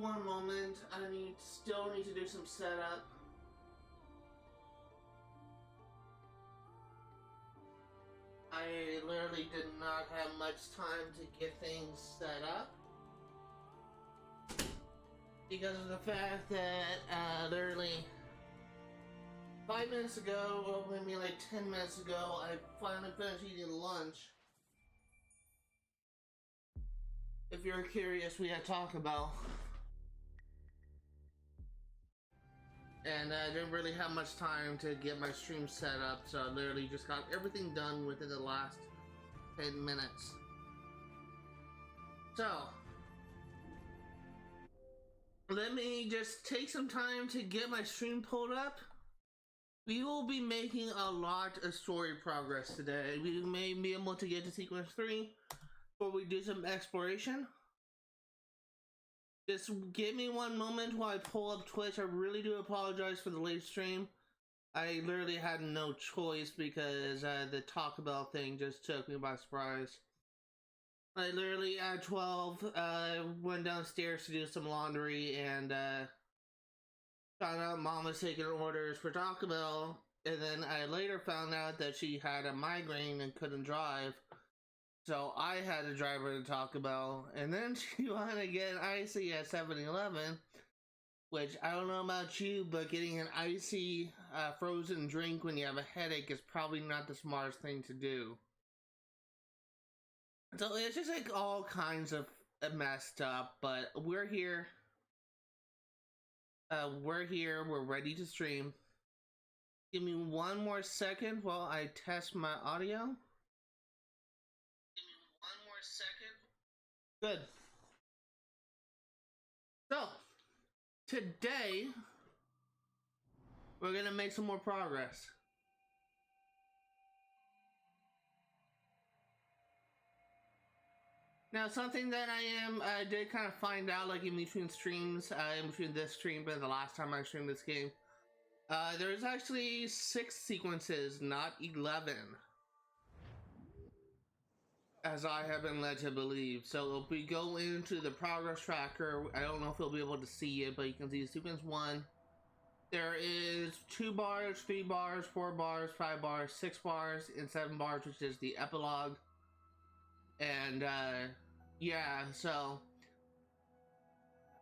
one moment. I still need to do some setup. I literally did not have much time to get things set up because of the fact that literally 5 minutes ago, or maybe like 10 minutes ago, I finally finished eating lunch. If you're curious, we had Taco Bell. And I didn't really have much time to get my stream set up, so I literally just got everything done within the last 10 minutes. So, let me just take some time to get my stream pulled up. We will be making a lot of story progress today. We may be able to get to sequence 3 before we do some exploration. Just give me one moment while I pull up Twitch. I really do apologize for the late stream. I literally had no choice because the Taco Bell thing just took me by surprise. I literally at 12 went downstairs to do some laundry and found out Mom was taking orders for Taco Bell, and then I later found out that she had a migraine and couldn't drive. So I had to drive her to Taco Bell, and then she wanted to get an icy at 7-Eleven, which I don't know about you, but getting an icy frozen drink when you have a headache is probably not the smartest thing to do. So it's just like all kinds of messed up, but we're here. We're ready to stream. Give me one more second while I test my audio. Good. So, today, we're gonna make some more progress. Now, something that I did kind of find out, like in between streams, in between this stream and the last time I streamed this game, there's actually 6 sequences, not 11. As I have been led to believe. So if we go into the progress tracker, I don't know if we'll be able to see it, but you can see sequence 1. There is 2 bars, 3 bars, 4 bars, 5 bars, 6 bars, and 7 bars, which is the epilogue. And yeah, so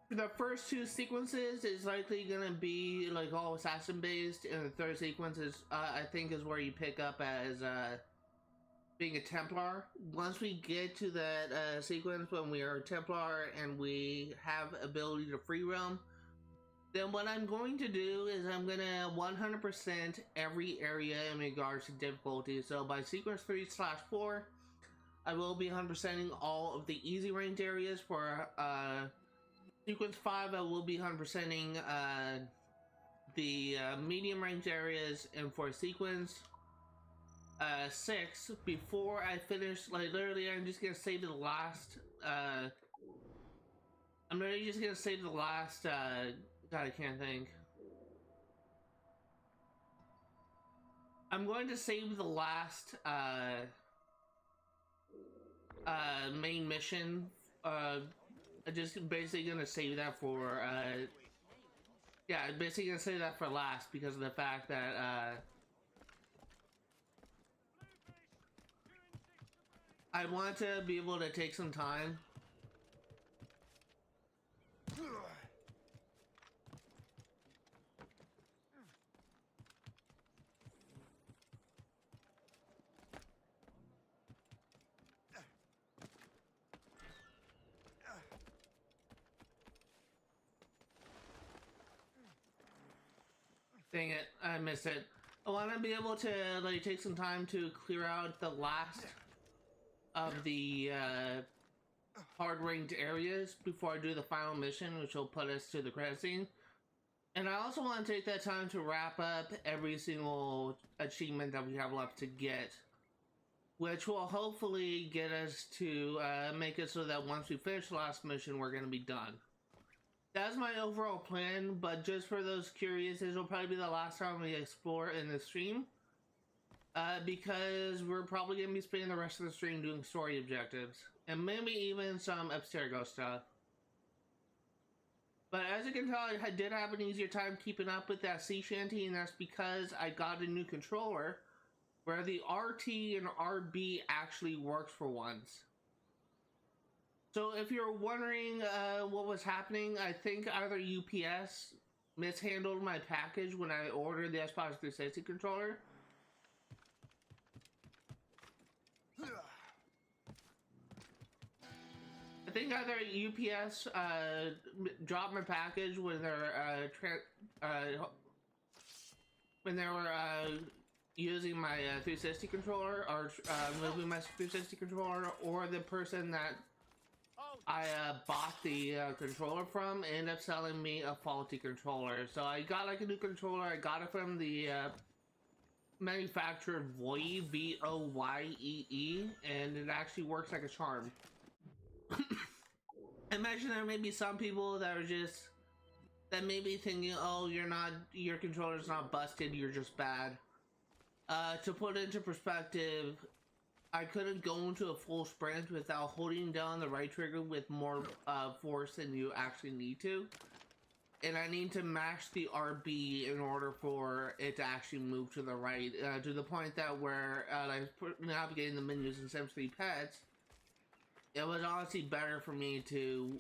the first 2 sequences is likely gonna be like all assassin based, and the third sequence is I think is where you pick up as being a Templar. Once we get to that sequence when we are a Templar and we have ability to Freewill, then what I'm going to do is I'm gonna 100% every area in regards to difficulty. So by sequence 3/4, I will be 100%ing all of the easy range areas. For sequence 5, I will be 100%ing the medium range areas, and for sequence 6, before I finish, like literally I'm just gonna save the last I'm literally just gonna save the last God, I can't think. I'm going to save the last main mission. I'm just basically gonna save that for yeah, I'm basically gonna save that for last because of the fact that I want to be able to take some time. Dang it, I missed it. I want to be able to like take some time to clear out the last of the hard ranked areas before I do the final mission, which will put us to the credit scene. And I also want to take that time to wrap up every single achievement that we have left to get, which will hopefully get us to make it so that once we finish the last mission, we're going to be done. That's my overall plan, but just for those curious, this will probably be the last time we explore in the stream. Because we're probably going to be spending the rest of the stream doing story objectives. And maybe even some Abstergo stuff. But as you can tell, I did have an easier time keeping up with that sea shanty, and that's because I got a new controller where the RT and RB actually works for once. So if you're wondering what was happening, I think either UPS mishandled my package when I ordered the Xbox 360 controller. I think either UPS dropped my package when they're using my 360 controller, or moving my 360 controller, or the person that I bought the controller from ended up selling me a faulty controller. So I got like a new controller. I got it from the manufacturer Voyee, V-O-Y-E-E, and it actually works like a charm. I imagine there may be some people that are just, that may be thinking, oh, your controller's not busted, you're just bad. To put it into perspective, I couldn't go into a full sprint without holding down the right trigger with more force than you actually need to. And I need to mash the RB in order for it to actually move to the right, to the point that where I was navigating the menus in Sims 3 Pets, it was honestly better for me to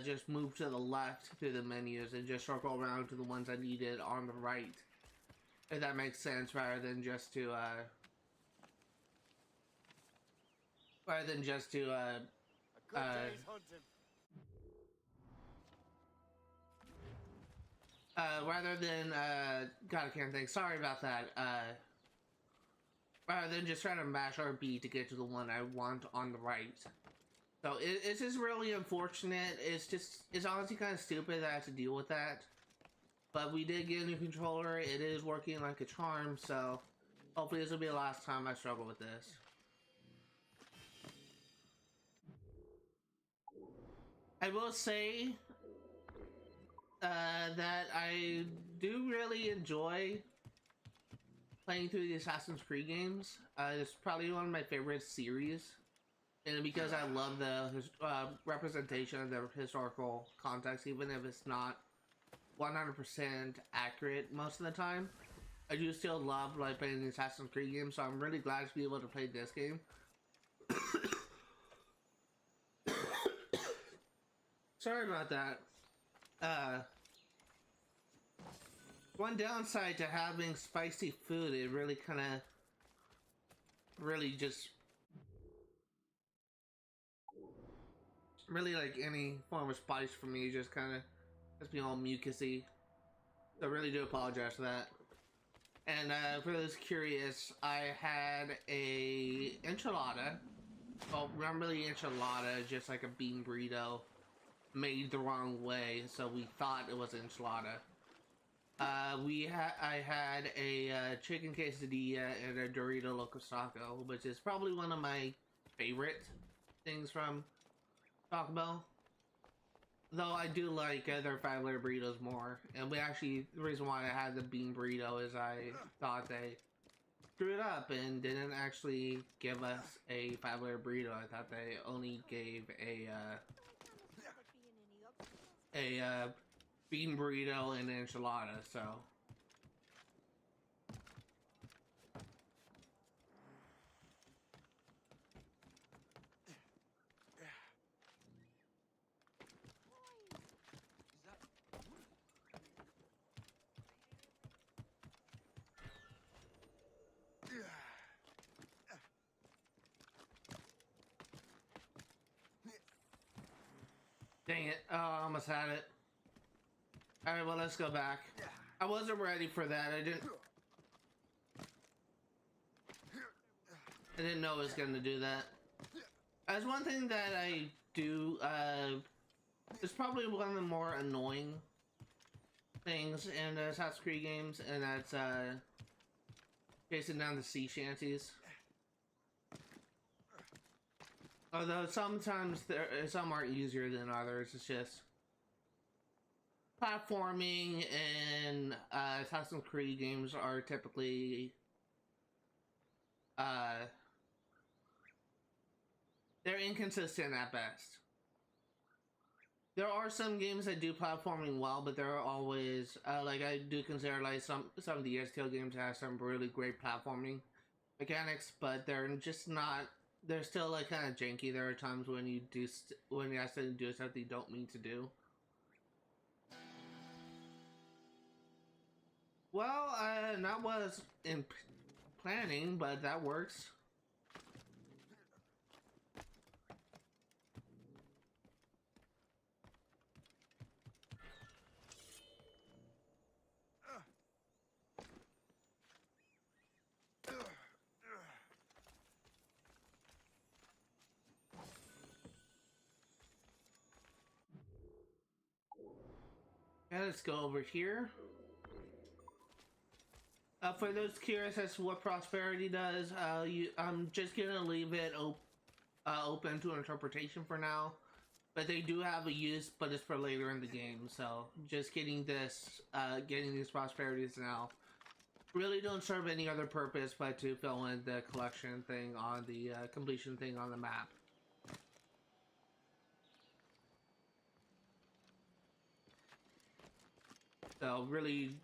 just move to the left through the menus and just circle around to the ones I needed on the right, if that makes sense, rather than just to God, I can't think. Sorry about that. Rather than just trying to mash RB to get to the one I want on the right. So it's just really unfortunate. It's honestly kind of stupid that I have to deal with that. But we did get a new controller. It is working like a charm, so hopefully this will be the last time I struggle with this. I will say that I do really enjoy playing through the Assassin's Creed games. It's probably one of my favorite series, and because I love the representation of the historical context, even if it's not 100% accurate most of the time, I do still love like playing the Assassin's Creed games. So I'm really glad to be able to play this game. Sorry about that. One downside to having spicy food, it really kind of, really like any form of spice for me just kind of just being all mucusy. So I really do apologize for that. And for those curious, I had a enchilada. Well, not really enchilada, just like a bean burrito made the wrong way, so we thought it was enchilada. I had a chicken quesadilla and a Dorito Loco Taco, which is probably one of my favorite things from Taco Bell. Though I do like their 5-layer burritos more. And the reason why I had the bean burrito is I thought they screwed up and didn't actually give us a 5-layer burrito. I thought they only gave a bean burrito and enchilada, so. Dang it, oh, I almost had it. Alright, well, let's go back. I wasn't ready for that. I didn't know it was gonna do that. As one thing that I do, it's probably one of the more annoying things in Assassin's Creed games, and that's chasing down the sea shanties. Although sometimes some are easier than others. It's just platforming and Assassin's Creed games are typically they're inconsistent at best. There are some games that do platforming well, but there are always like I do consider like some of the STL games have some really great platforming mechanics, but they're just not. They're still like kind of janky. There are times when you do when you accidentally do something you don't mean to do. Well, that was in planning, but that works. Yeah, let's go over here. For those curious as to what prosperity does, I'm just gonna leave it open to interpretation for now. But they do have a use, but it's for later in the game. So just getting these prosperities now really don't serve any other purpose but to fill in the collection thing on the completion thing on the map. So really,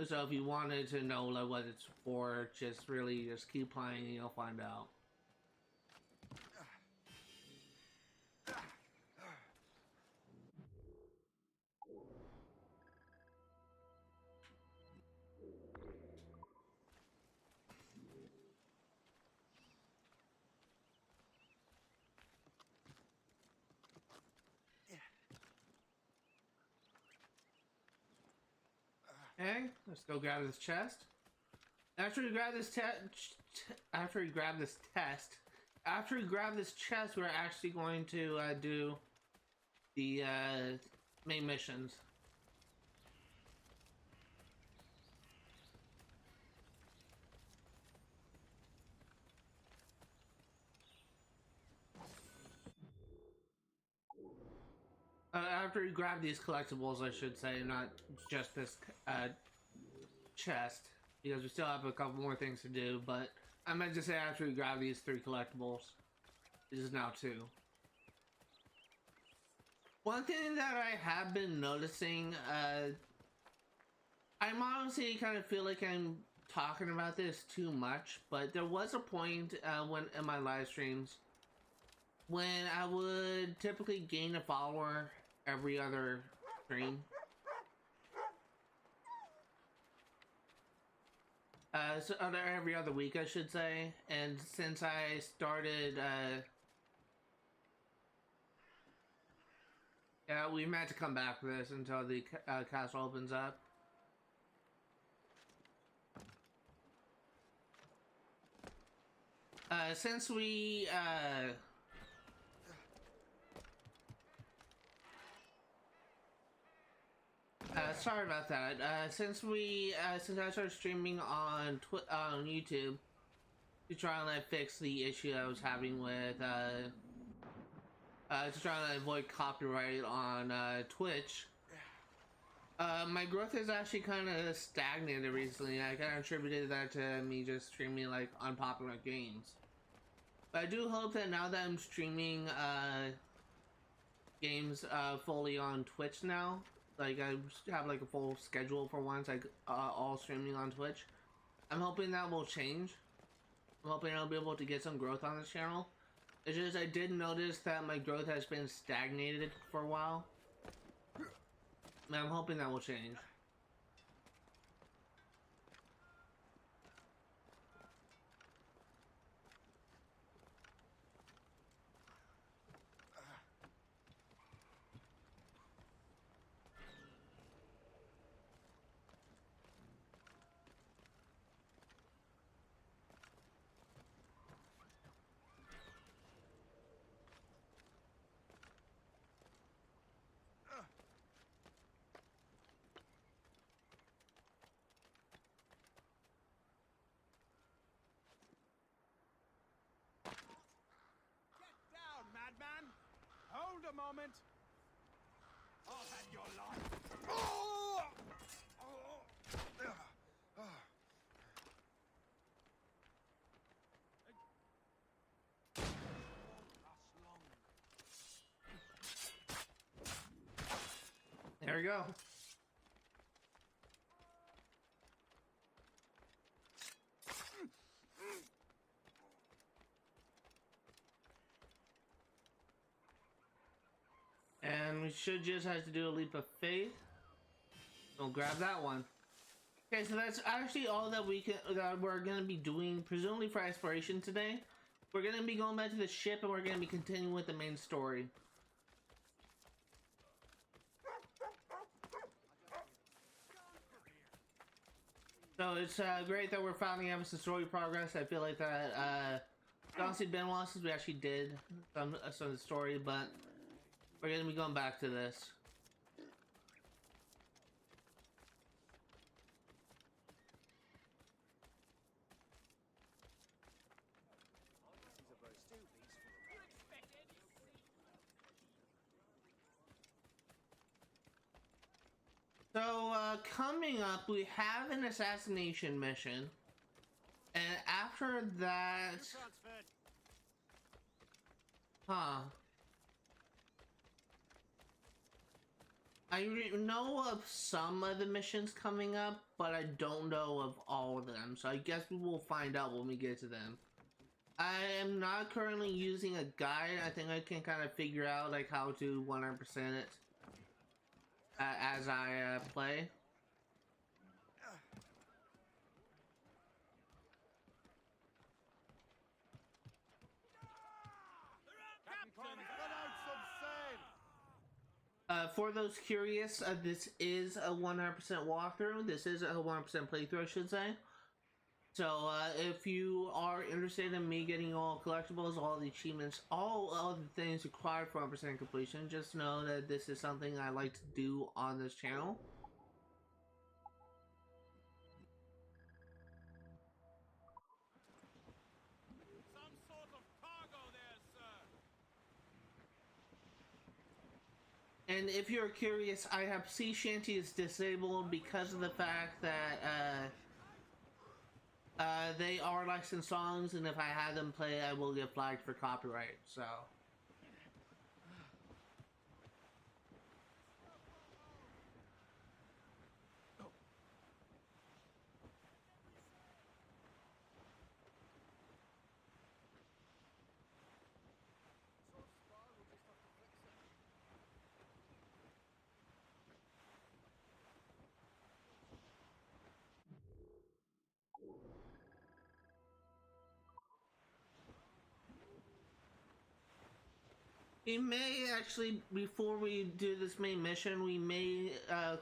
so if you wanted to know like what it's for, just keep playing and you'll find out. Okay, let's go grab this chest. After we grab this chest, we're actually going to do the main missions. After you grab these collectibles, I should say, not just this chest, because we still have a couple more things to do, but I meant to say after we grab these 3 collectibles. This is now 2. One thing that I have been noticing, I'm honestly kind of feel like I'm talking about this too much, but there was a point when in my live streams when I would typically gain a follower every other stream. So every other week, I should say. And since I started, yeah, we meant to come back to this until the castle opens up. Since we, sorry about that. Since I started streaming on YouTube to try and like fix the issue I was having with to try and avoid copyright on Twitch, my growth has actually kind of stagnated recently. I kind of attributed that to me just streaming like unpopular games. But I do hope that now that I'm streaming games fully on Twitch now, like I have like a full schedule for once, like all streaming on Twitch, I'm hoping that will change. I'm hoping I'll be able to get some growth on this channel. It's just I did notice that my growth has been stagnated for a while. And I'm hoping that will change. Hold a moment. I'll have your life. Oh! we go. And we should just have to do a leap of faith. We'll grab that one. Okay, so that's actually all that we're gonna be doing, presumably for exploration today. We're gonna be going back to the ship and we're gonna be continuing with the main story. So it's great that we're finally having some story progress. I feel like that honestly been a while since we actually did some of the story, but we're gonna be going back to this. So, coming up, we have an assassination mission. And after that... Huh. I know of some of the missions coming up, but I don't know of all of them. So I guess we will find out when we get to them. I am not currently using a guide. I think I can kind of figure out like how to 100% it. As I play. For those curious, this is a 100% walkthrough. This is a 100% playthrough, I should say. So if you are interested in me getting all collectibles, all the achievements, all the things required for 100% completion, just know that this is something I like to do on this channel. Some sort of cargo there, sir. And if you're curious, I have Sea Shanty is disabled because of the fact that they are licensed songs, and if I have them play, I will get flagged for copyright, so... We may actually, before we do this main mission, we may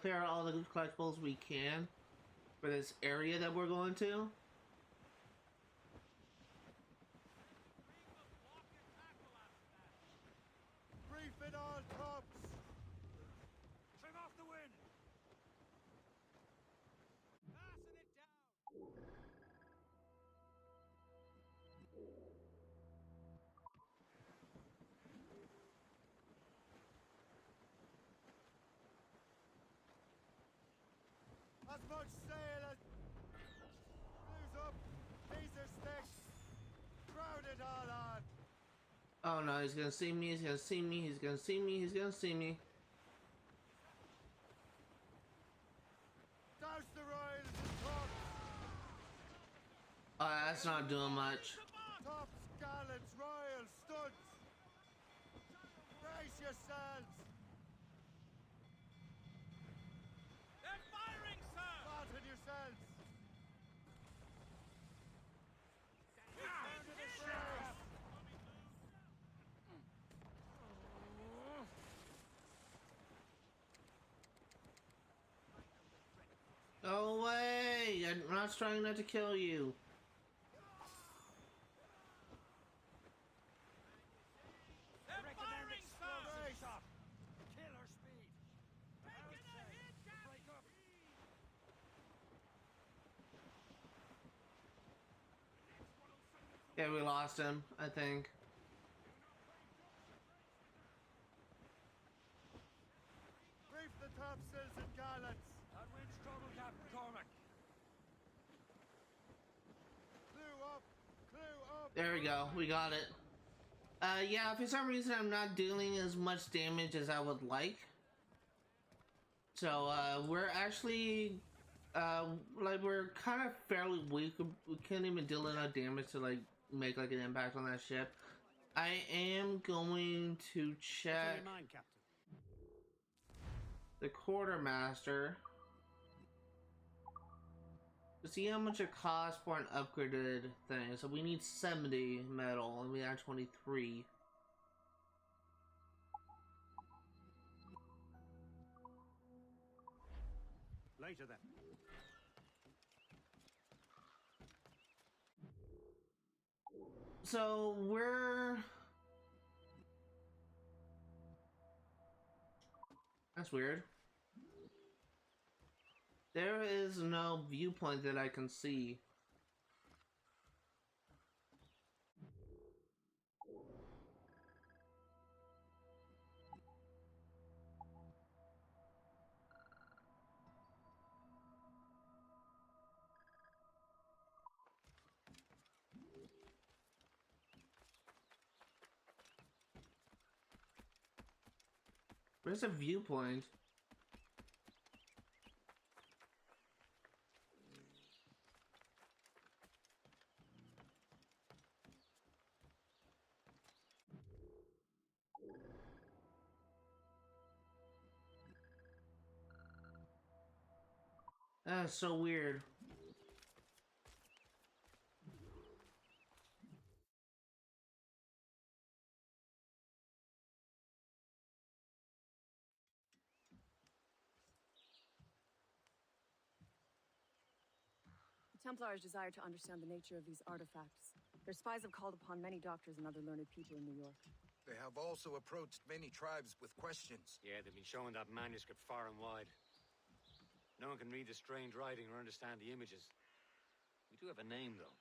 clear out all the collectibles we can for this area that we're going to. Brief it all, tops. Trim off the wind. Fasten it down. As much sail as... Blues up, these are sticks. Crowd it all on. Oh no, he's gonna see me, he's gonna see me, he's gonna see me, he's gonna see me. Douse the royals and tops. Oh, that's not doing much. Tops, gallants, royals, studs. Brace yourselves. They're firing, sir. Fasten yourselves. Go away! I'm not trying not to kill you. They're firing, sir. Killer speed. Taking a hit, break up. Yeah, we lost him, I think. Brief the topsails and gallants. That wind's trouble, Captain Cormac. Clue up, clue up. There we go, we got it. Yeah, for some reason I'm not dealing as much damage as I would like. So we're actually like we're kind of fairly weak. We can't even deal enough damage to like make like an impact on that ship. I am going to check the quartermaster to see how much it costs for an upgraded thing. So we need 70 metal and we have 23. Later then. So that's weird. There is no viewpoint that I can see. Where's a viewpoint? That's so weird. The Templars desire to understand the nature of these artifacts. Their spies have called upon many doctors and other learned people in New York. They have also approached many tribes with questions. Yeah, they've been showing that manuscript far and wide. No one can read the strange writing or understand the images. We do have a name, though.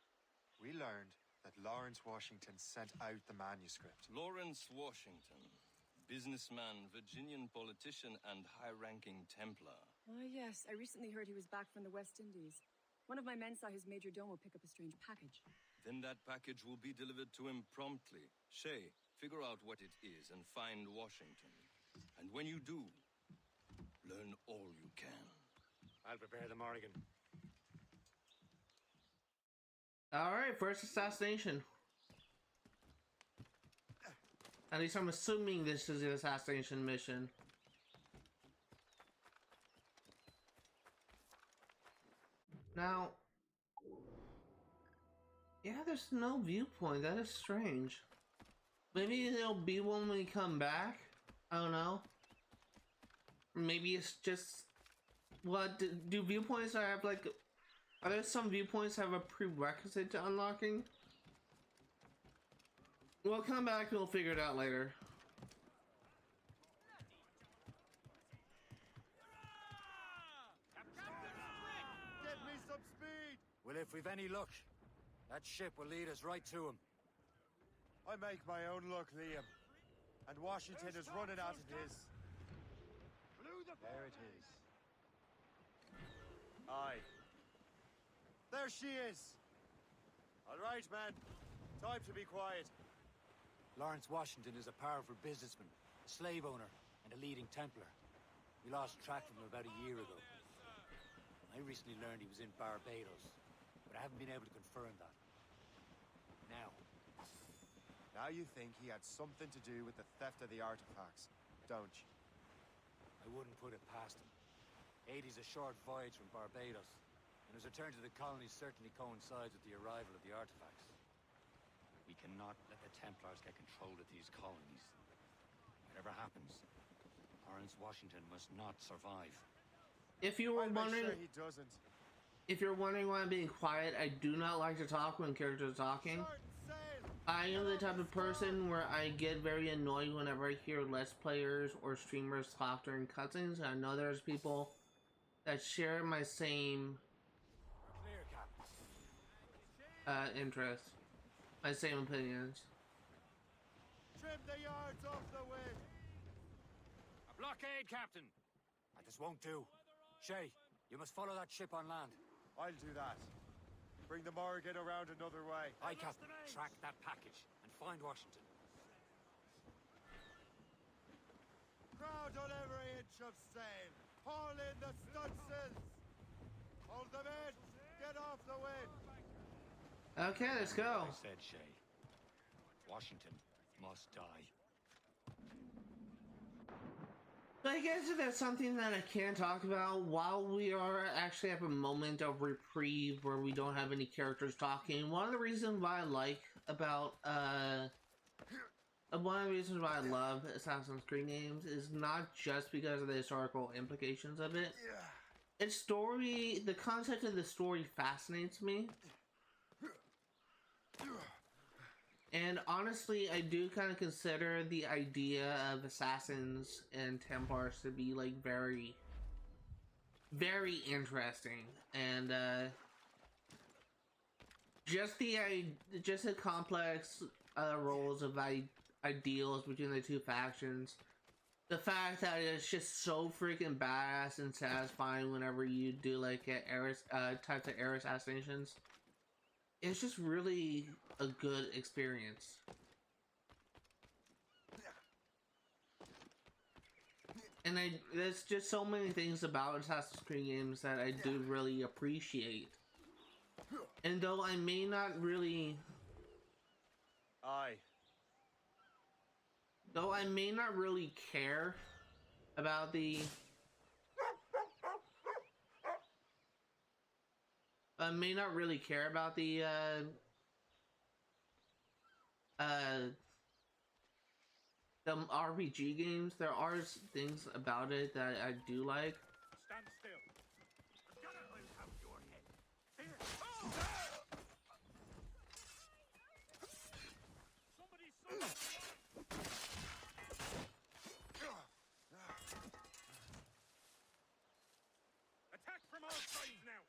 We learned that Lawrence Washington sent out the manuscript. Lawrence Washington, businessman, Virginian politician, and high-ranking Templar. Oh, yes. I recently heard he was back from the West Indies. One of my men saw his major domo pick up a strange package. Then that package will be delivered to him promptly. Shay, figure out what it is and find Washington. And when you do, learn all you can. I'll prepare the Morrigan. Alright, first assassination. At least I'm assuming this is the assassination mission. Now, yeah, there's no viewpoint. That is strange. Maybe there'll be one when we come back. I don't know. Maybe it's just... What, do viewpoints have like... Are there some viewpoints have a prerequisite to unlocking? We'll come back and we'll figure it out later. Give me some speed! Well, if we've any luck, that ship will lead us right to him. I make my own luck, Liam. And Washington is running out of his. There it is. Aye. There she is! All right, man. Time to be quiet. Lawrence Washington is a powerful businessman, a slave owner, and a leading Templar. We lost track of him about a year ago. I recently learned he was in Barbados, but I haven't been able to confirm that. Now you think he had something to do with the theft of the artifacts, don't you? I wouldn't put it past him. 80's a short voyage from Barbados, and his return to the colonies certainly coincides with the arrival of the artifacts. We cannot let the Templars get control of these colonies. Whatever happens, Lawrence Washington must not survive. If you were I'll wondering, make sure he doesn't. if you're wondering why I'm being quiet, I do not like to talk when characters are talking. Short sail! I am the type of person where I get very annoyed whenever I hear Let's Players or streamers talk during cutscenes. I know there's people that share my same Clear, Captain. interests, my same opinions. Trim the yards off the wind! A blockade, Captain! This won't do. Shay, you must follow that ship on land. I'll do that. Bring the Morrigan around another way. Aye, Captain. Track that package and find Washington. Crowd on every inch of sail. Haul in the stunsails! Hold them in! Get off the wind! Okay, let's go. I said, Shay. Washington must die. So I guess if that's something that I can talk about while we are actually at a moment of reprieve where we don't have any characters talking. One of the reasons why I like about one of the reasons why I love Assassin's Creed games is not just because of the historical implications of it. Its story, the concept of the story fascinates me. And honestly, I do kind of consider the idea of assassins and Templars to be like very, very interesting. And just the complex roles of ideals between the two factions. The fact that it's just so freaking badass and satisfying whenever you do like types of air assassinations. It's just really a good experience. And there's just so many things about Assassin's Creed games that I do really appreciate. And though I may not really... Though I may not really care about the... I may not really care about the RPG games. There are things about it that I do like. Stand still. I'm gonna lose out your head. Here. Attack from all sides now.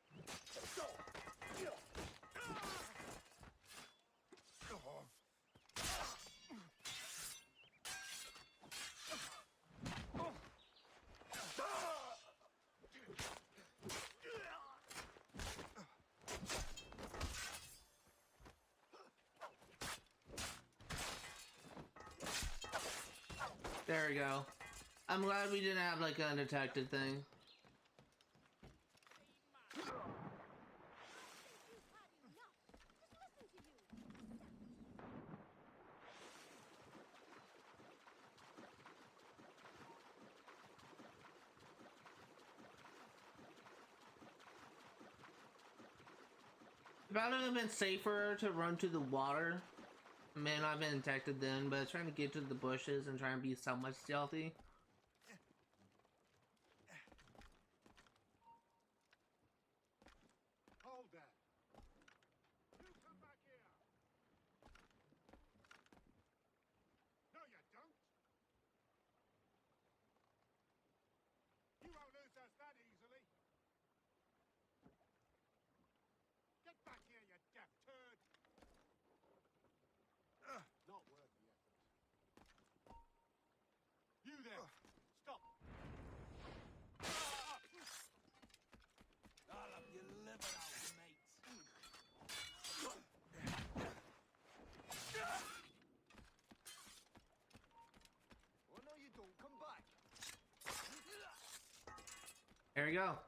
There we go. I'm glad we didn't have like an undetected thing. It would have been safer to run to the water. Man, I've been detected then, but trying to get to the bushes and trying to be somewhat stealthy. Hold that. You come back here. No, you don't. You won't lose us that easily. Get back here, you deaf turd. Not worth the effort. You there! Stop! I'll have your liver out, mate. Oh no, you don't. Come back. There we go.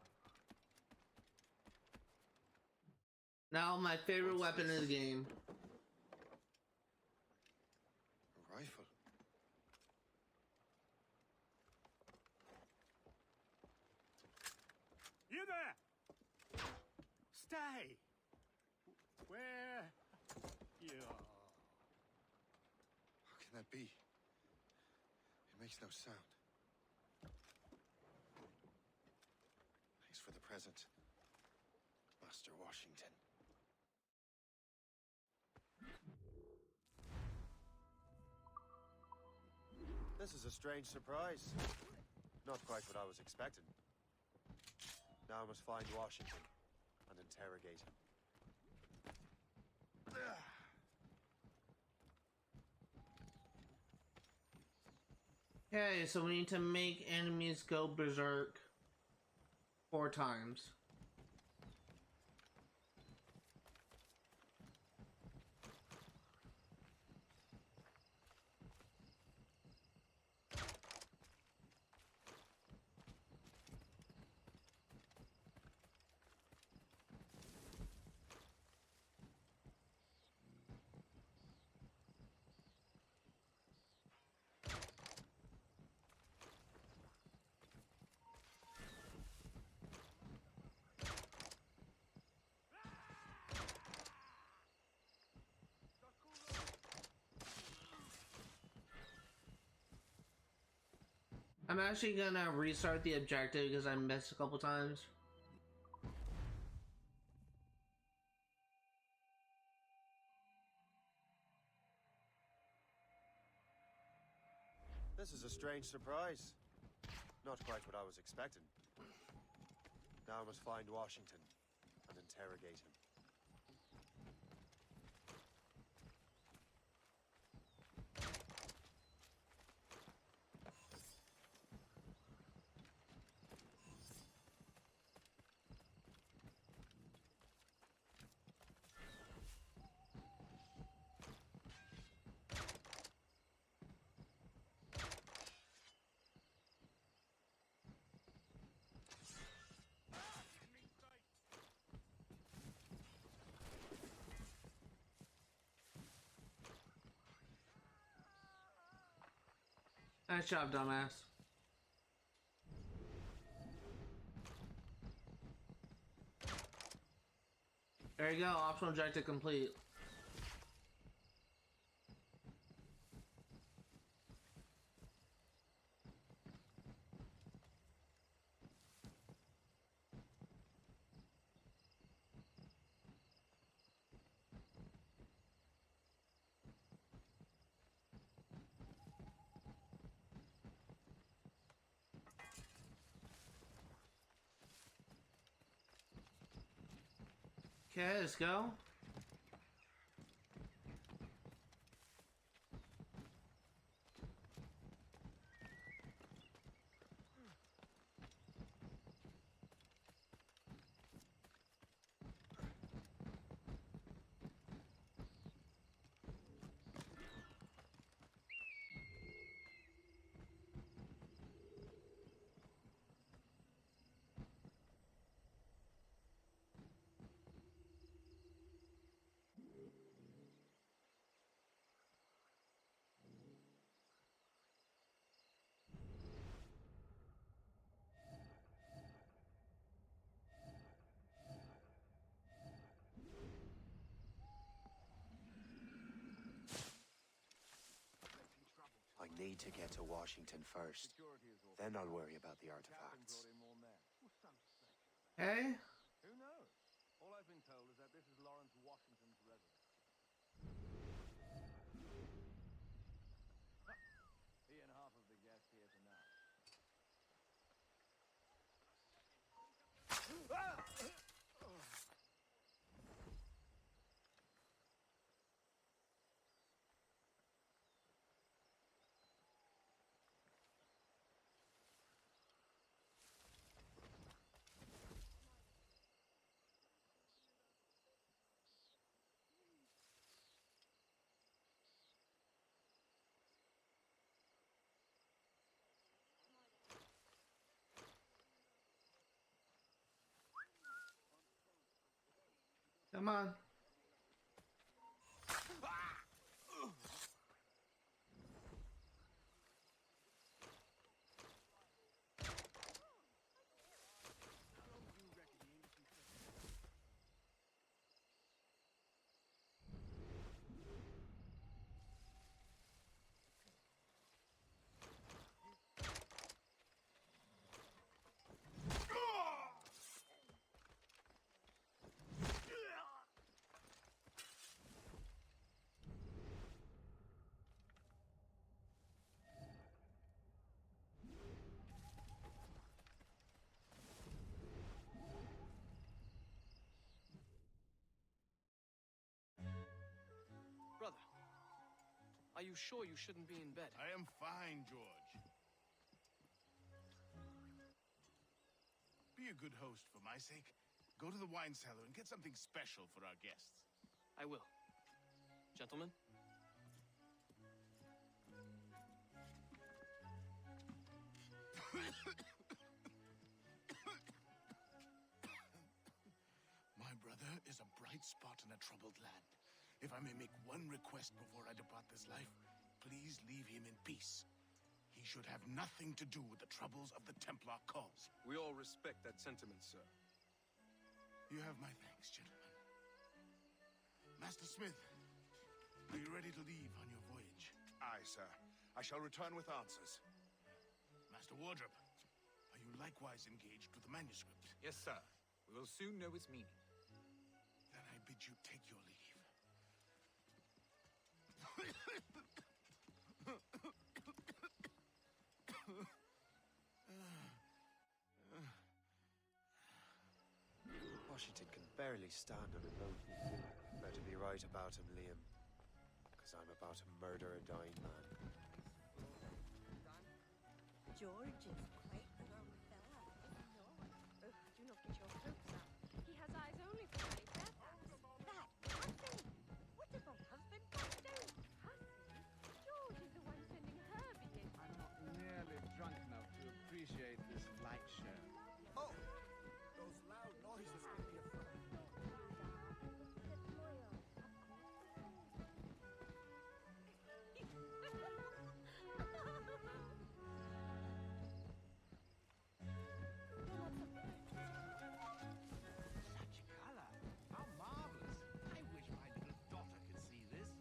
Now my favorite weapon in the game. A rifle. You there! Stay! Where you are. How can that be? It makes no sound. Thanks for the present, Master Washington. This is a strange surprise. Not quite what I was expecting. Now I must find Washington and interrogate him. Okay, so we need to make enemies go berserk 4 times. I'm actually gonna restart the objective because I missed a couple times. This is a strange surprise. Not quite what I was expecting. Now I must find Washington and interrogate him. Nice job, dumbass. There you go, optional objective complete. Okay, let's go. I need to get to Washington first. Then I'll worry about the artifacts. Hey? Who knows? All I've been told is that this is Lawrence Washington's residence. He and half of the guests here tonight. Come on. Brother, are you sure you shouldn't be in bed? I am fine, George. Be a good host for my sake. Go to the wine cellar and get something special for our guests. I will. Gentlemen? My brother is a bright spot in a troubled land. If I may make one request before I depart this life, please leave him in peace. He should have nothing to do with the troubles of the Templar cause. We all respect that sentiment, sir. You have my thanks, gentlemen. Master Smith, are you ready to leave on your voyage? Aye, sir. I shall return with answers. Master Wardrobe, are you likewise engaged with the manuscript? Yes, sir. We will soon know its meaning. Then I bid you take your leave. Washington can barely stand on his own. Better be right about him, Liam. Because I'm about to murder a dying man. George is quite an old fella, is he not? Ugh, do not get your hopes up. He has eyes only for my Fairfax. That cousin! What if her husband comes down? Hussy? George is the one sending her being. I'm not nearly drunk enough to appreciate this light show. Oh! Those loud noises give me a fright. Such color! How marvelous! I wish my little daughter could see this.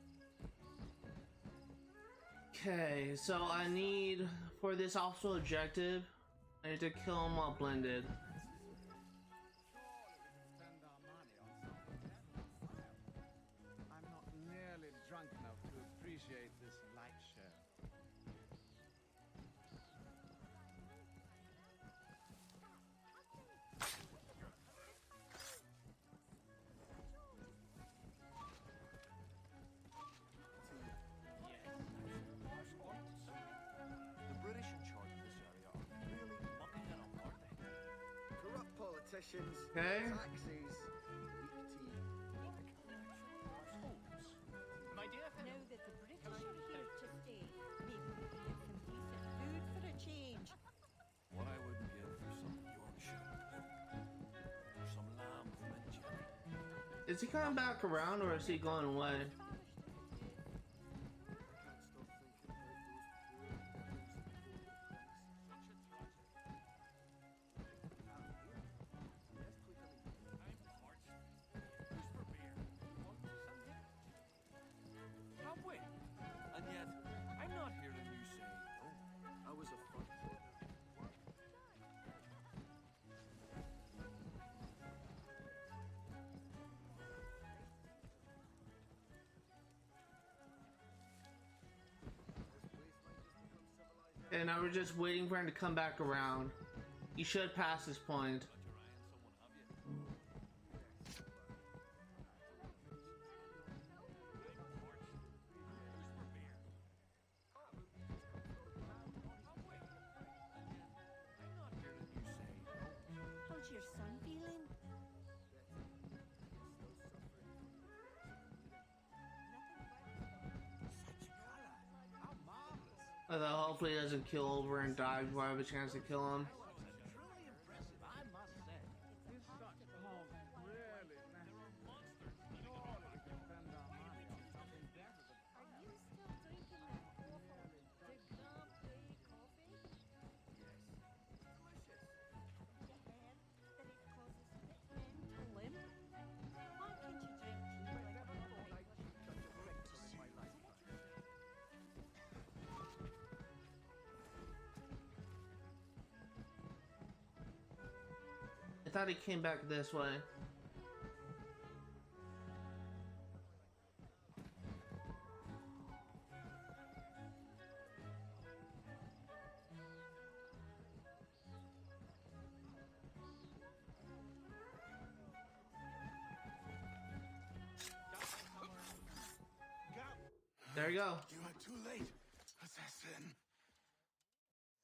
Okay, so I need, for this optional objective, I need to kill them while blended. Spend our money on something. I'm not nearly drunk enough to appreciate this light show. The British in charge of this area are really mucking it up, aren't they? Corrupt politicians, Okay. taxes, weak tea. My dear Now that the British are here to stay, maybe we can get some decent food for a change. What I wouldn't give for some Yorkshire or some lamb from India. Is he coming back around or is he going away? How wait? And yet, I'm not hearing you say no. I was a front And now we're just waiting for him to come back around. He should pass this point. How's your son feeling? How marvelous! Although hopefully he doesn't kill over and die before I have a chance to kill him. Truly impressive, I must say. With such calm, really natural monsters. Surely we can spend our money on something better than Are you still drinking that awful de Grand Prix coffee? yes. Delicious. You heard that it causes fit men to limp? Why can't you drink tea like a boy? I thought he came back this way. There you go. You are too late, assassin.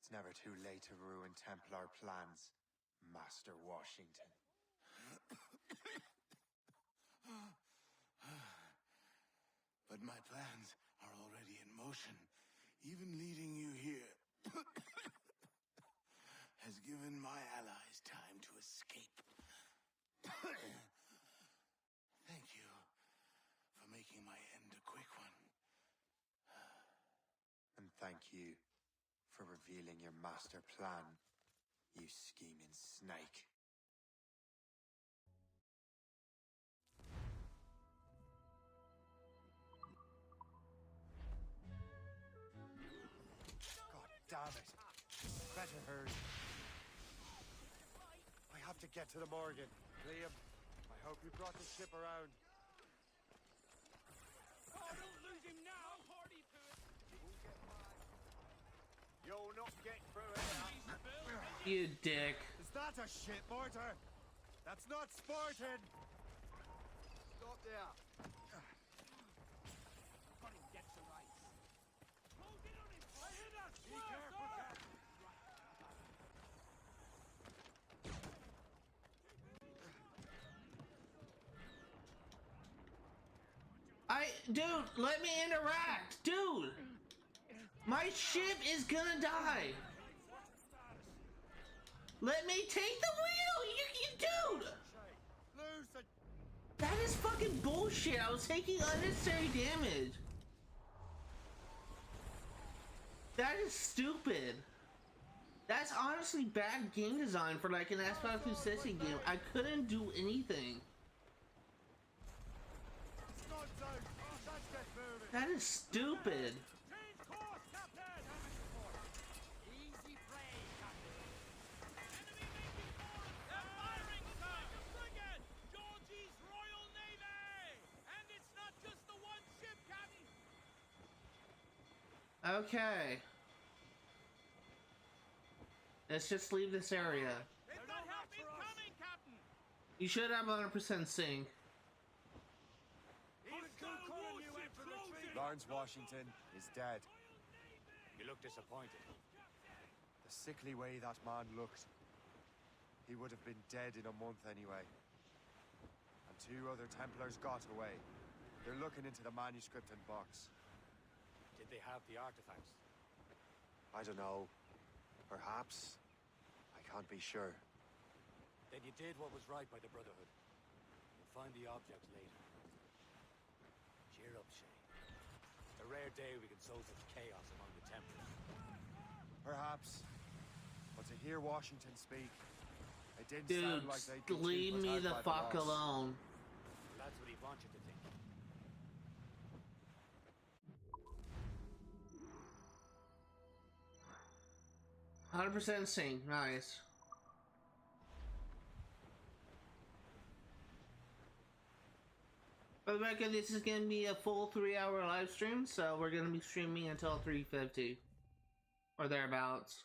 It's never too late to ruin Templar plans, Master Washington. But my plans are already in motion. Even leading you here has given my allies time to escape. Thank you for making my end a quick one. And thank you for revealing your master plan, you scheming snake. God damn it! Better hurry. I have to get to the Morrigan. Liam, I hope you brought the ship around. Oh, don't lose him now! Party to it! You'll not get through it. You dick. Is that a shit mortar? That's not Spartan! Stop there. Dude, let me interact, dude. My ship is gonna die. Let me take the wheel, you dude. That is fucking bullshit. I was taking unnecessary damage. That is stupid. That's honestly bad game design for like an Asphalt Sissy game. I couldn't do anything. That is stupid. Easy play, Captain. Enemy making for us. They're firing, sir. Frigate, Georgie's Royal Navy. And it's not just the one ship, Captain. Okay. Let's just leave this area. They've got help incoming, Captain. You should have 100% sync. Lawrence Washington is dead. You look disappointed. The sickly way that man looked. He would have been dead in a month anyway. And 2 other Templars got away. They're looking into the manuscript and box. Did they have the artifacts? I don't know. Perhaps. I can't be sure. Then you did what was right by the Brotherhood. You'll find the objects later. Cheer up, Shay. It's a rare day we can sow such chaos among the Templars. Perhaps. But to hear Washington speak, it didn't Dude, sound like they'd been leave too put me out the by fuck loss. alone. That's what he wants you to think. %, sync, nice. For the record, this is gonna be a full 3-hour live stream, so we're gonna be streaming until 3:50 or thereabouts.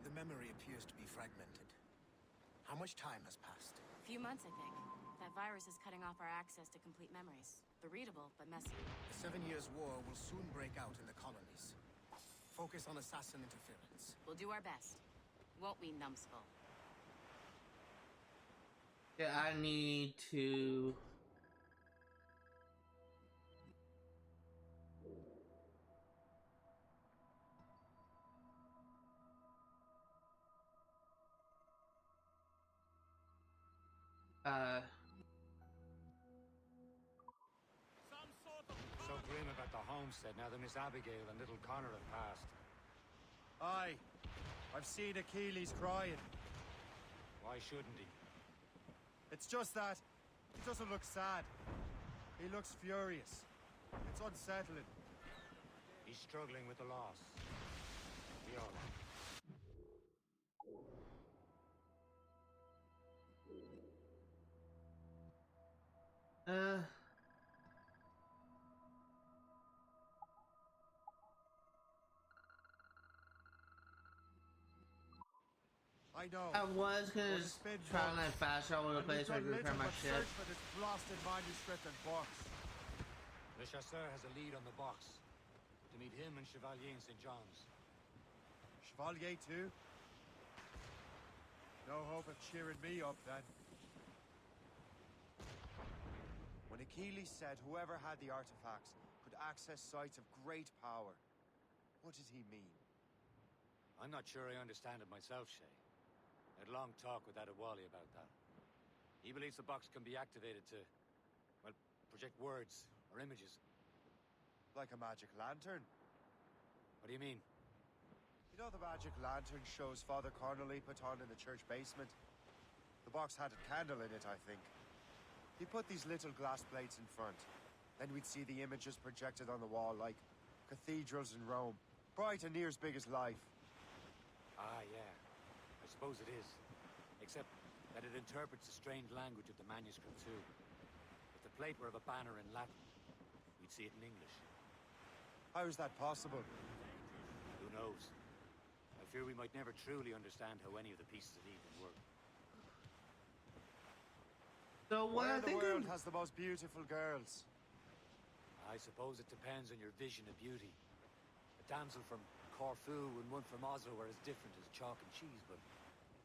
The memory appears to be fragmented. How much time has passed? A few months, I think. That virus is cutting off our access to complete memories. They're readable, but messy. The 7 Years' War will soon break out in the colonies. Focus on assassin interference. We'll do our best. Won't we, numbskull? Yeah, I need to... So grim about the homestead now that Miss Abigail and little Connor have passed. Aye. I've seen Achilles crying. Why shouldn't he? It's just that he doesn't look sad. He looks furious. It's unsettling. He's struggling with the loss. We all are. I know. I was gonna But it's been try months, and like fast travel to a and place we've where I done can repair little my but ship. search for this blasted manuscript and box. Le Chasseur has a lead on the box. To meet him and Chevalier in St. John's. Chevalier too? No hope of cheering me up then. When Achilles said whoever had the artifacts could access sites of great power, what did he mean? I'm not sure I understand it myself, Shay. I had a long talk with Adewale about that. He believes the box can be activated to, well, project words or images. Like a magic lantern? What do you mean? You know the magic lantern shows Father Connolly put on in the church basement? The box had a candle in it, I think. He put these little glass plates in front. Then we'd see the images projected on the wall like cathedrals in Rome. Bright and near as big as life. Ah, yeah. I suppose it is. Except that it interprets the strange language of the manuscript, too. If the plate were of a banner in Latin, we'd see it in English. How is that possible? Who knows? I fear we might never truly understand how any of the pieces of Eden work. So what Where I in the think world has the most beautiful girls? I suppose it depends on your vision of beauty. A damsel from Corfu and one from Oslo are as different as chalk and cheese, but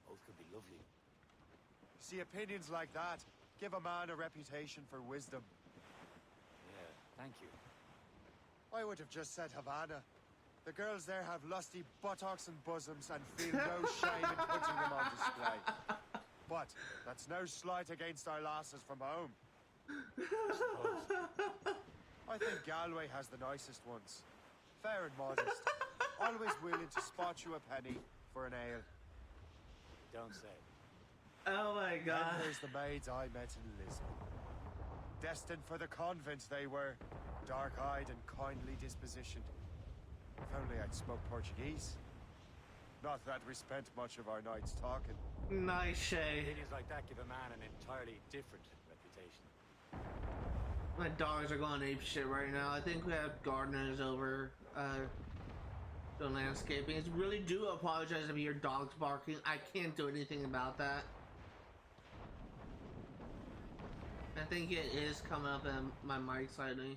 both could be lovely. See, opinions like that give a man a reputation for wisdom. Yeah, thank you. I would have just said Havana. The girls there have lusty buttocks and bosoms and feel no shame in putting them on display. But that's no slight against our lasses from home. I think Galway has the nicest ones. Fair and modest. Always willing to spot you a penny for an ale. Don't say. Oh my god. Then there's the maids I met in Lisbon. Destined for the convent they were. Dark-eyed and kindly dispositioned. If only I'd spoke Portuguese. Not that we spent much of our nights talking. Nice shade. Opinions like that give a man an entirely different reputation. My dogs are going ape shit right now. I think we have gardeners over doing landscaping. I really do apologize if your dog's barking. I can't do anything about that. I think it is coming up in my mic slightly.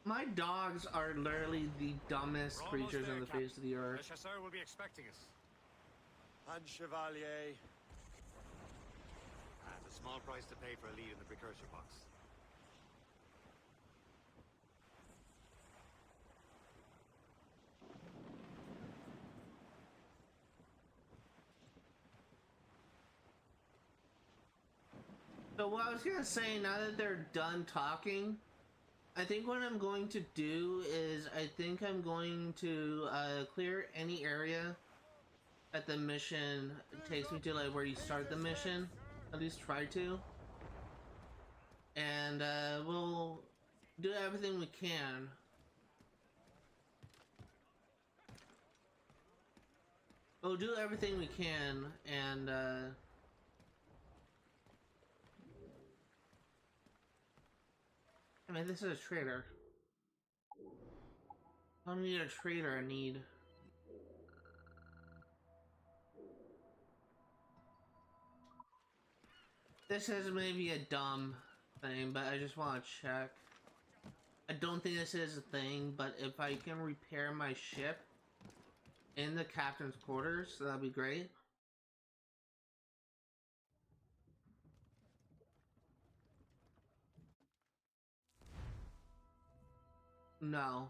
My dogs are literally the dumbest creatures on the face of the earth. The chasseur will be expecting us. And Chevalier. And a small price to pay for a lead in the precursor box. So what I was gonna say, now that they're done talking, I think what I'm going to do is I think I'm going to clear any area that the mission takes me to, like where you start the mission, at least try to, and we'll do everything we can. We'll do everything we can, and I mean, this is a trader. I don't need a trader, I need... This is maybe a dumb thing, but I just want to check. I don't think this is a thing, but if I can repair my ship in the captain's quarters, that'd be great. No.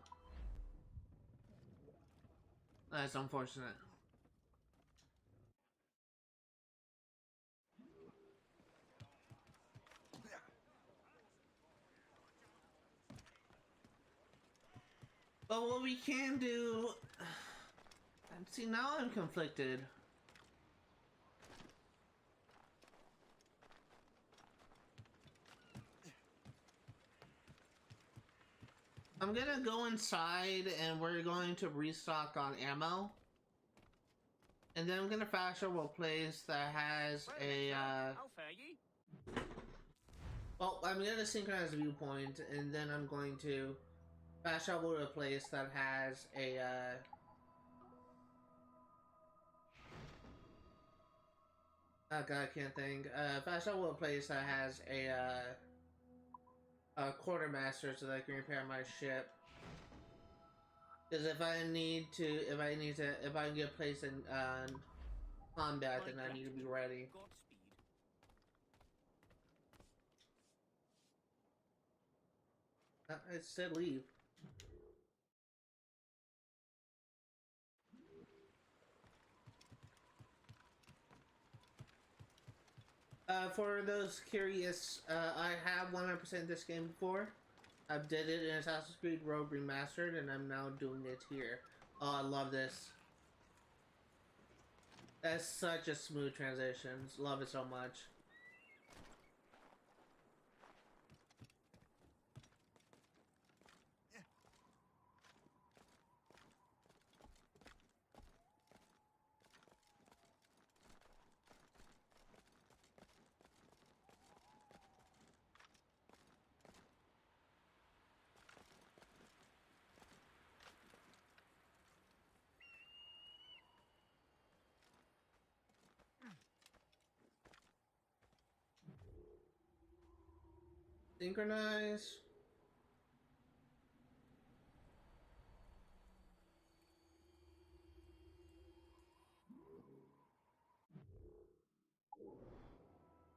That's unfortunate. But what we can do... See, now I'm conflicted. I'm gonna go inside and we're going to restock on ammo. And then I'm gonna fast travel a place that has a How fare ye? well, I'm gonna synchronize the viewpoint, and then I'm going to fast travel to a place that has a oh god, I can't think. Fast travel to a place that has a quartermaster so that I can repair my ship. Because if I can get placed in combat, then I need to be ready. It said leave. For those curious, I have 100% this game before. I've did it in Assassin's Creed Rogue Remastered, and I'm now doing it here. Oh, I love this. That's such a smooth transition. Love it so much. Synchronize.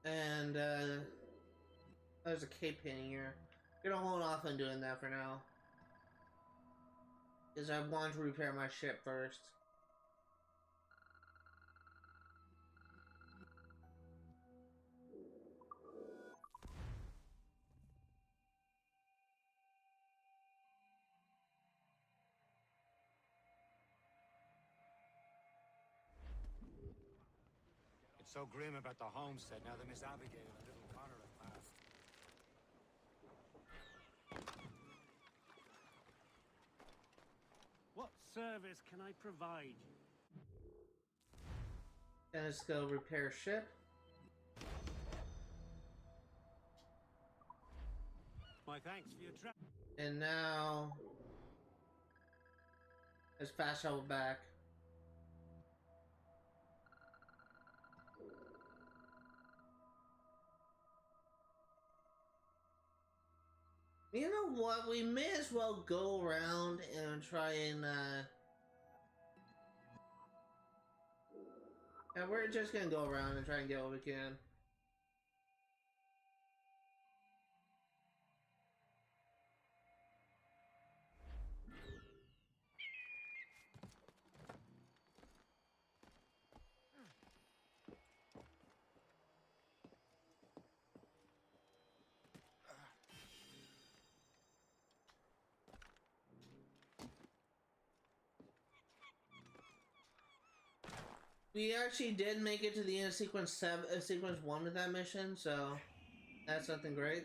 And there's a cape painting here. I'm gonna hold off on doing that for now, because I want to repair my ship first. It's so grim about the homestead now that Miss Abigail and little Connor have passed. What service can I provide you? And let's go repair ship. My thanks for your trip. And now let's fast travel back. You know what? We may as well go around and try and yeah, we're just gonna go around and try and get what we can. We actually did make it to the end of sequence 1 with that mission, so that's something great.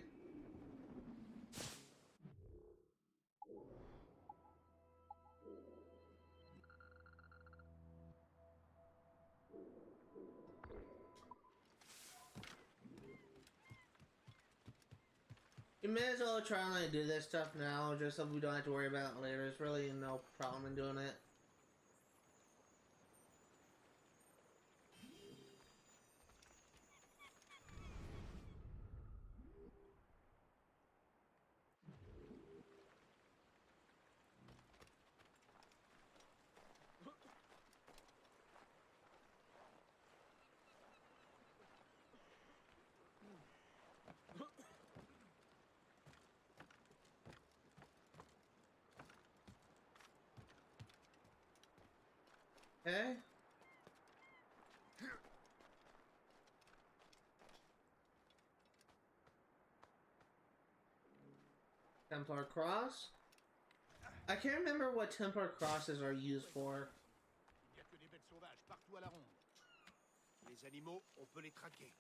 You may as well try and like do this stuff now, just so we don't have to worry about it later. There's really no problem in doing it. Okay. Templar cross. I can't remember what Templar crosses are used for. Il n'y a que des bêtes sauvages partout à la ronde. Les animaux, on peut les traquer.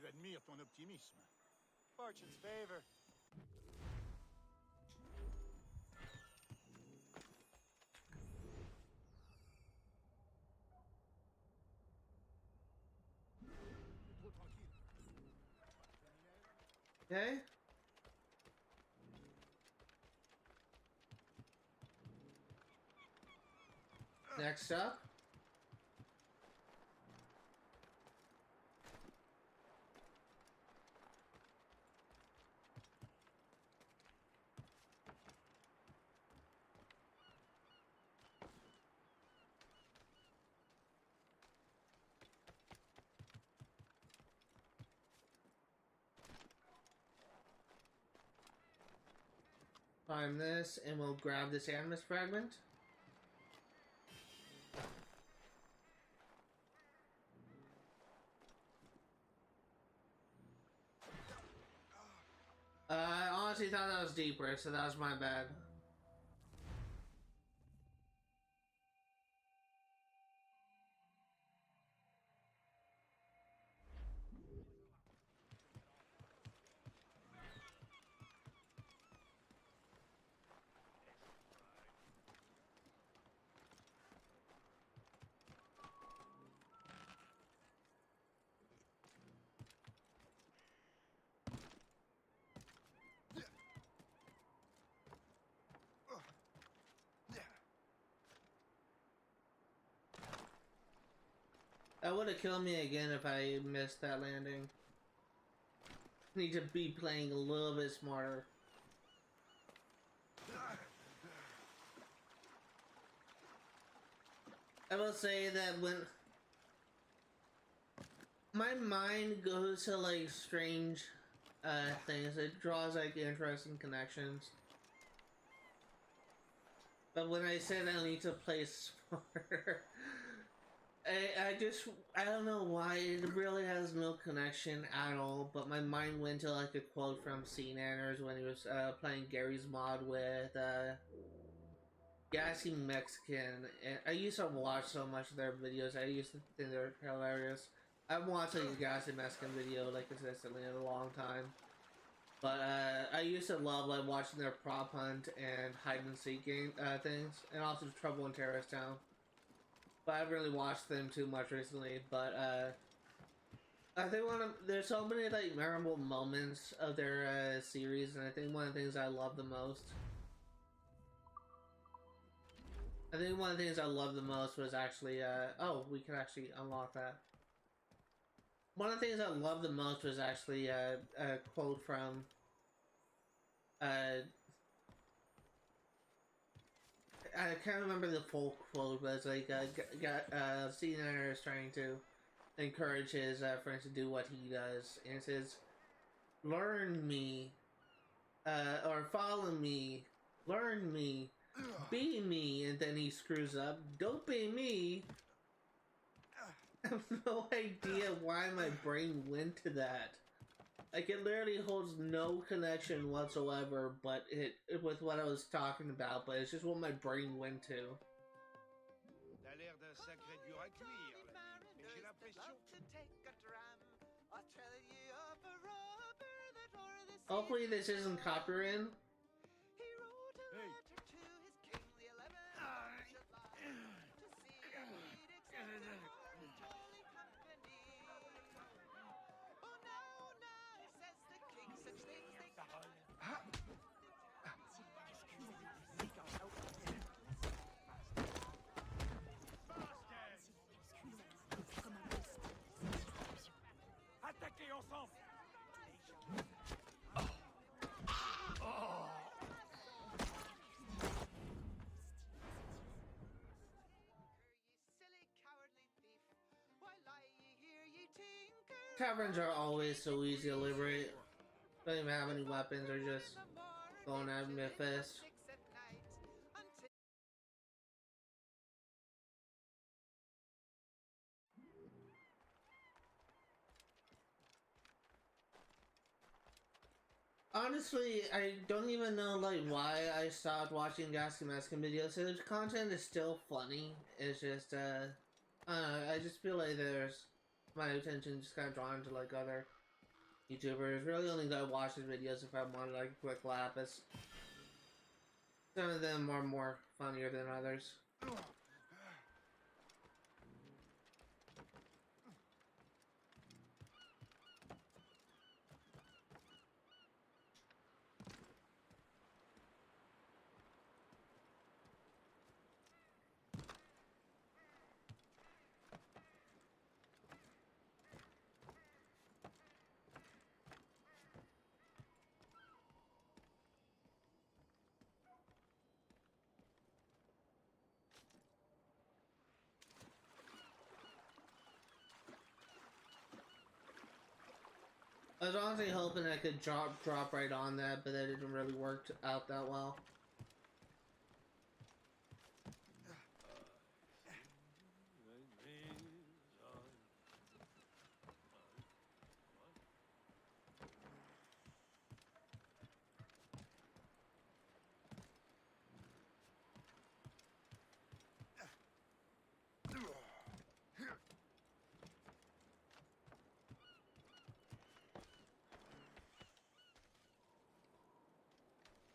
J'admire ton optimisme. Fortune's favor. Trop tranquille. Okay. Next up. Find this, and we'll grab this Animus fragment. honestly thought that was deeper, so that was my bad. That would have killed me again if I missed that landing. Need to be playing a little bit smarter. I will say that when my mind goes to like strange things, it draws like interesting connections. But when I said I need to play smarter, I don't know why, it really has no connection at all, but my mind went to like a quote from Scene Anners when he was playing Gary's mod with Gassy Mexican, and I used to watch so much of their videos. I used to think they're hilarious. I've watched like a Gassy Mexican video like consistently in a long time. But I used to love like watching their prop hunt and hide and seek game things, and also Trouble in Terrorist Town. But I haven't really watched them too much recently. But I think there's so many like memorable moments of their series, and I think one of the things I love the most. I think one of the things I loved the most was actually, oh, we can actually unlock that. One of the things I loved the most was actually a quote from, I can't remember the full quote, but it's like, CNN is trying to encourage his friends to do what he does, and it says, learn me, or follow me, learn me, be me, and then he screws up. Don't be me. I have no idea why my brain went to that. Like, it literally holds no connection whatsoever, but it with what I was talking about, but it's just what my brain went to. T'as l'air d'un sacré dur à cuire, l'ami, mais j'ai l'impression... Hopefully this isn't copyrighted. Attaquez ensemble! Taverns are always so easy to liberate. Don't even have any weapons, or just going at mid-fist. Honestly, I don't even know like why I stopped watching Gassy Mexican videos. His content is still funny. It's just I just feel like there's my attention just kind of drawn to like other YouTubers. Really only gonna watch his videos if I wanted like a quick laugh. As some of them are more funnier than others. I was honestly hoping I could drop right on that, but that didn't really work out that well.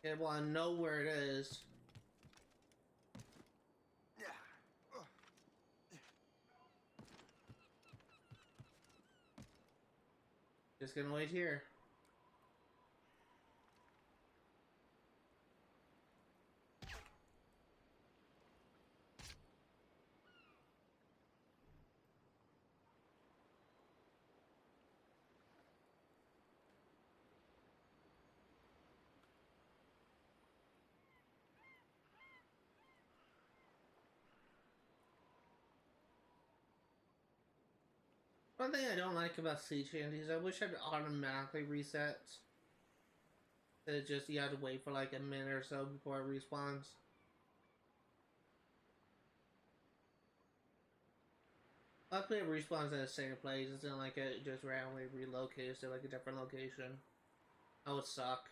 Okay, well, I know where it is. Just gonna wait here. One thing I don't like about sea shanties, I wish I'd automatically reset. It just, you have to wait for like a minute or so before it respawns. Luckily it respawns in the same place, it's not like it just randomly relocates to like a different location. That would suck.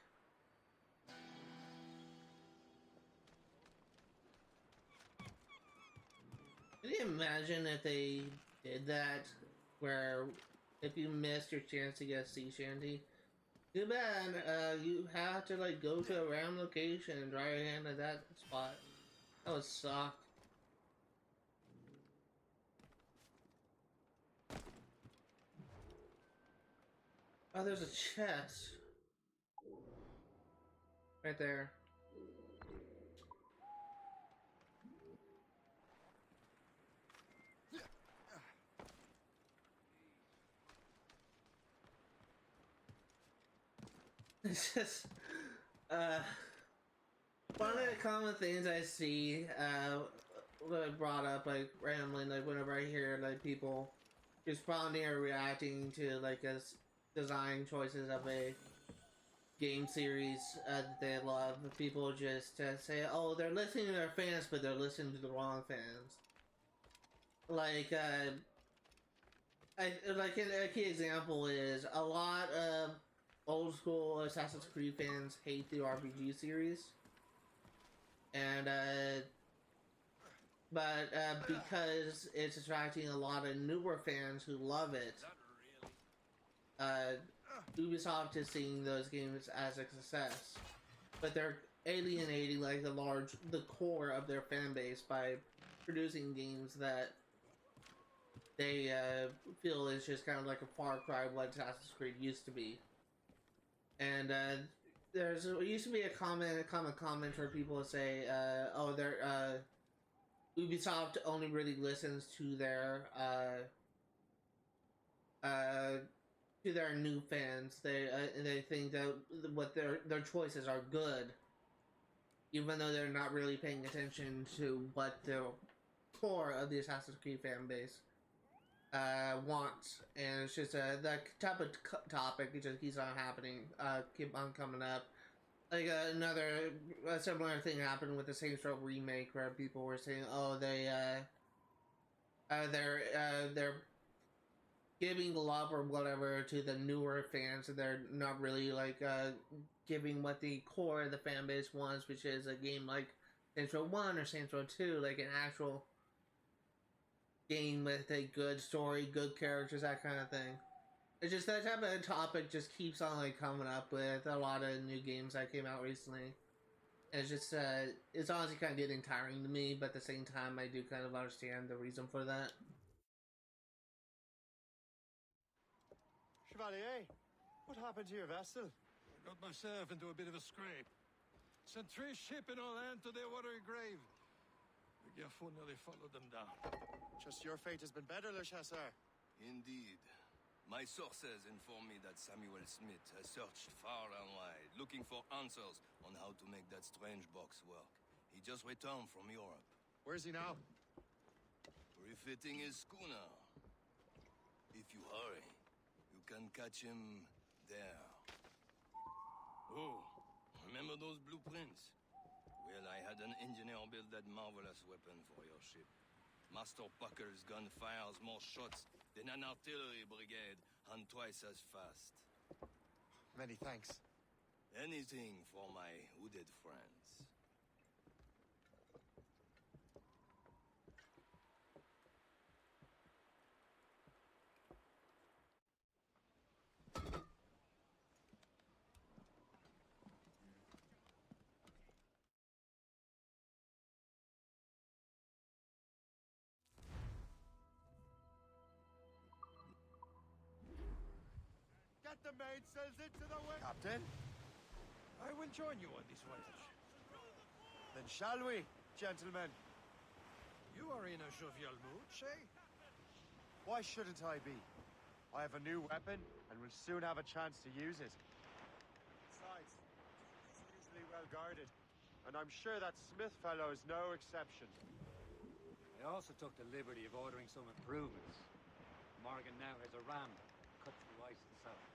Can you imagine if they did that, where if you missed your chance to get a sea shanty, too bad, you have to like go to a random location and try your hand at that spot. That would suck. Oh, there's a chest. Right there. It's just, one of the common things I see, brought up, like, randomly, like, whenever I hear, like, people responding or reacting to, like, design choices of a game series, that they love, people just, say, oh, they're listening to their fans, but they're listening to the wrong fans. Like, a key example is, a lot of old school Assassin's Creed fans hate the RPG series, and because it's attracting a lot of newer fans who love it, Ubisoft is seeing those games as a success, but they're alienating like the core of their fan base by producing games that they feel is just kind of like a far cry of what Assassin's Creed used to be. And there used to be a common comment where people would say, "Oh, Ubisoft only really listens to their new fans. They think that what their choices are good, even though they're not really paying attention to what the core of the Assassin's Creed fan base wants." And it's just that type of topic. It just keeps on happening, keep on coming up. Like a similar thing happened with the Saints Row remake, where people were saying, "Oh, they're giving love or whatever to the newer fans, and they're not really like giving what the core of the fan base wants, which is a game like Saints Row 1 or Saints Row 2, like an actual game with a good story, good characters, that kind of thing." It's just that type of topic just keeps on like coming up with a lot of new games that came out recently. And it's just it's honestly kind of getting tiring to me, but at the same time I do kind of understand the reason for that. Chevalier, what happened to your vessel? I got myself into a bit of a scrape. Sent 3 ships in all hand to their watery grave. The Garfou nearly followed them down. Just your fate has been better, Le Chasseur. Indeed. My sources inform me that Samuel Smith has searched far and wide, looking for answers on how to make that strange box work. He just returned from Europe. Where's he now? Refitting his schooner. If you hurry, you can catch him there. Oh, remember those blueprints? Well, I had an engineer build that marvelous weapon for your ship. Master Pucker's gun fires more shots than an artillery brigade, and twice as fast. Many thanks. Anything for my hooded friends. Get the mainsails into the wind! Captain? I will join you on this voyage. Then shall we, gentlemen? You are in a jovial mood, Shay? Why shouldn't I be? I have a new weapon, and will soon have a chance to use it. Besides, it's usually well guarded, and I'm sure that Smith fellow is no exception. I also took the liberty of ordering some improvements. Morrigan now has a ram cut through ice and south.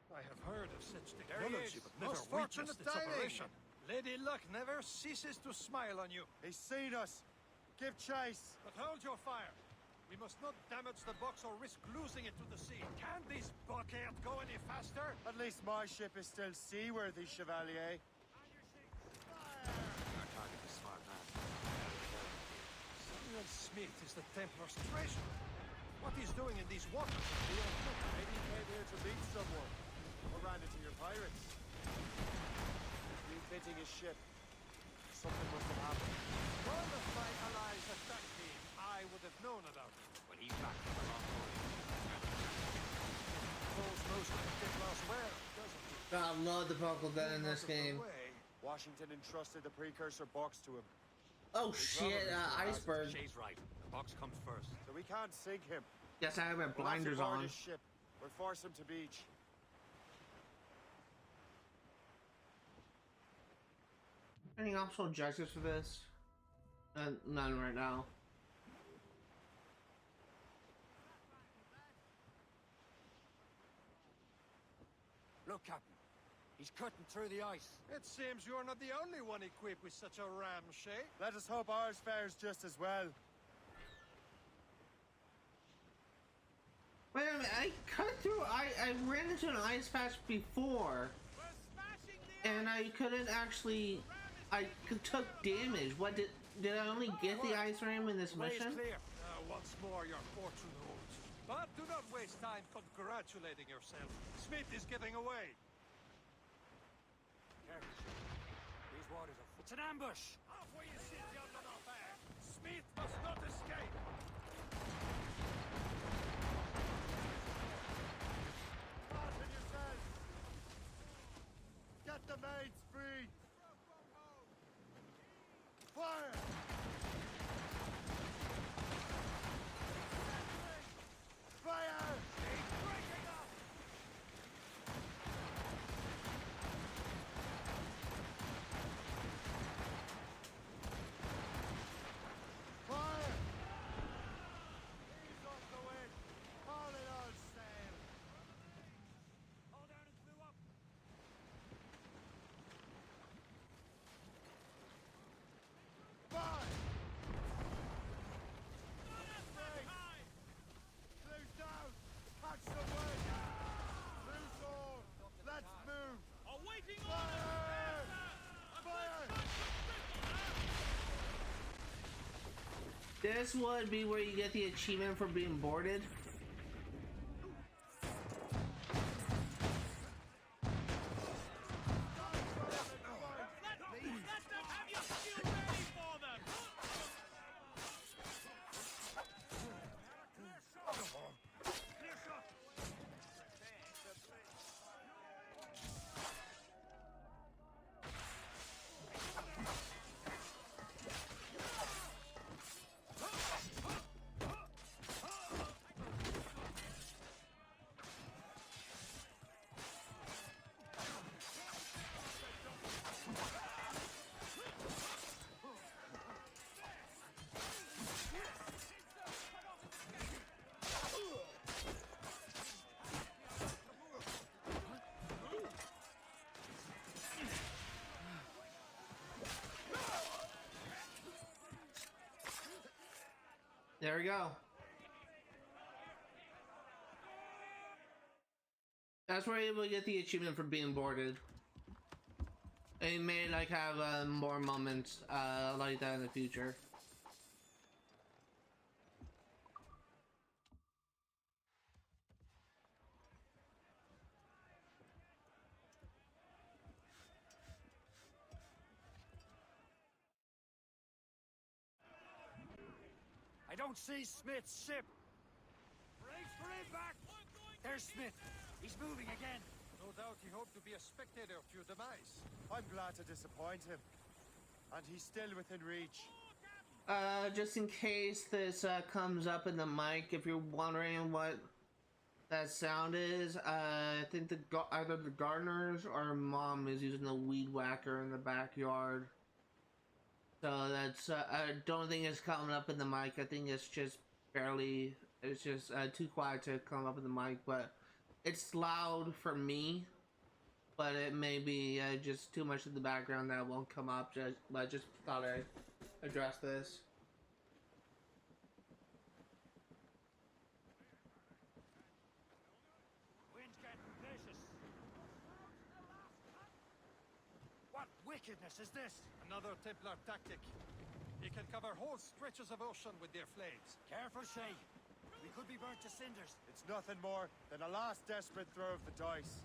I have heard of such There he technology, is. but never Most witnessed fortunate its timing. operation. Lady Luck never ceases to smile on you. He's seen us. Give chase. But hold your fire. We must not damage the box or risk losing it to the sea. Can this bucket go any faster? At least my ship is still seaworthy, Chevalier. Our target is smart man. Samuel Smith is the Templar's treasure. What he's doing in these waters is beyond me. Maybe he came here to meet someone. Or ran into your pirates. Refitting his ship. Something must have happened. One of my allies attacked him. I would have known about it. Well, he's back from the long way. Falls mostly to Templar's wear, doesn't he? God, I love the purple gun in this game. Washington entrusted the precursor box to him. Oh shit, iceberg. Shay's right. The box comes first. So we can't sink him. Yes, I have my We'll have to blinders board on. his ship or force him to beach. Any optional objectives for this? None right now. Look, Captain. He's cutting through the ice. It seems you're not the only one equipped with such a ram, Shay. Let us hope ours fares just as well. Wait a minute, I cut through, I ran into an ice patch before. And I couldn't actually, I took damage. What did I only get the ice ram in this mission? Clear. Once more, your fortune holds. But do not waste time congratulating yourself. Smith is getting away. Careful, Shay. These waters are... It's an ambush! Halfway you sit yonder off air. Smith must not escape. Fasten yourselves! Get the mains free! Fire! Fire! Fire! Ease off the wind! Haul it all sail! Hold down and flew up! Fire! Close down! Catch the wind! Loose all! Let's move! Awaiting Fire! Fire! This would be where you get the achievement for being boarded. Let them have your skill ready for them! There we go. That's where you will get the achievement for being boarded. And it may like have more moments like that in the future. I don't see Smith's ship! Brace for impact! There's Smith! He's moving again. No doubt he hoped to be a spectator to your demise. I'm glad to disappoint him. And he's still within reach. Just in case this comes up in the mic, if you're wondering what that sound is, I think either the gardeners or mom is using the weed whacker in the backyard. So that's I don't think it's coming up in the mic. I think it's just barely. It's just too quiet to come up in the mic, but it's loud for me. But it may be just too much in the background that won't come up. I just thought I'd address this. Wind's getting vicious. What wickedness is this? Another Templar tactic. He can cover whole stretches of ocean with their flames. Careful, Shay. We could be burnt to cinders. It's nothing more than a last desperate throw of the dice.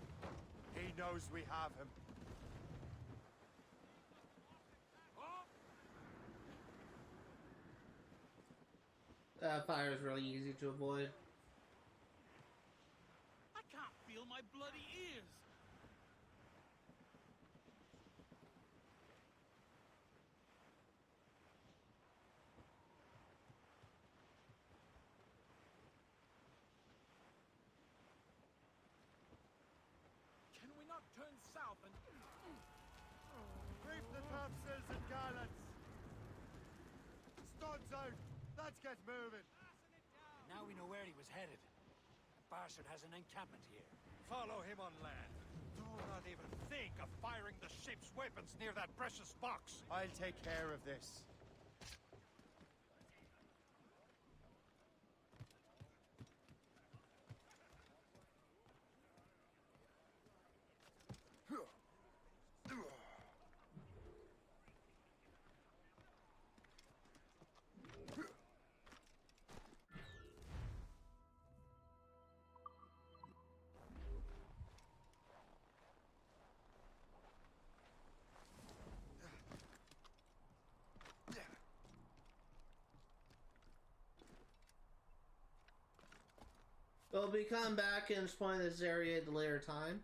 He knows we have him. Fire is really easy to avoid. I can't feel my bloody ears. Can we not turn south and... Reef the topsails and gallants. Studs out. Let's get moving. Now we know where he was headed. The bastard has an encampment here. Follow him on land. Do not even think of firing the ship's weapons near that precious box. I'll take care of this. We'll be coming back and exploring this area at a later time.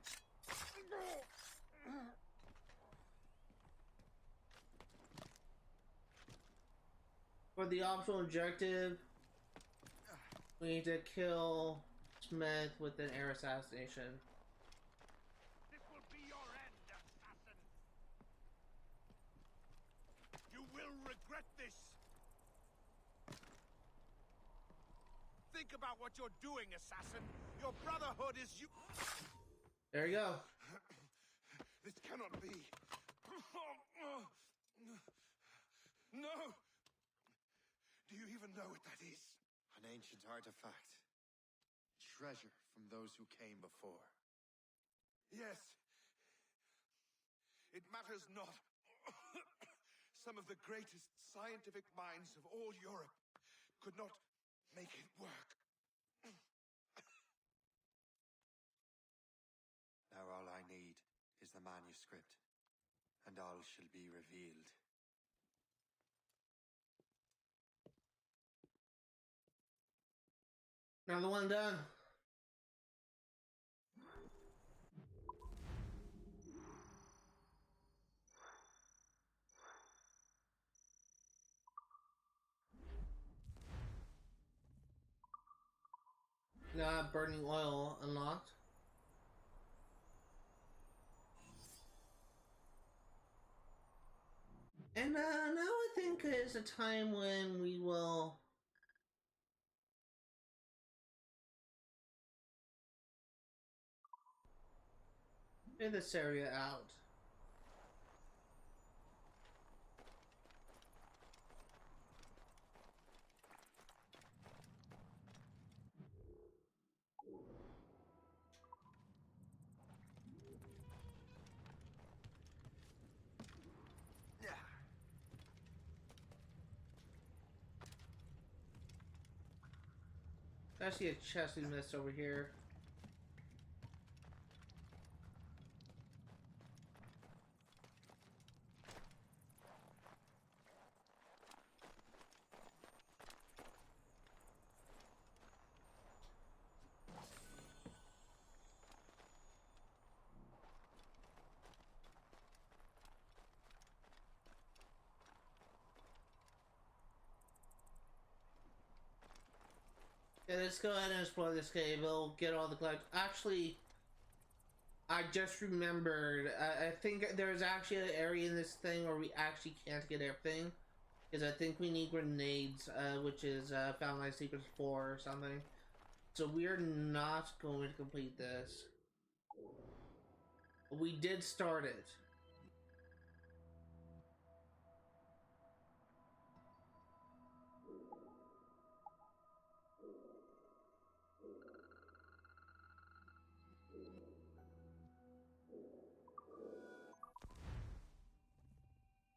For the optional objective, we need to kill Smith with an air assassination. This will be your end, assassin. You will regret this. Think about what you're doing, assassin. Your brotherhood is you. There you go. This cannot be. No. Do you even know what that is? An ancient artifact. Treasure from those who came before. Yes. It matters not. Some of the greatest scientific minds of all Europe could not make it work. Now all I need is the manuscript, and all shall be revealed. Another one done. Burning oil unlocked. And now I think is a time when we will clear this area out. I see a chest we missed over here. Yeah, let's go ahead and explore this cave. We'll get all the collect. Actually, I just remembered. I think there's actually an area in this thing where we actually can't get everything. Because I think we need grenades, which is Found My Secrets 4 or something. So we're not going to complete this. We did start it.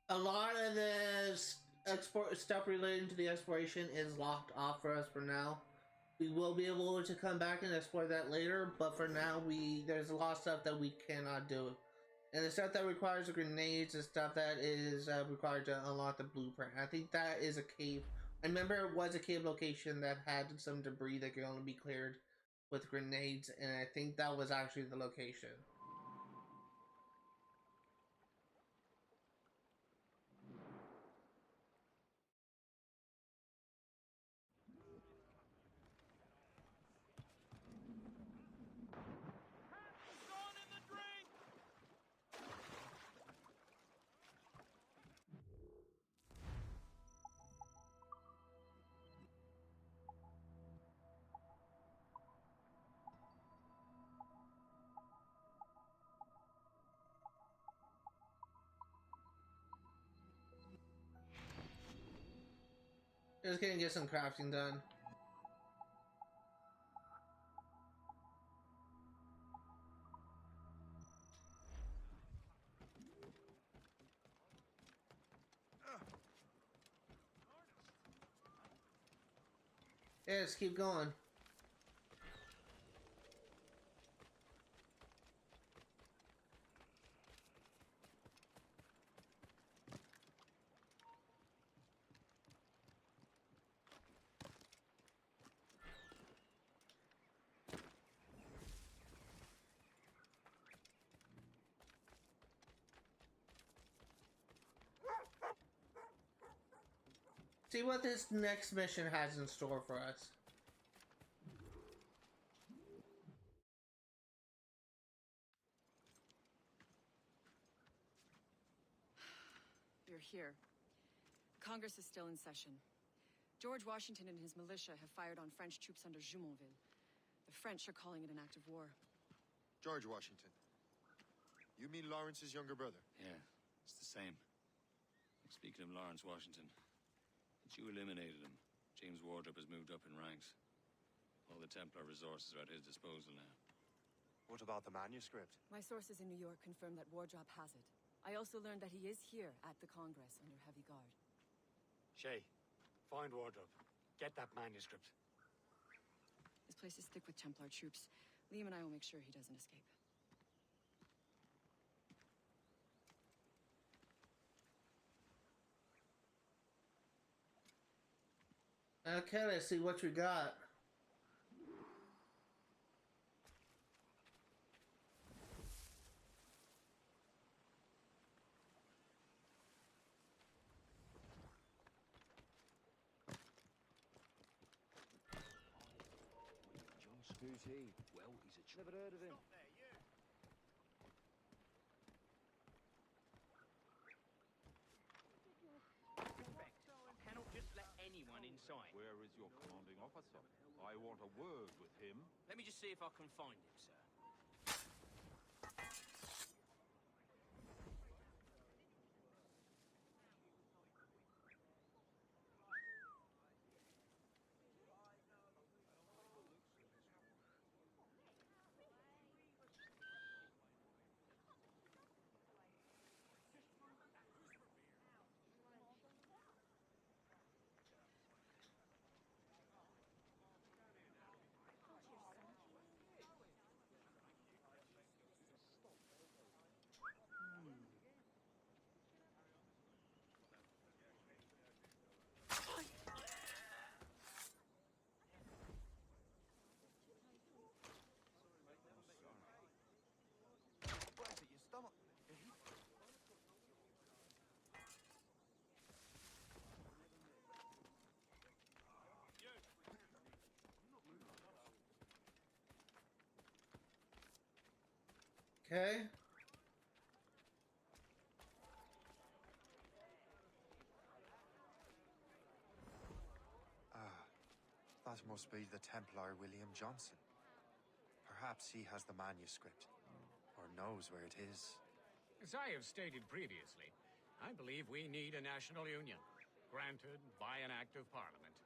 A lot of the stuff relating to the exploration is locked off for us for now. We will be able to come back and explore that later, but for now, there's a lot of stuff that we cannot do. And the stuff that requires the grenades is stuff that is required to unlock the blueprint. I think that is a cave. I remember it was a cave location that had some debris that could only be cleared with grenades, and I think that was actually the location. Just gonna get some crafting done. Yeah, let's keep going. See what this next mission has in store for us. You're here. Congress is still in session. George Washington and his militia have fired on French troops under Jumonville. The French are calling it an act of war. George Washington. You mean Lawrence's younger brother? Yeah, it's the same. Speaking of Lawrence Washington, since you eliminated him, James Wardrop has moved up in ranks. All the Templar resources are at his disposal now. What about the manuscript? My sources in New York confirm that Wardrop has it. I also learned that he is here at the Congress under heavy guard. Shay, find Wardrop. Get that manuscript. This place is thick with Templar troops. Liam and I will make sure he doesn't escape. Okay, let's see what we got. Who's he? Well, he's a never heard of him. Cannot just let anyone inside. Where is your commanding officer? I want a word with him. Let me just see if I can find him, sir. Okay. That must be the Templar William Johnson. Perhaps he has the manuscript, or knows where it is. As I have stated previously, I believe we need a national union, granted by an act of parliament,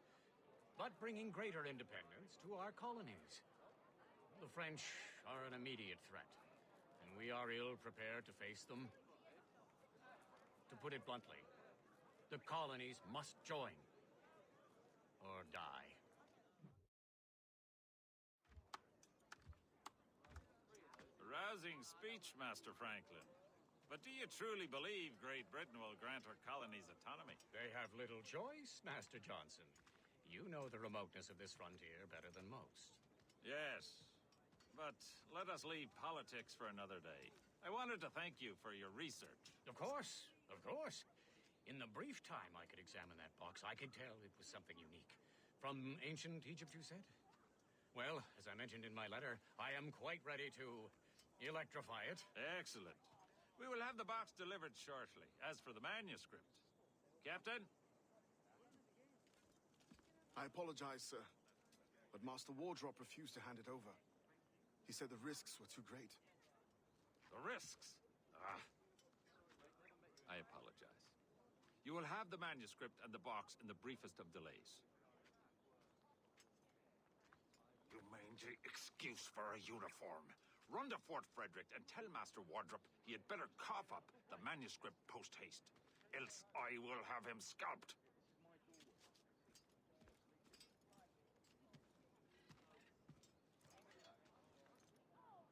but bringing greater independence to our colonies. The French are an immediate threat, and we are ill prepared to face them. To put it bluntly, the colonies must join, or die. Rousing speech, Master Franklin. But do you truly believe Great Britain will grant our colonies autonomy? They have little choice, Master Johnson. You know the remoteness of this frontier better than most. Yes, but let us leave politics for another day. I wanted to thank you for your research. Of course, of course. In the brief time I could examine that box, I could tell it was something unique. From ancient Egypt, you said? Well, as I mentioned in my letter, I am quite ready to electrify it. Excellent. We will have the box delivered shortly. As for the manuscript... Captain? I apologize, sir, but Master Wardrop refused to hand it over. He said the risks were too great. The risks? Ah. I apologize. You will have the manuscript and the box in the briefest of delays. You mangy excuse for a uniform. Run to Fort Frederick and tell Master Wardrop he had better cough up the manuscript post-haste. Else I will have him scalped.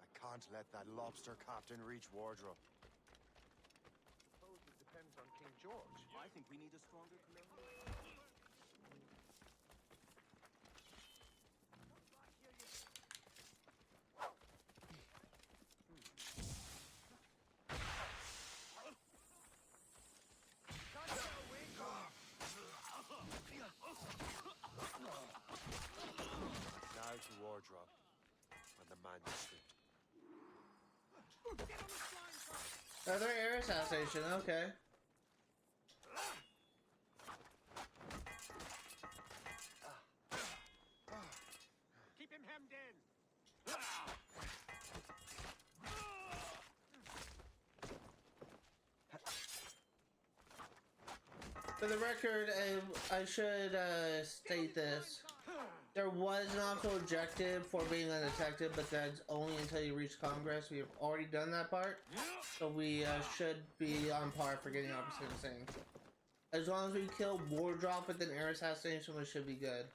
I can't let that lobster captain reach Wardrop. Suppose it depends on King George. I think we need a stronger colonial. Now to Wardrop and the manuscript. Another air assassination, okay. Keep him hemmed in. For the record, I should state this. There was an optional objective for being undetected, but that's only until you reach Congress. We have already done that part, so we should be on par for getting opposite the same. As long as we kill Wardrop with an air assassination, we should be good.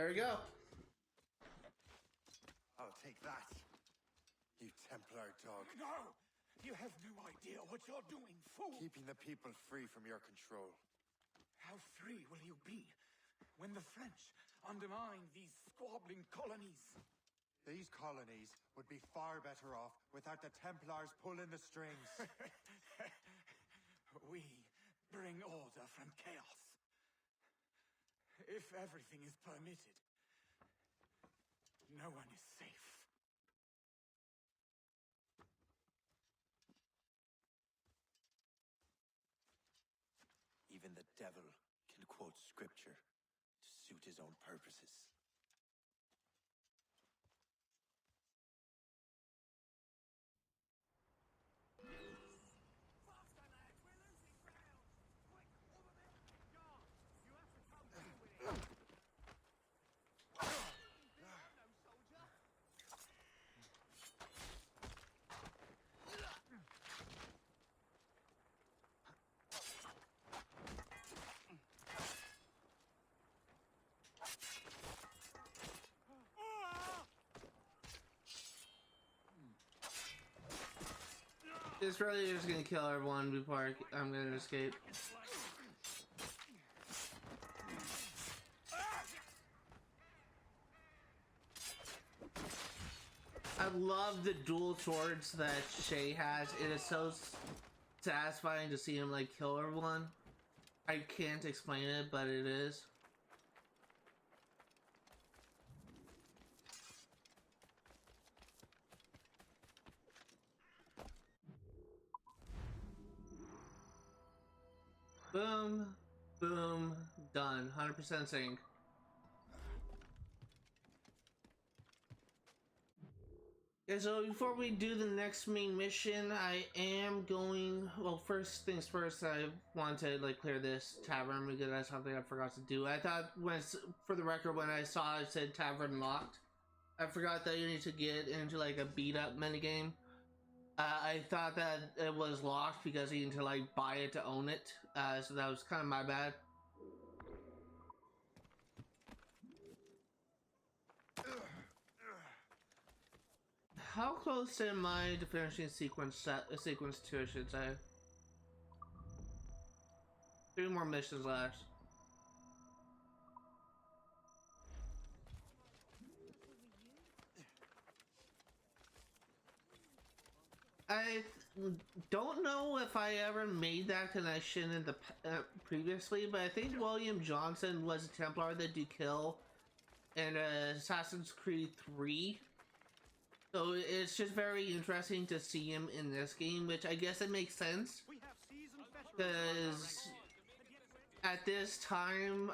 There we go. I'll take that, you Templar dog. No! You have no idea what you're doing, fool! Keeping the people free from your control. How free will you be when the French undermine these squabbling colonies? These colonies would be far better off without the Templars pulling the strings. We bring order from chaos. If everything is permitted, no one is safe. Even the devil can quote scripture to suit his own purposes. It's really just gonna kill everyone before I'm gonna escape. I love the dual swords that Shay has. It is so satisfying to see him like kill everyone. I can't explain it, but it is. Boom, boom, done. 100% sync. Okay, so before we do the next main mission, I am going. Well, first things first, I want to like clear this tavern because that's something I forgot to do. I thought for the record, when I saw it said tavern locked, I forgot that you need to get into like a beat up minigame. I thought that it was locked because you need to like buy it to own it, so that was kind of my bad. How close am I to finishing sequence 2, I should say? 3 more missions left. I don't know if I ever made that connection in the previously, but I think William Johnson was a Templar that you kill in Assassin's Creed 3. So it's just very interesting to see him in this game, which I guess it makes sense. Because at this time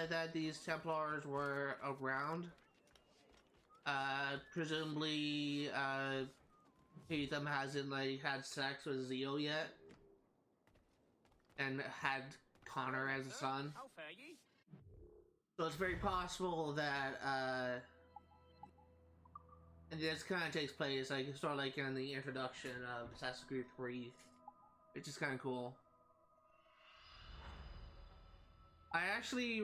that these Templars were around, presumably Tatham hasn't like had sex with Zio yet, and had Connor as a son. So it's very possible that and this kind of takes place like sort of like in the introduction of Assassin's Creed 3, which is kind of cool. I actually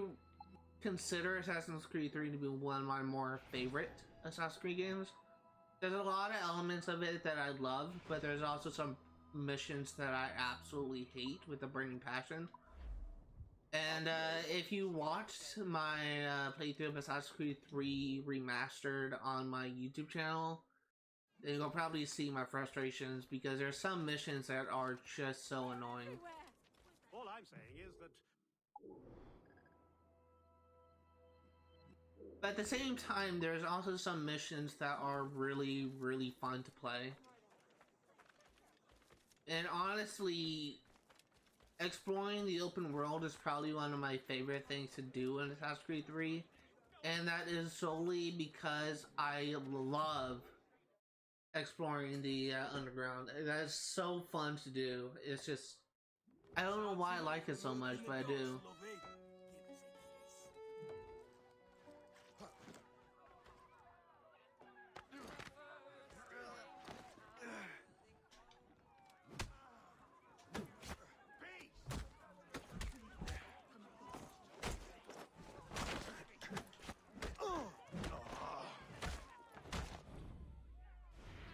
consider Assassin's Creed 3 to be one of my more favorite Assassin's Creed games. There's a lot of elements of it that I love, but there's also some missions that I absolutely hate with a burning passion. And if you watched my playthrough of Assassin's Creed 3 Remastered on my YouTube channel, then you'll probably see my frustrations because there's some missions that are just so annoying. All I'm saying is that... But at the same time, there's also some missions that are really, really fun to play. And honestly, exploring the open world is probably one of my favorite things to do in Assassin's Creed 3. And that is solely because I love exploring the underground. That's so fun to do. It's just... I don't know why I like it so much, but I do.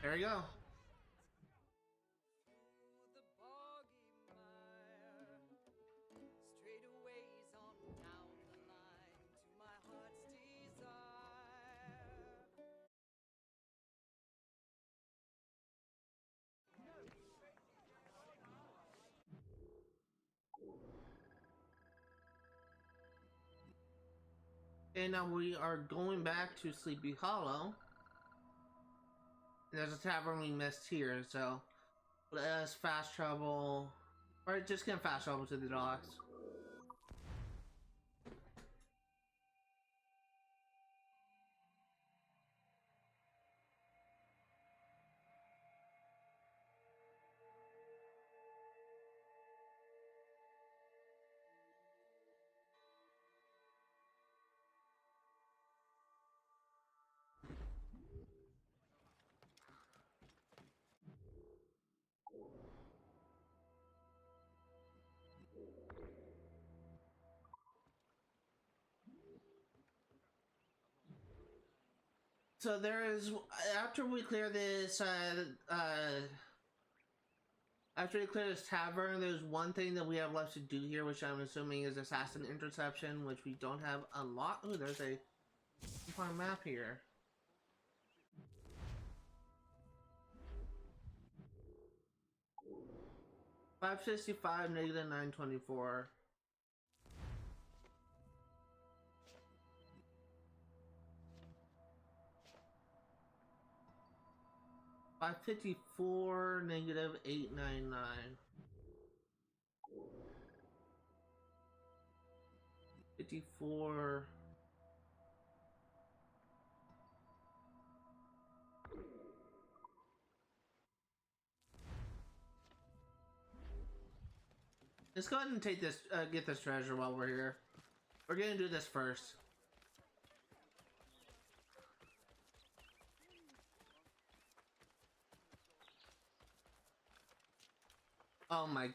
There we go. And now we are going back to Sleepy Hollow. There's a tavern we missed here, so let us fast travel, or just gonna fast travel to the docks. So there is, after we clear this, after we clear this tavern, there's one thing that we have left to do here, which I'm assuming is Assassin Interception, which we don't have a lot. Oh, there's a fun map here. -565, -924. -554, -899. 54. Let's go ahead and take this, get this treasure while we're here. We're gonna do this first. Oh my,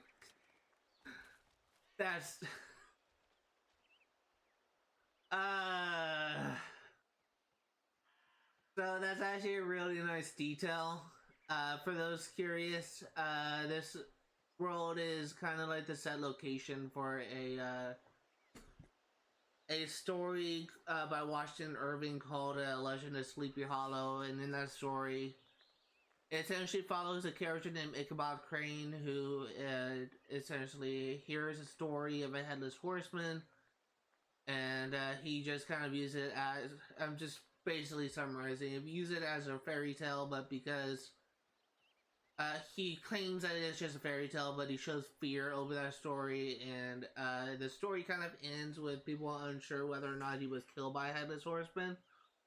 that's, so that's actually a really nice detail. For those curious, this world is kind of like the set location for a story by Washington Irving called Legend of Sleepy Hollow, and in that story, it essentially follows a character named Ichabod Crane who essentially hears a story of a headless horseman, and he just kind of uses it as, I'm just basically summarizing, he uses it as a fairy tale, but because he claims that it's just a fairy tale, but he shows fear over that story, and the story kind of ends with people unsure whether or not he was killed by a headless horseman,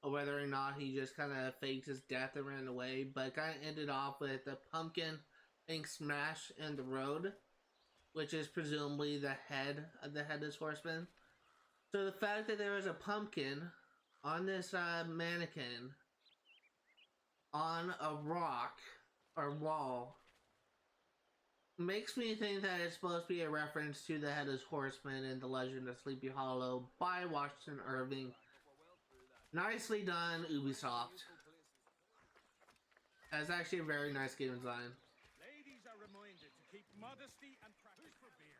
or whether or not he just kind of faked his death and ran away, but kind of ended off with the pumpkin being smashed in the road, which is presumably the head of the headless horseman. So the fact that there is a pumpkin on this mannequin on a rock or wall makes me think that it's supposed to be a reference to the Headless Horseman in The Legend of Sleepy Hollow by Washington Irving. Nicely done, Ubisoft. That's actually a very nice game design. Ladies are reminded to keep modesty and practice for beer.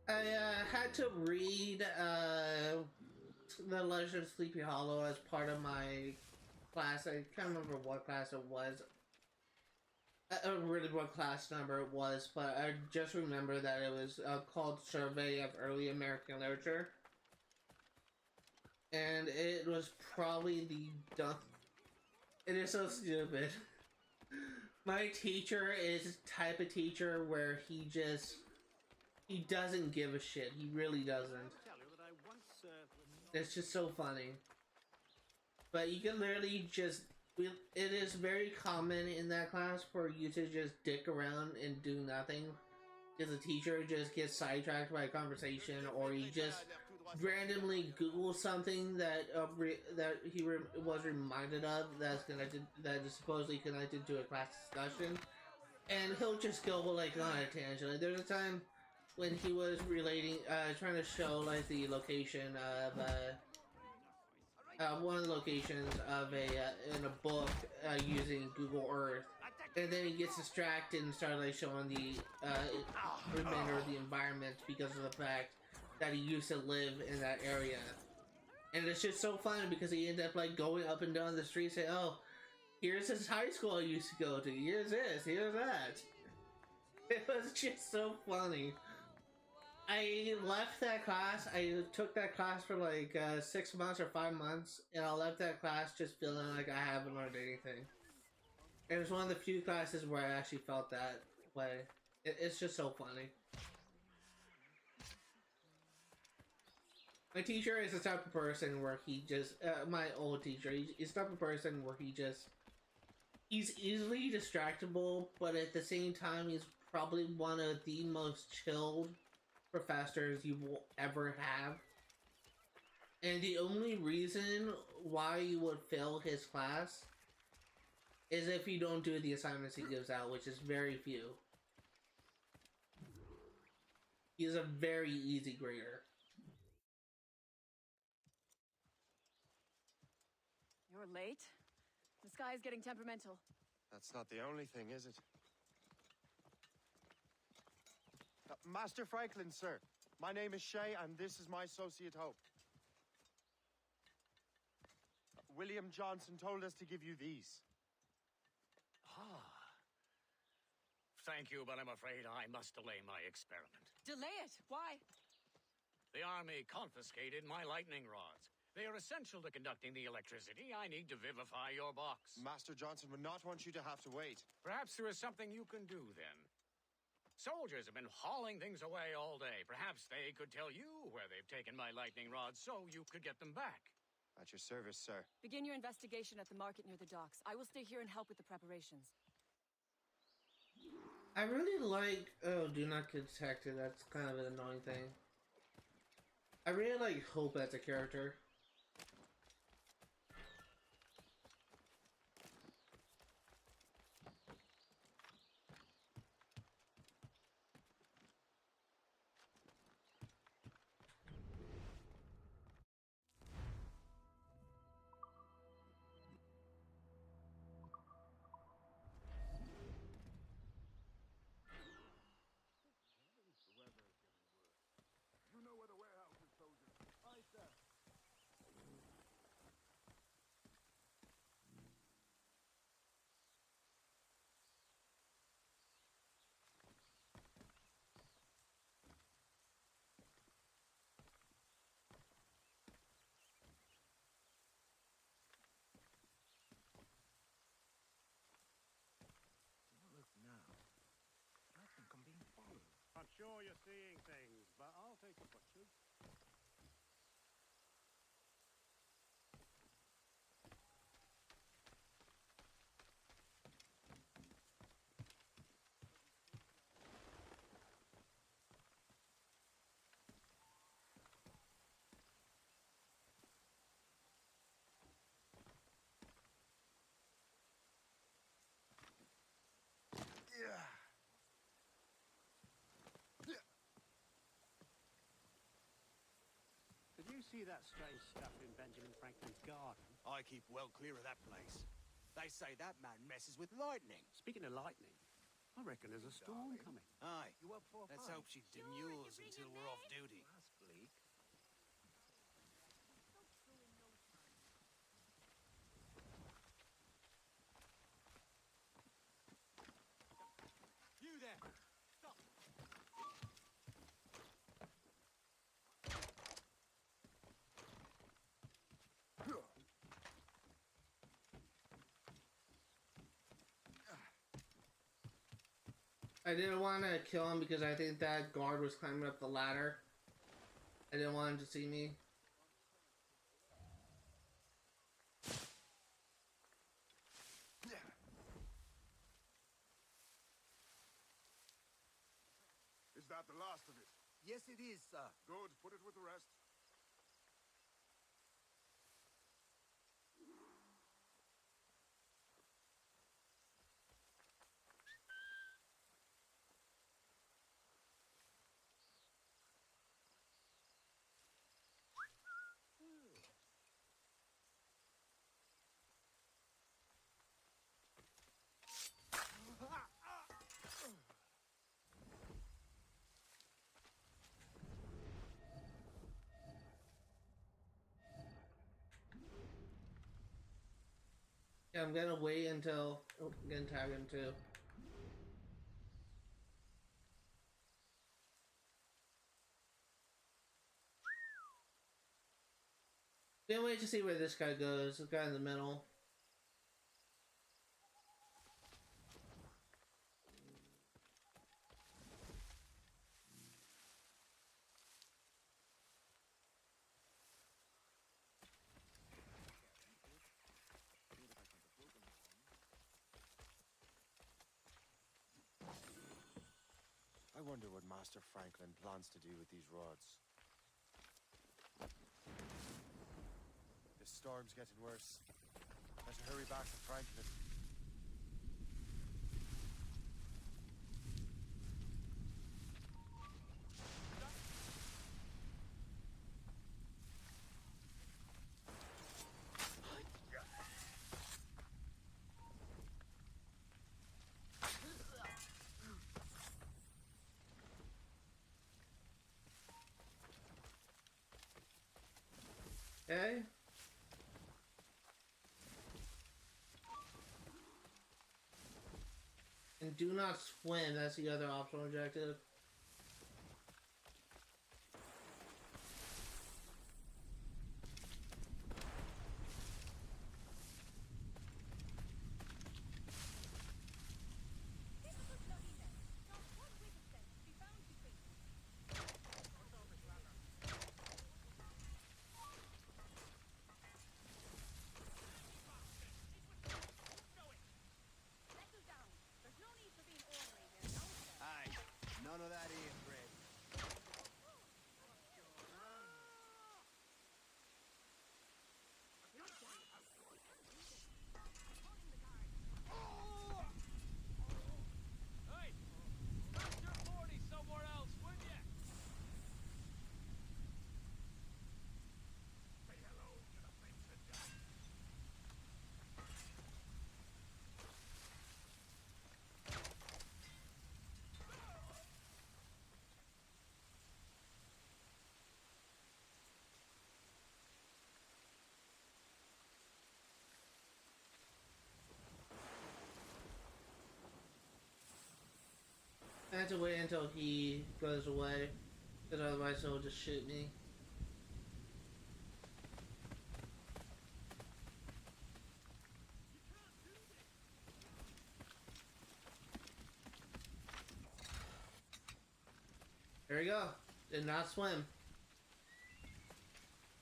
I had to read The Legend of Sleepy Hollow as part of my class. I can't remember what class it was. Really what class number it was, but I just remember that it was called Survey of Early American Literature. And it was probably the dumb... It is so stupid. My teacher is the type of teacher where he doesn't give a shit. He really doesn't. It's just so funny. but you can literally just, it is very common in that class for you to just dick around and do nothing. Because the teacher just gets sidetracked by a conversation, or you just randomly Google something that was reminded of that is supposedly connected to a class discussion, and he'll just go like on a tangent. Like, there's a time when he was relating, trying to show like the location of one of the locations of in a book using Google Earth. And then he gets distracted and starts like showing the remainder of the environment because of the fact that he used to live in that area. And it's just so funny because he ended up like going up and down the street saying, "Oh, here's this high school I used to go to. Here's this, here's that." It was just so funny. I left that class. I took that class for like 6 months or 5 months, and I left that class just feeling like I haven't learned anything. It was one of the few classes where I actually felt that way. It's just so funny. My teacher is the type of person where he just, my old teacher, he's the type of person where he's easily distractible, but at the same time, he's probably one of the most chilled professors you will ever have. And the only reason why you would fail his class is if you don't do the assignments he gives out, which is very few. He's a very easy grader. You're late? The sky is getting temperamental. That's not the only thing, is it? Master Franklin, sir. My name is Shay, and this is my associate Hope. William Johnson told us to give you these. Thank you, but I'm afraid I must delay my experiment. Delay it? Why? The army confiscated my lightning rods. They are essential to conducting the electricity I need to vivify your box. Master Johnson would not want you to have to wait. Perhaps there is something you can do, then. Soldiers have been hauling things away all day. Perhaps they could tell you where they've taken my lightning rods so you could get them back. At your service, sir. Begin your investigation at the market near the docks. I will stay here and help with the preparations. I really like, oh, do not get detected. That's kind of an annoying thing. I really like Hope as a character. Not sure you're seeing things, but I'll take a butcher's. Did you see that strange stuff in Benjamin Franklin's garden? I keep well clear of that place. They say that man messes with lightning. Speaking of lightning, I reckon there's a storm coming. Aye. Let's hope she demurs until we're off duty. That's bleak. You there! Stop! I didn't want to kill him because I think that guard was climbing up the ladder. I didn't want him to see me. that the last of it? Yes, it is, sir. Good. Put it with the rest. Yeah, I'm gonna wait until I'm gonna tag him too. Can't wait to see where this guy goes. This guy in the middle. I wonder what Master Franklin plans to do with these rods. The storm's getting worse. Better hurry back to Franklin. Okay. And do not swim, that's the other optional objective. None of that here, Fred. Hey! Put your 40 somewhere else, would ya? Say hello to the things that die. I have to wait until he goes away, because otherwise he'll just shoot me. There we go. Did not swim.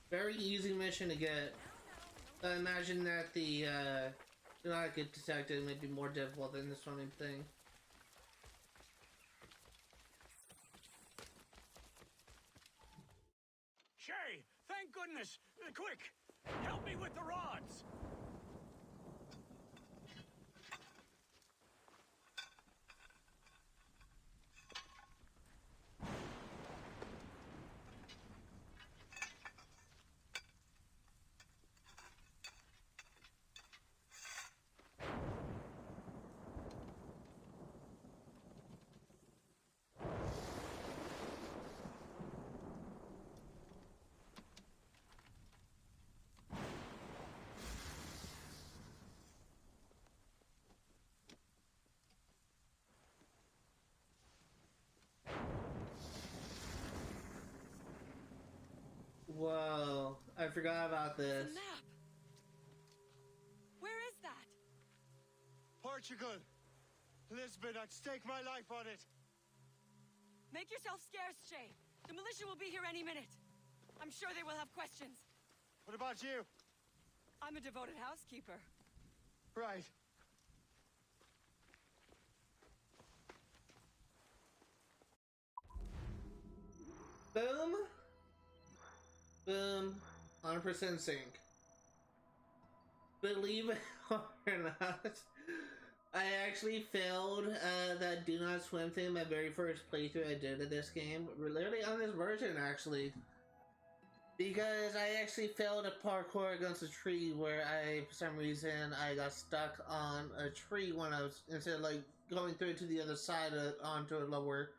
Very easy mission to get. I imagine that the do not get detected may be more difficult than the swimming thing. Shay, thank goodness! Quick! Help me with the rods! Whoa, I forgot about this. The map. Where is that? Portugal! Lisbon, I'd stake my life on it! Make yourself scarce, Shay. The militia will be here any minute. I'm sure they will have questions. What about you? I'm a devoted housekeeper. Right. Boom. Boom. 100% sync. Believe it or not, I actually failed that do not swim thing my very first playthrough I did of this game. Literally on this version, actually. Because I actually failed a parkour against a tree where for some reason, I got stuck on a tree when I was, instead of like going through to the other side onto a lower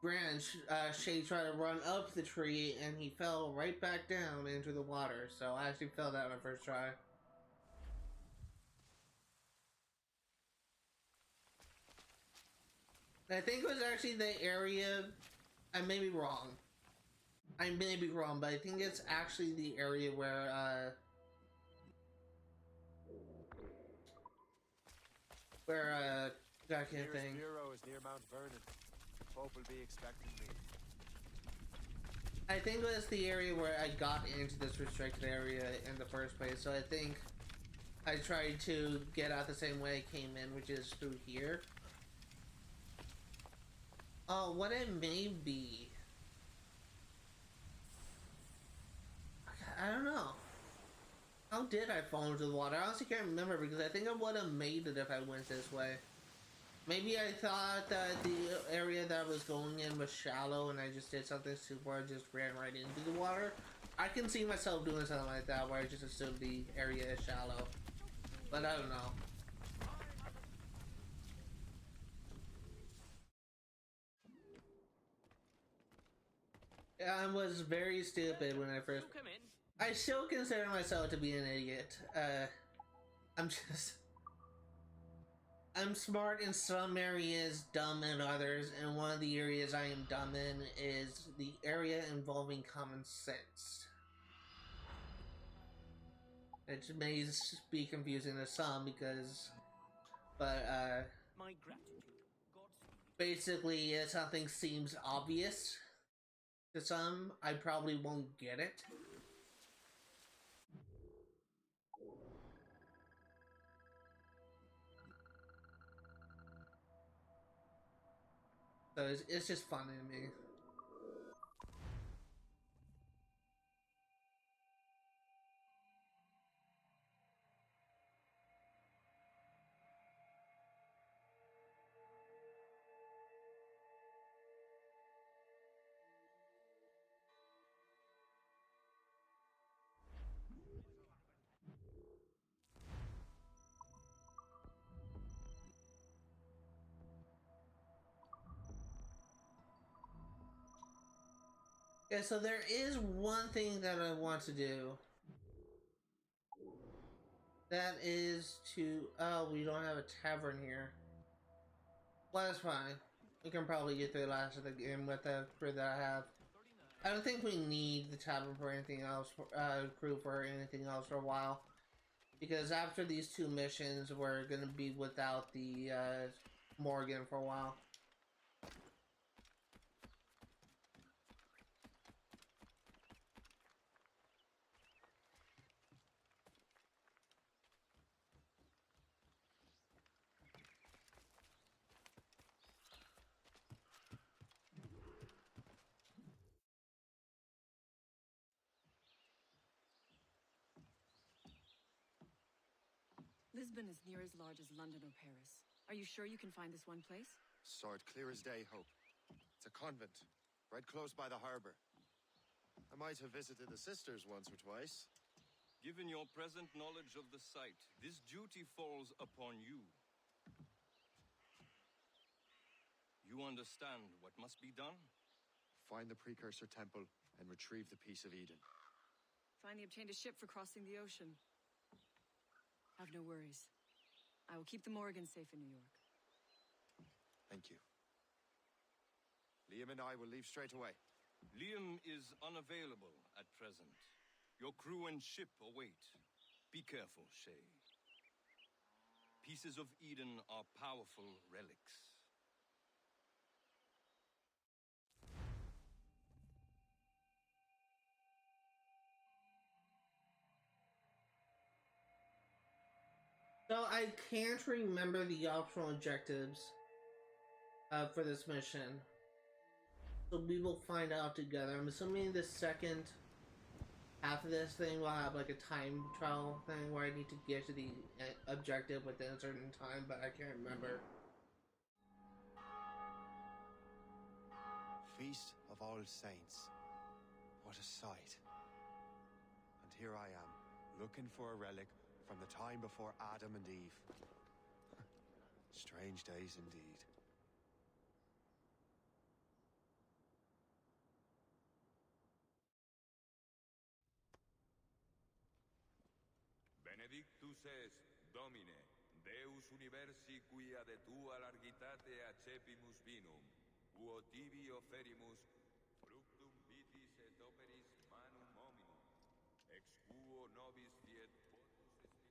branch, Shay tried to run up the tree and he fell right back down into the water. So I actually failed that on my first try. I think it was actually the area, I may be wrong. I may be wrong, but I think it's actually the area where that kind of thing. Bureau is near Mount Vernon. Pope will be expecting me. I think it was the area where I got into this restricted area in the first place, so I think I tried to get out the same way I came in, which is through here. Oh, what it may be. I don't know. How did I fall into the water? I honestly can't remember because I think I would have made it if I went this way. Maybe I thought that the area that I was going in was shallow and I just did something stupid where I just ran right into the water. I can see myself doing something like that where I just assumed the area is shallow. But I don't know. I was very stupid when I first... I still consider myself to be an idiot. I'm smart in some areas, dumb in others, and one of the areas I am dumb in is the area involving common sense. It may be confusing to some because... But, My gratitude. basically, if something seems obvious to some, I probably won't get it. So it's just funny to me. Yeah, so there is one thing that I want to do. That is to... Oh, we don't have a tavern here. Well, that's fine. We can probably get through the last of the game with the crew that I have. I don't think we need the tavern for anything else, crew for anything else for a while. Because after these two missions, we're gonna be without the, Morrigan for a while. Lisbon is near as large as London or Paris. Are you sure you can find this one place? Saw it clear as day, Hope. It's a convent, right close by the harbor. I might have visited the sisters once or twice. Given your present knowledge of the site, this duty falls upon you. You understand what must be done? Find the precursor temple and retrieve the piece of Eden. Finally obtained a ship for crossing the ocean. Have no worries. I will keep the Morrigan safe in New York. Thank you. Liam and I will leave straight away. Liam is unavailable at present. Your crew and ship await. Be careful, Shay. Pieces of Eden are powerful relics. So I can't remember the optional objectives for this mission. So we will find out together. I'm assuming the second half of this thing will have like a time trial thing where I need to get to the objective within a certain time, but I can't remember. Feast of All Saints. What a sight. And here I am, looking for a relic from the time before Adam and Eve. Strange days indeed. Benedictus est, Domine, Deus universi quia de tua largitate accepimus vinum, uo tibi offerimus fructum vitis et operis manum hominum, ex quo nobis fiet potus spiritualis.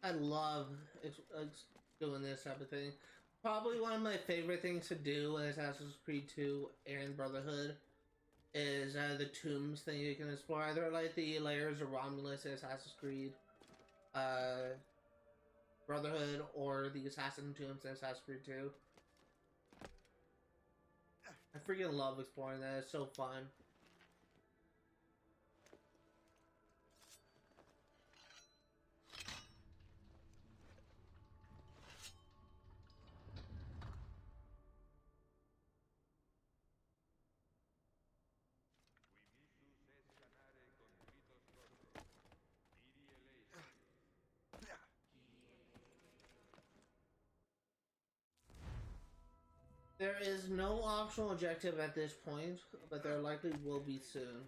I love doing this type of thing. Probably one of my favorite things to do in Assassin's Creed 2 and Brotherhood is the tombs thing you can explore. Either like the layers of Romulus in Assassin's Creed Brotherhood or the Assassin tombs in Assassin's Creed 2. I freaking love exploring that. It's so fun. There is no optional objective at this point, but there likely will be soon.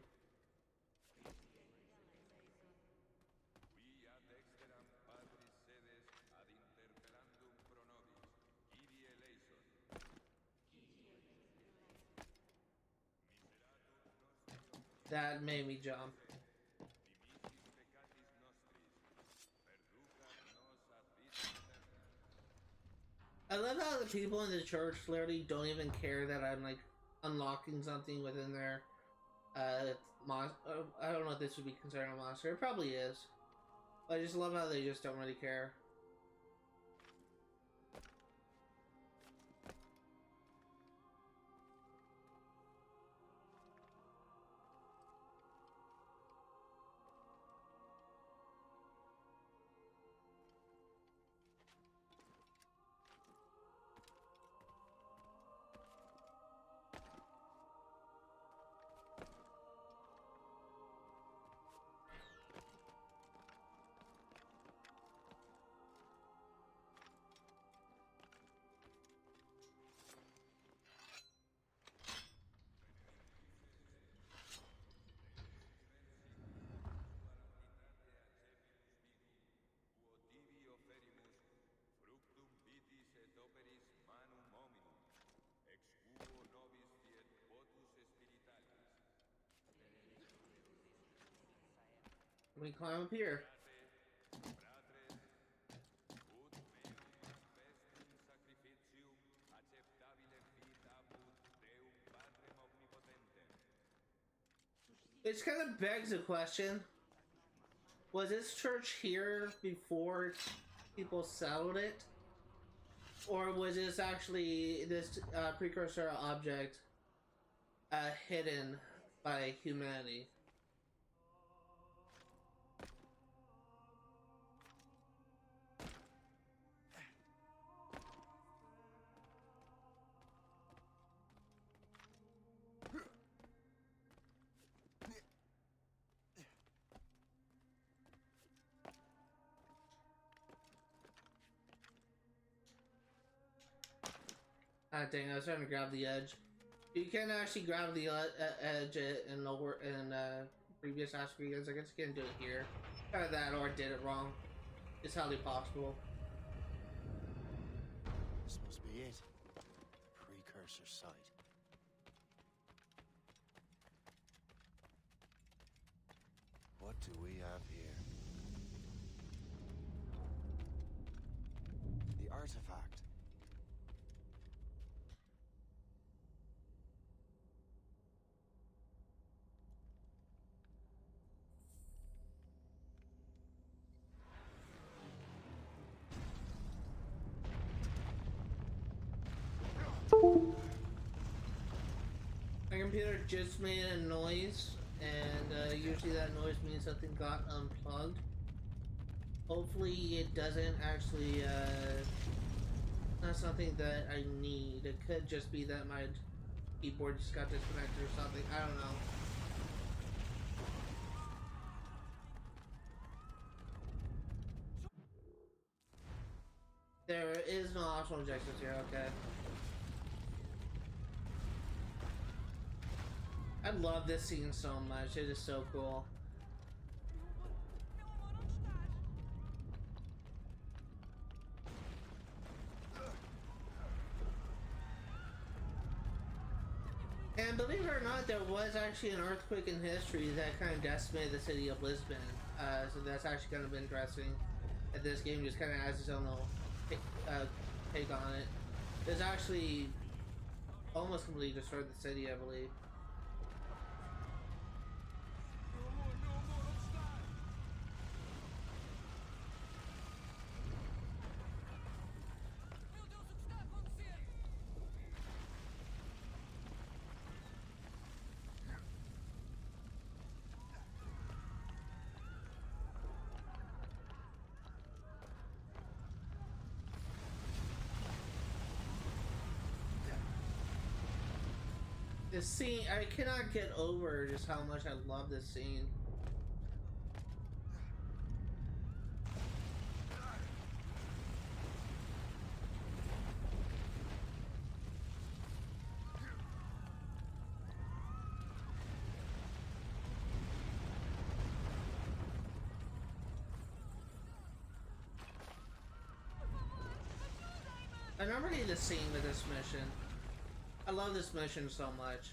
That made me jump. I love how the people in the church literally don't even care that I'm like unlocking something within their I don't know if this would be considered a monster. It probably is. But I just love how they just don't really care. Let me climb up here. It kind of begs the question, was this church here before people settled it? Or was this actually, this precursor object hidden by humanity? Ah, dang, I was trying to grab the edge. You can actually grab the edge in previous Assassin's Creed. I guess you can do it here. Either that or I did it wrong. It's highly possible. This must be it. Precursor site. What do we have here? artifact. My computer just made a noise, and usually that noise means something got unplugged. Hopefully it doesn't actually, not something that I need. It could just be that my keyboard just got disconnected or something. I don't know. There is no optional objectives here, okay. I love this scene so much, it is so cool. And believe it or not, there was actually an earthquake in history that kind of decimated the city of Lisbon. So that's actually kind of interesting. That this game just kind of has its own little take on it. It's actually almost completely destroyed the city, I believe. This scene, I cannot get over just how much I love this scene. I never need this scene with this mission. I love this mission so much.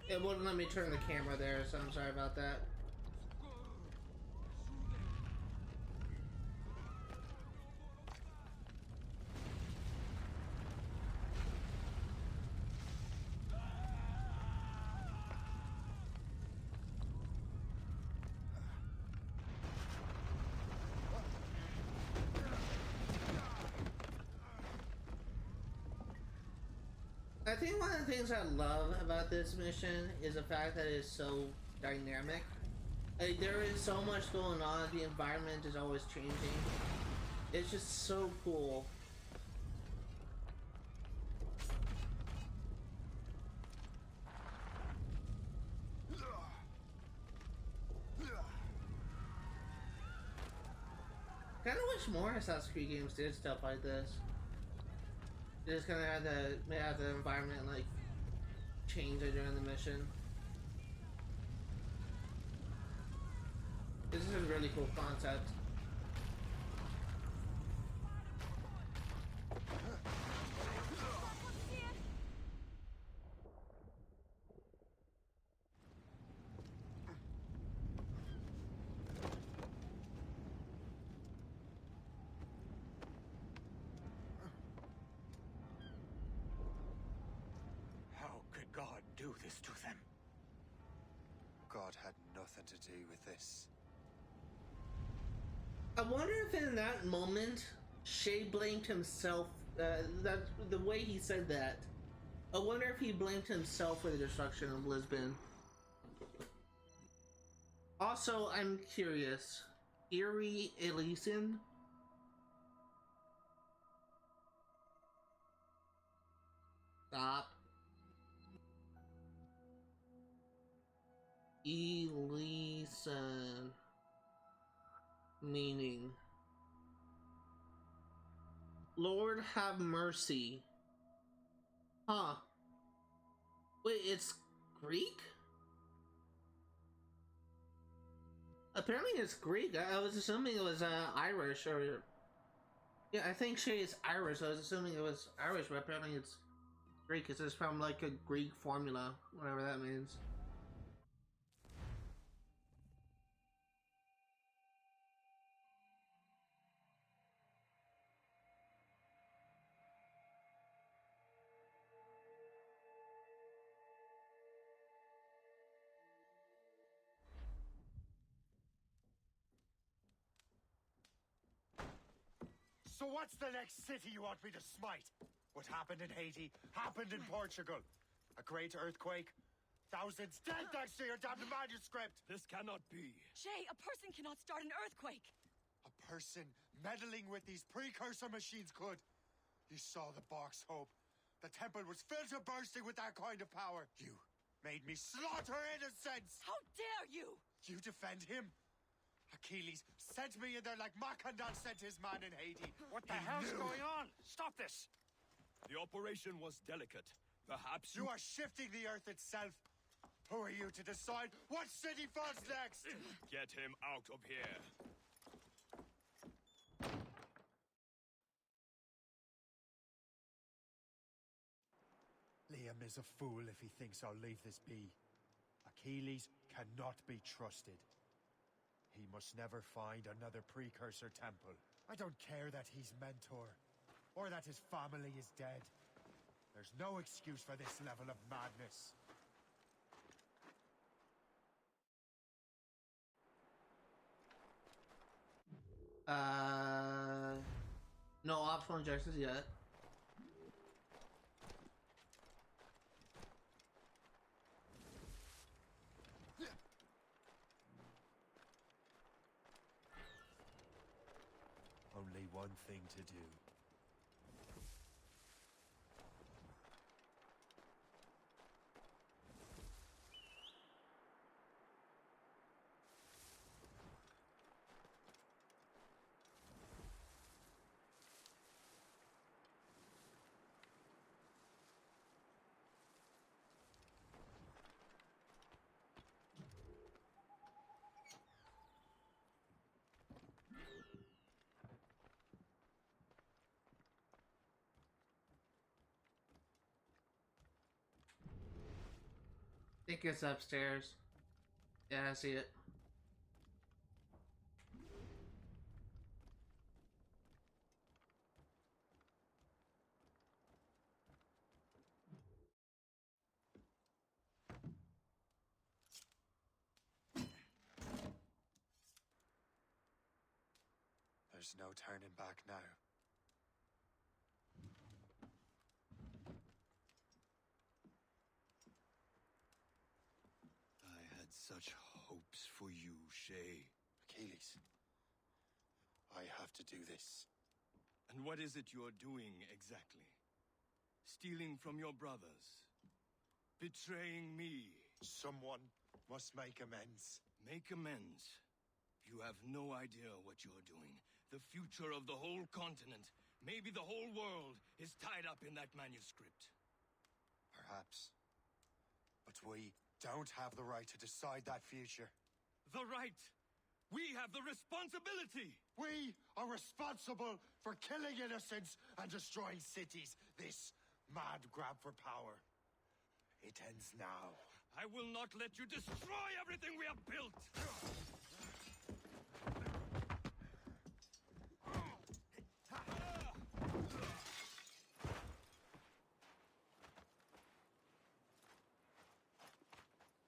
It wouldn't let me turn the camera there, so I'm sorry about that. I think one of the things I love about this mission is the fact that it's so dynamic. Like, there is so much going on, the environment is always changing. It's just so cool. Kinda wish more Assassin's Creed games did stuff like this. Just gonna have the environment like change during the mission. This is a really cool concept. God do this to them? God had nothing to do with this. I wonder if in that moment, Shay blamed himself, that the way he said that. I wonder if he blamed himself for the destruction of Lisbon. Also, I'm curious. Kyrie Eleison? Stop. Eleison. Meaning. Lord have mercy. Huh. Wait, it's Greek? Apparently it's Greek. I was assuming it was Irish or... Yeah, I think Shay is Irish. I was assuming it was Irish, but apparently it's Greek. It's just from like a Greek formula, whatever that means. So what's the next city you want me to smite? What happened in Haiti happened in Portugal. A great earthquake. Thousands dead thanks to your damned manuscript. This cannot be. Shay, a person cannot start an earthquake. A person meddling with these precursor machines could. You saw the box, Hope. The temple was filled to bursting with that kind of power. You made me slaughter innocents. How dare you? You defend him? Achilles sent me in there like Macandal sent his man in Haiti. What the hell's going on? Stop this! The operation was delicate. Perhaps you are shifting the earth itself. Who are you to decide what city falls next? Get him out of here. Liam is a fool if he thinks I'll leave this be. Achilles cannot be trusted. He must never find another precursor temple. I don't care that he's mentor, or that his family is dead. There's no excuse for this level of madness. No optional injections yet. Only one thing to do. I think it's upstairs. Yeah, I see it. There's no turning back now. Such hopes for you, Shay. Achilles, I have to do this. And what is it you're doing exactly? Stealing from your brothers? Betraying me? Someone must make amends. Make amends? You have no idea what you're doing. The future of the whole continent, maybe the whole world, is tied up in that manuscript. Perhaps. But we don't have the right to decide that future. The right! We have the responsibility! We are responsible for killing innocents and destroying cities. This mad grab for power. It ends now. I will not let you destroy everything we have built!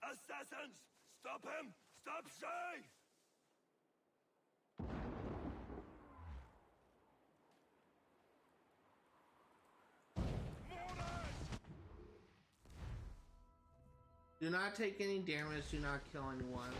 Assassins! Stop him! Stop Shay! Do not take any damage, do not kill anyone.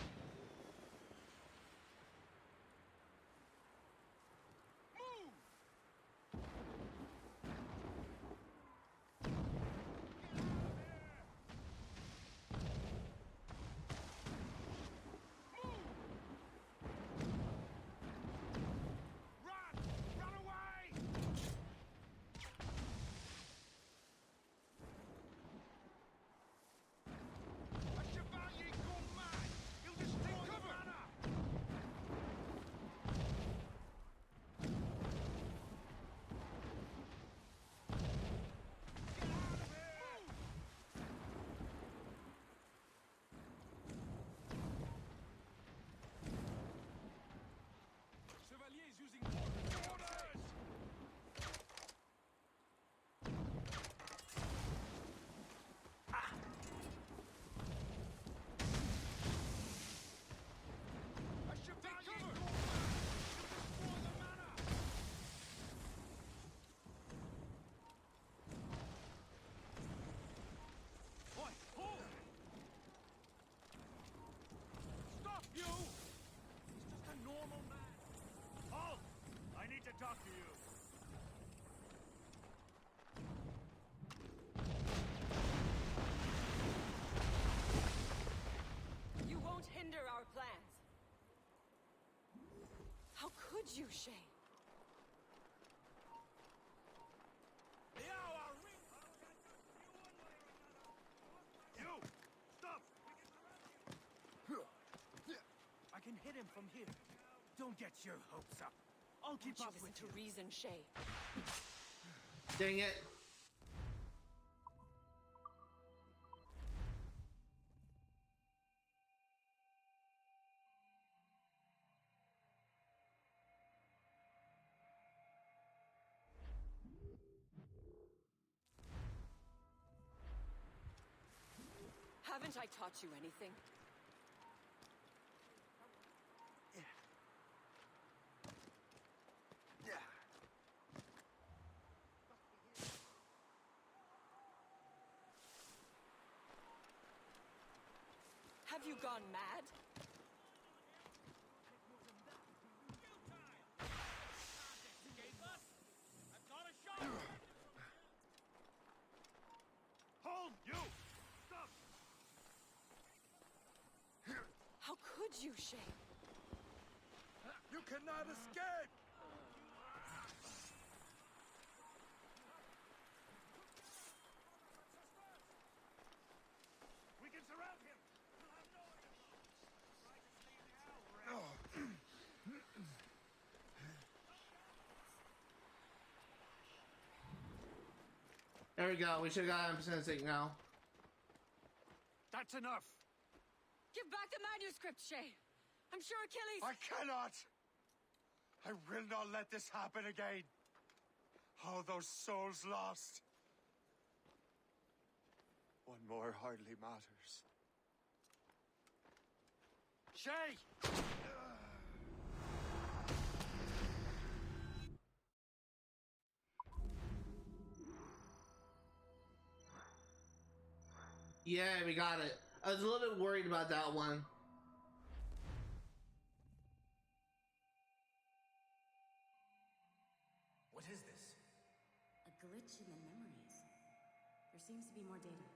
after you. You won't hinder our plans. How could you, Shay? You! Stop! I can hit him from here. Don't get your hopes up. I'll keep up with you. To reason, Shay. Dang it. Haven't I taught you anything? Have you gone mad? Hold you! Stop! How could you, Shay? You cannot escape! We can surround him! We'll have no There we go. We should have got him sensing now. That's enough. Give back the manuscript, Shay. I'm sure Achilles... I cannot! I will not let this happen again. All those souls lost. One more hardly matters. Shay! Yeah, we got it. I was a little bit worried about that one. What is this? A glitch in the memories. There seems to be more data.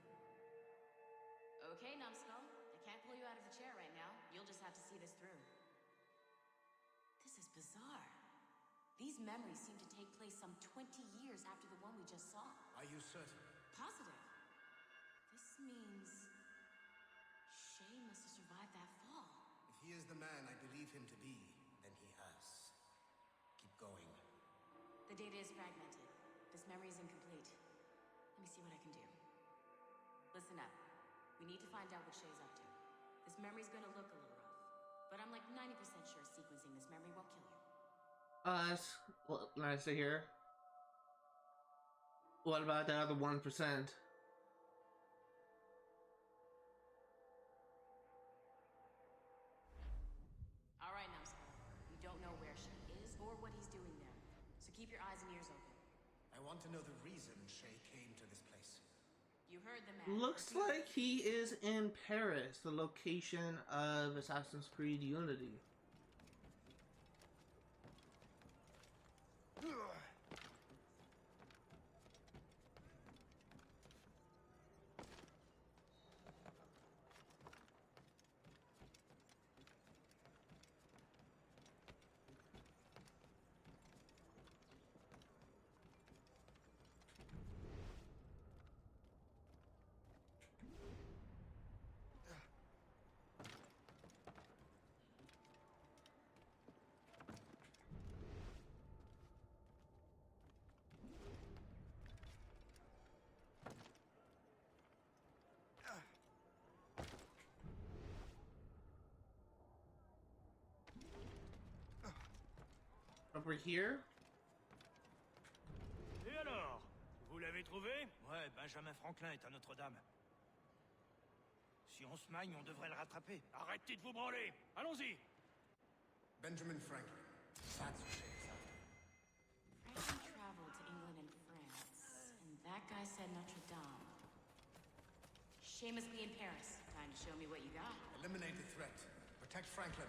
Okay, numbskull. I can't pull you out of the chair right now. You'll just have to see this through. This is bizarre. These memories seem to take place some 20 years after the one we just saw. Are you certain? Positive. This means... Shay must have survived that fall. If he is the man I believe him to be, then he has. Keep going. The data is fragmented. This memory is incomplete. Let me see what I can do. Listen up. We need to find out what Shay's up to. This memory's gonna look a little rough, but I'm like 90% sure sequencing this memory won't kill you. That's nice to hear. What about the other 1%? Alright, numbskull. We don't know where Shay is or what he's doing there, so keep your eyes and ears open. I want to know the reason Shay came to this place. You heard the man. Looks like he is in Paris, the location of Assassin's Creed Unity. Over here? Et alors? Vous l'avez trouvé? Ouais, Benjamin Franklin est à Notre-Dame. Si on se magne, on devrait le rattraper. Arrêtez de vous branler! Allons-y! Benjamin Franklin. That's what Shay is after. Franklin traveled to England and France, and that guy said Notre-Dame. Shay must be in Paris. Time to show me what you got. Eliminate the threat. Protect Franklin.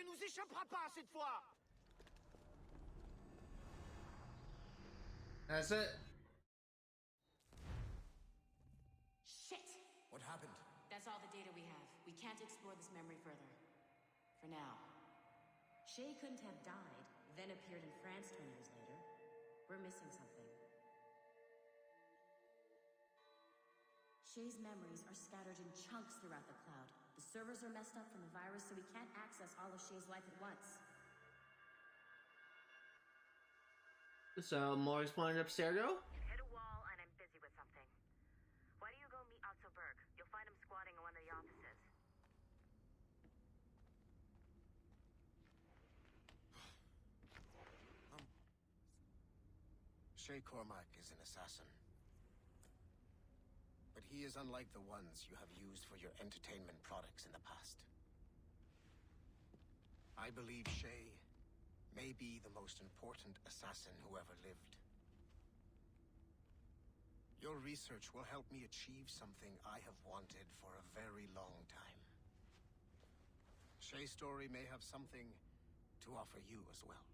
ne nous échappera pas cette fois. That's it. Shit! What happened? That's all the data we have. We can't explore this memory further. For now. Shay couldn't have died, then appeared in France 20 years later. We're missing something. Shay's memories are scattered in chunks throughout the cloud. The servers are messed up from the virus, so we can't access all of Shay's life at once. So, more exploring Abstergo? Hit a wall and I'm busy with something. Why don't you go meet Abstergo? You'll find him squatting in one of the offices. Shay Cormac is an assassin. But he is unlike the ones you have used for your entertainment products in the past. I believe Shay may be the most important assassin who ever lived. Your research will help me achieve something I have wanted for a very long time. Shay's story may have something to offer you as well.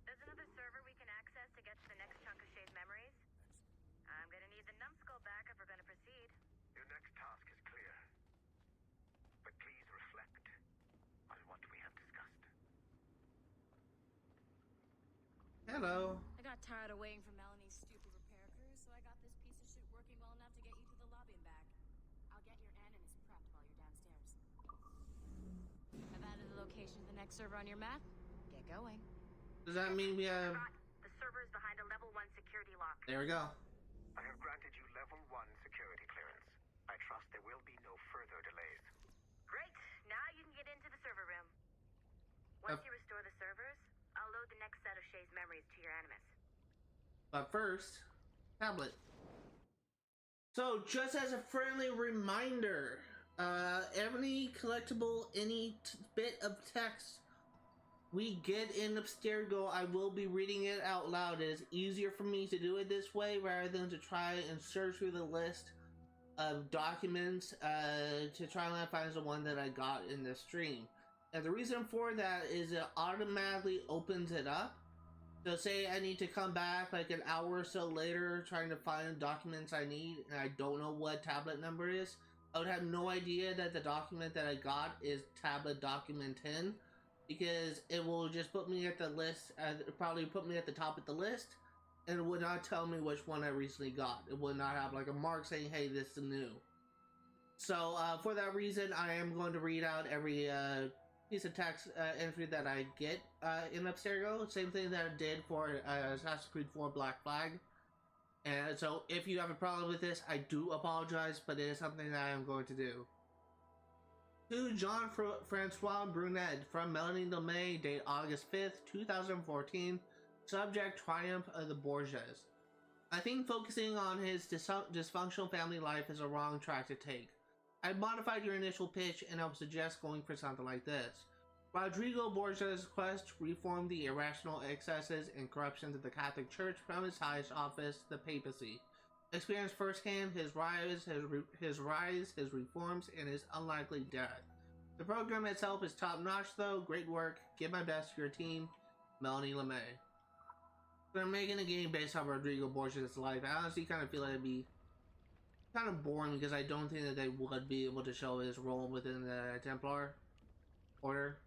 There's another server we can access to get to the next chunk of Shay's memories. I'm gonna need the numbskull back if we're gonna proceed. Your next task is clear. But please reflect on what we have discussed. Hello. I got tired of waiting for Melanie's stupid repair crew, so I got this piece of shit working well enough to get you to the lobby and back. I'll get your Animus prepped while you're downstairs. I've added the location of the next server on your map. Get going. Does that mean we have... The server's behind a level 1 security lock. There we go. I have granted you level 1 security clearance. I trust there will be no further delays. Great! Now you can get into the server room. Once you restore the servers, I'll load the next set of Shay's memories to your Animus. But first, tablet. So, just as a friendly reminder, every collectible, any bit of text we get in Abstergo, I will be reading it out loud. It is easier for me to do it this way rather than to try and search through the list of documents to try and find the one that I got in the stream. And the reason for that is it automatically opens it up. So say I need to come back like an hour or so later trying to find documents I need and I don't know what tablet number is, I would have no idea that the document that I got is tablet document 10, because it will just put me at the list, probably put me at the top of the list, and it would not tell me which one I recently got. It would not have like a mark saying, hey, this is new. So for that reason, I am going to read out every piece of text entry that I get in Abstergo. Same thing that I did for Assassin's Creed 4 Black Flag. And so if you have a problem with this, I do apologize, but it is something that I am going to do. To Jean-Francois Brunet from Melanie Lemay, date August 5th, 2014. Subject: Triumph of the Borgias. I think focusing on his dysfunctional family life is a wrong track to take. I modified your initial pitch and I would suggest going for something like this. Rodrigo Borgia's quest to reform the irrational excesses and corruptions of the Catholic Church from his highest office, the papacy. Experience firsthand his rise, his reforms, and his unlikely death. The program itself is top-notch though. Great work. Give my best to your team, Melanie LeMay. They're making a game based off Rodrigo Borgia's life. I honestly kind of feel like it'd be kind of boring because I don't think that they would be able to show his role within the Templar Order.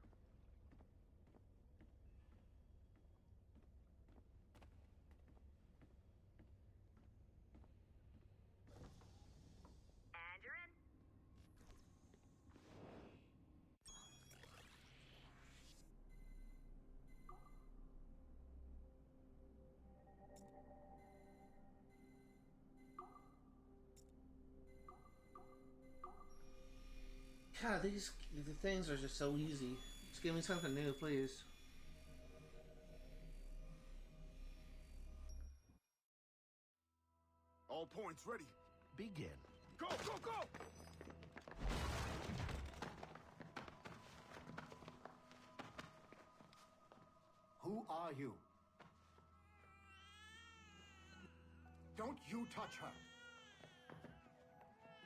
God, the things are just so easy. Just give me something new, please. All points ready. Begin. Go, go, go! Who are you? Don't you touch her!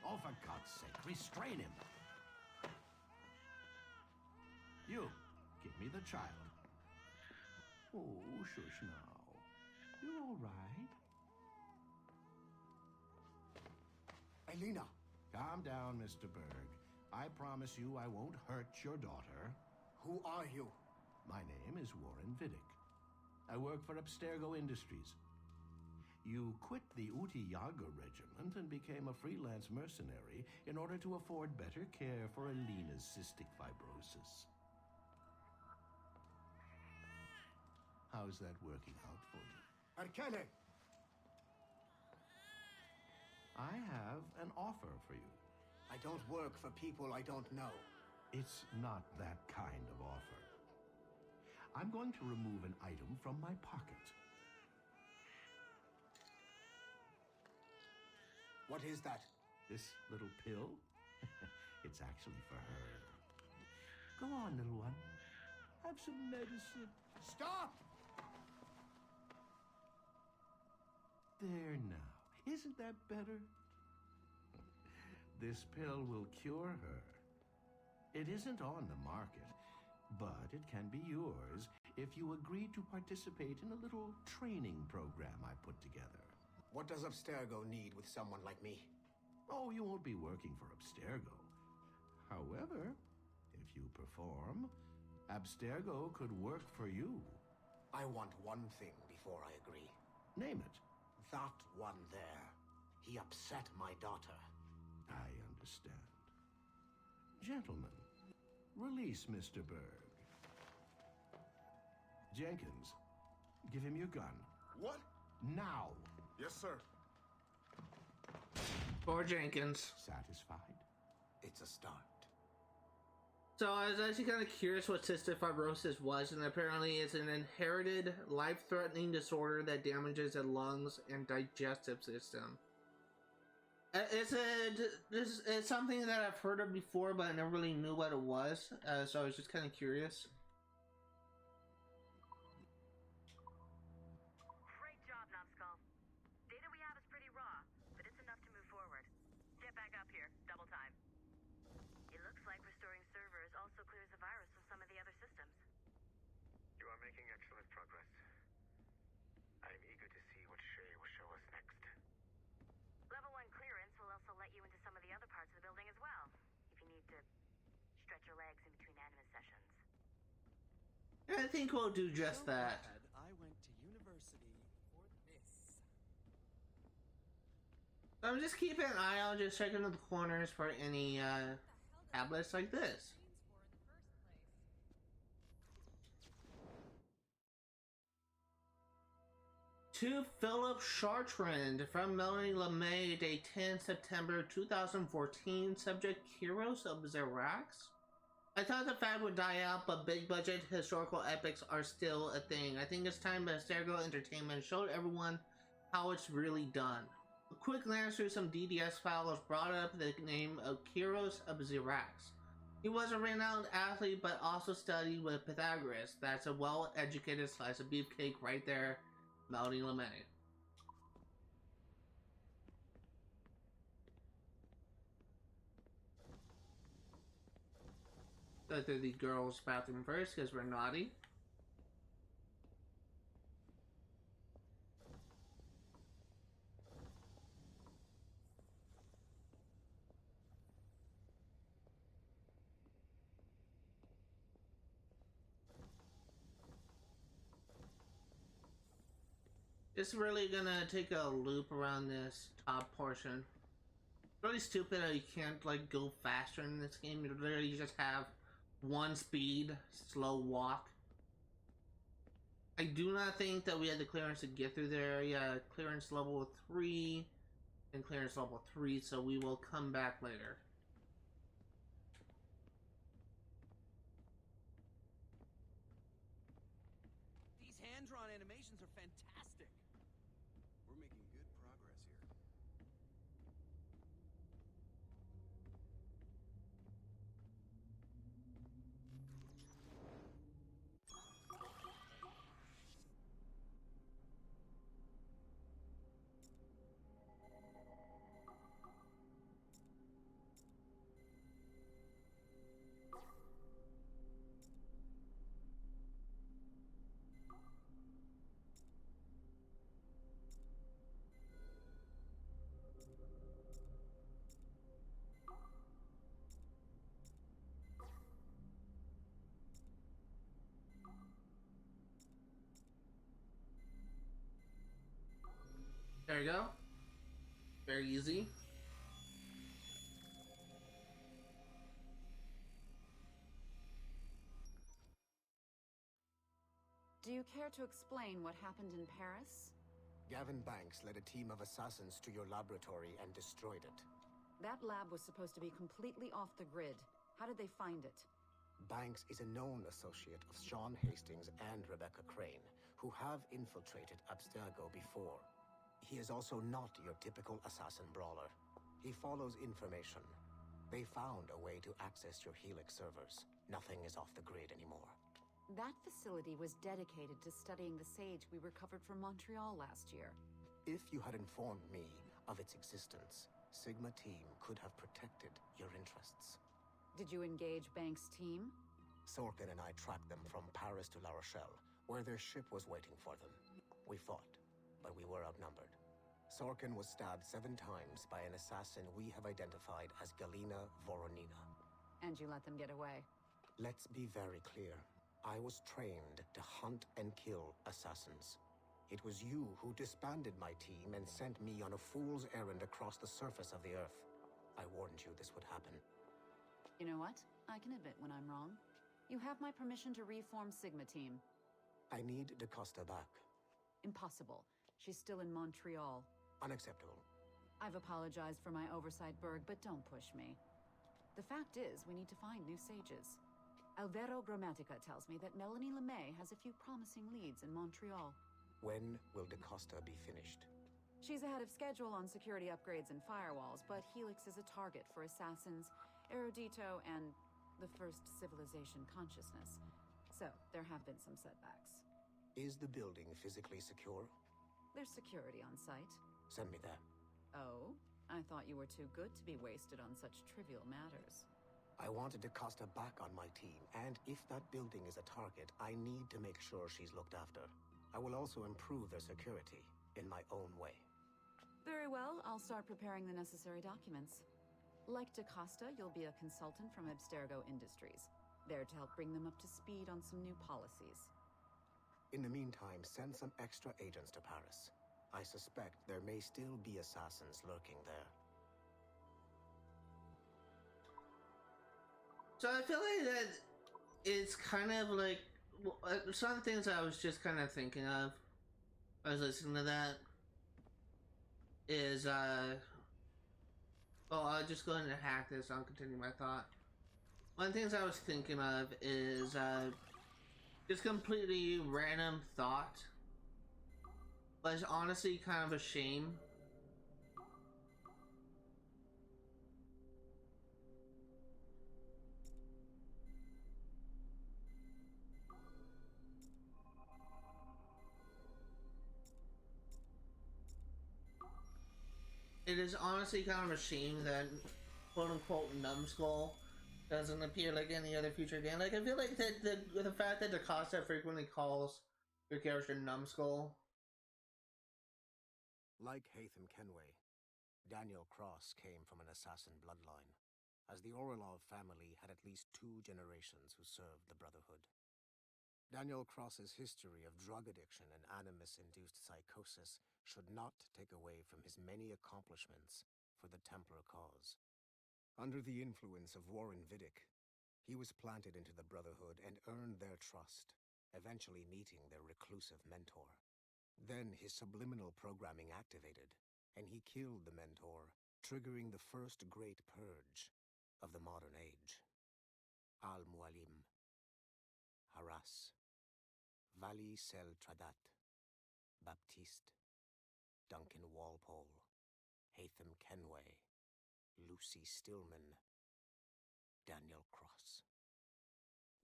Oh, for God's sake, restrain him. You, give me the child. Oh, shush now. You're all right. Elena. Calm down, Mr. Berg. I promise you I won't hurt your daughter. Who are you? My name is Warren Vidic. I work for Abstergo Industries. You quit the Utiyaga regiment and became a freelance mercenary in order to afford better care for Elena's cystic fibrosis. How's that working out for you? Arkele! I have an offer for you. I don't work for people I don't know. It's not that kind of offer. I'm going to remove an item from my pocket. What is that? This little pill? It's actually for her. Go on, little one. Have some medicine. Stop! There now. Isn't that better? This pill will cure her. It isn't on the market, but it can be yours if you agree to participate in a little training program I put together. What does Abstergo need with someone like me? Oh, you won't be working for Abstergo. However, if you perform, Abstergo could work for you. I want one thing before I agree. Name it. That one there. He upset my daughter. I understand. Gentlemen, release Mr. Berg. Jenkins, give him your gun. What? Now. Yes, sir. For Jenkins. Satisfied? It's a start. So I was actually kind of curious what cystic fibrosis was, and apparently it's an inherited, life-threatening disorder that damages the lungs and digestive system. It's something that I've heard of before, but I never really knew what it was, so I was just kind of curious. Great job, Numbskull. Data we have is pretty raw, but it's enough to move forward. Get back up here, double time. It looks like restoring servers also clears the virus from some of the other systems. You are making excellent progress. I am eager to see what Shay will show us next. Level 1 clearance will also let you into some of the other parts of the building as well, if you need to stretch your legs in between Animus sessions. I think we'll do just that. I went to university for this. I'm just keeping an eye out, just checking the corners for any tablets like this. To Philip Chartrand from Melanie LeMay, day 10 September 2014, subject Heroes of Xerax. I thought the fad would die out, but big budget historical epics are still a thing. I think it's time Abstergo Entertainment showed everyone how it's really done. A quick glance through some DDS files brought up the name of Heroes of Xerax. He was a renowned athlete, but also studied with Pythagoras. That's a well-educated slice of beefcake right there. Melody LeMay. Go through the girls' bathroom first because we're naughty. It's really gonna take a loop around this top portion. Really stupid how you can't like go faster in this game. You literally just have one speed, slow walk. I do not think that we had the clearance to get through there. Yeah, clearance level 3 and clearance level 3, so we will come back later. These hand-drawn animations are fantastic. We're making good progress here. There you go. Very easy. Do you care to explain what happened in Paris? Gavin Banks led a team of assassins to your laboratory and destroyed it. That lab was supposed to be completely off the grid. How did they find it? Banks is a known associate of Sean Hastings and Rebecca Crane, who have infiltrated Abstergo before. He is also not your typical assassin brawler. He follows information. They found a way to access your Helix servers. Nothing is off the grid anymore. That facility was dedicated to studying the sage we recovered from Montreal last year. If you had informed me of its existence, Sigma team could have protected your interests. Did you engage Banks' team? Sorkin and I tracked them from Paris to La Rochelle, where their ship was waiting for them. We fought, but we were outnumbered. Sorkin was stabbed 7 times by an assassin we have identified as Galina Voronina. And you let them get away? Let's be very clear. I was trained to hunt and kill assassins. It was you who disbanded my team and sent me on a fool's errand across the surface of the Earth. I warned you this would happen. You know what? I can admit when I'm wrong. You have my permission to reform Sigma team. I need DaCosta back. Impossible. She's still in Montreal. Unacceptable. I've apologized for my oversight, Berg, but don't push me. The fact is, we need to find new sages. Alvaro Grammatica tells me that Melanie LeMay has a few promising leads in Montreal. When will DaCosta be finished? She's ahead of schedule on security upgrades and firewalls, but Helix is a target for assassins, erudito, and the first civilization consciousness. So, there have been some setbacks. Is the building physically secure? There's security on site. Send me there. Oh? I thought you were too good to be wasted on such trivial matters. I wanted DaCosta back on my team, and if that building is a target, I need to make sure she's looked after. I will also improve their security in my own way. Very well, I'll start preparing the necessary documents. Like DaCosta, you'll be a consultant from Abstergo Industries, there to help bring them up to speed on some new policies. In the meantime, send some extra agents to Paris. I suspect there may still be assassins lurking there. So I feel like that it's kind of like some things I was just kind of thinking of. I was listening to that. Is I'll just go ahead and hack this. I'll continue my thought. One of the things I was thinking of is just completely random thought, but it's honestly kind of a shame. It is honestly kind of a shame that quote-unquote numbskull doesn't appear like any other future game. Like, I feel like that the fact that DaCosta frequently calls your character numbskull. Like Haytham Kenway, Daniel Cross came from an assassin bloodline, as the Orlov family had at least 2 generations who served the Brotherhood. Daniel Cross's history of drug addiction and Animus-induced psychosis should not take away from his many accomplishments for the Templar cause. Under the influence of Warren Vidic, he was planted into the Brotherhood and earned their trust, eventually meeting their reclusive mentor. Then his subliminal programming activated, and he killed the mentor, triggering the first great purge of the modern age. Al-Mualim, Haras, Vali Sel Tradat, Baptiste, Duncan Walpole, Haytham Kenway, Lucy Stillman, Daniel Cross.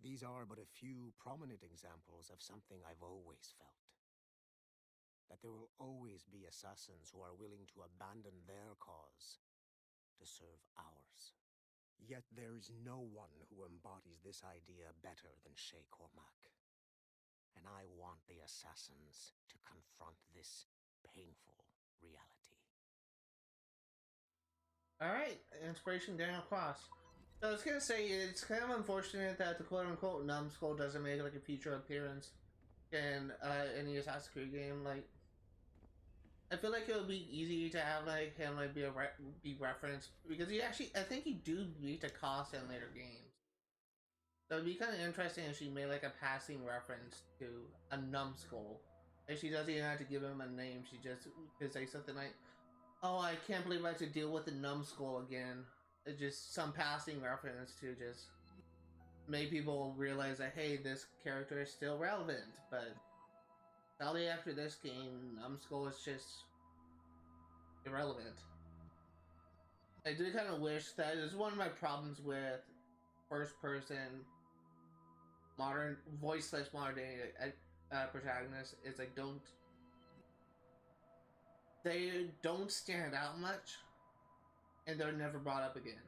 These are but a few prominent examples of something I've always felt. That there will always be assassins who are willing to abandon their cause to serve ours. Yet there is no one who embodies this idea better than Shay Cormac. And I want the assassins to confront this painful reality. Alright, inspiration Daniel Cross. So I was gonna say, it's kind of unfortunate that the quote-unquote numbskull doesn't make like a future appearance in any Assassin's Creed game. Like, I feel like it would be easy to have like him like be referenced because he actually I think he do beat the cost in later games. So it'd be kind of interesting if she made like a passing reference to a numbskull. If she doesn't even have to give him a name, she just could say something like, "Oh, I can't believe I have to deal with the numbskull again." It's just some passing reference to just make people realize that hey, this character is still relevant. But sadly, after this game, numbskull is just irrelevant. I do kind of wish that is one of my problems with first-person modern voiceless modern day protagonists is they don't stand out much, and they're never brought up again.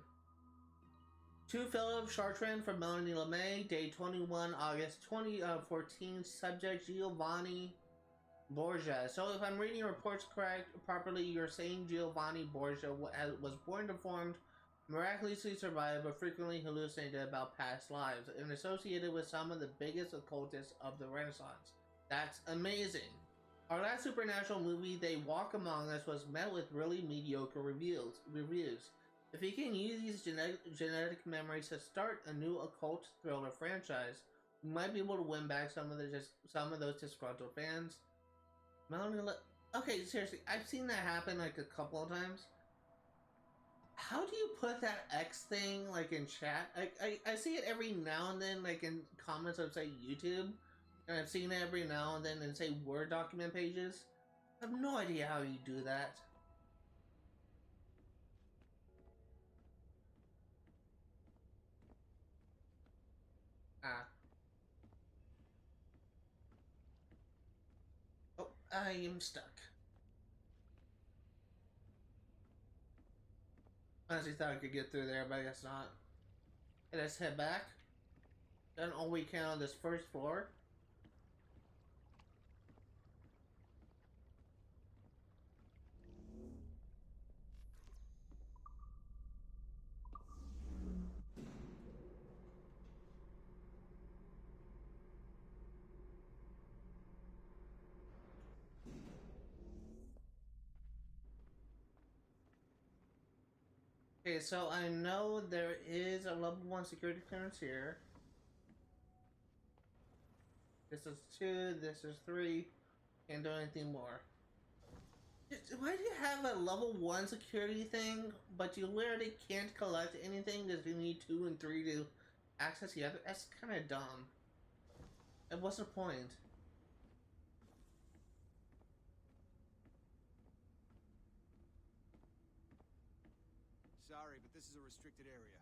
To Philip Chartrand from Melanie LeMay, day 21, August 2014. Subject Giovanni Borgia. So if I'm reading your reports properly, you're saying Giovanni Borgia was born deformed, miraculously survived, but frequently hallucinated about past lives, and associated with some of the biggest occultists of the Renaissance. That's amazing. Our last supernatural movie, They Walk Among Us, was met with really mediocre reviews. If he can use these genetic memories to start a new occult thriller franchise, we might be able to win back some of those disgruntled fans. Okay, seriously, I've seen that happen like a couple of times. How do you put that X thing like in chat? I see it every now and then, like in comments of say YouTube, and I've seen it every now and then in say Word document pages. I have no idea how you do that. Oh, I am stuck. I honestly thought I could get through there, but I guess not. Okay, let's head back. Done all we can on this first floor. Okay, so I know there is a level 1 security clearance here. This is 2, this is 3. Can't do anything more. Why do you have a level 1 security thing, but you literally can't collect anything because you need 2 and 3 to access the other? That's kind of dumb. And what's the point? Sorry, but this is a restricted area.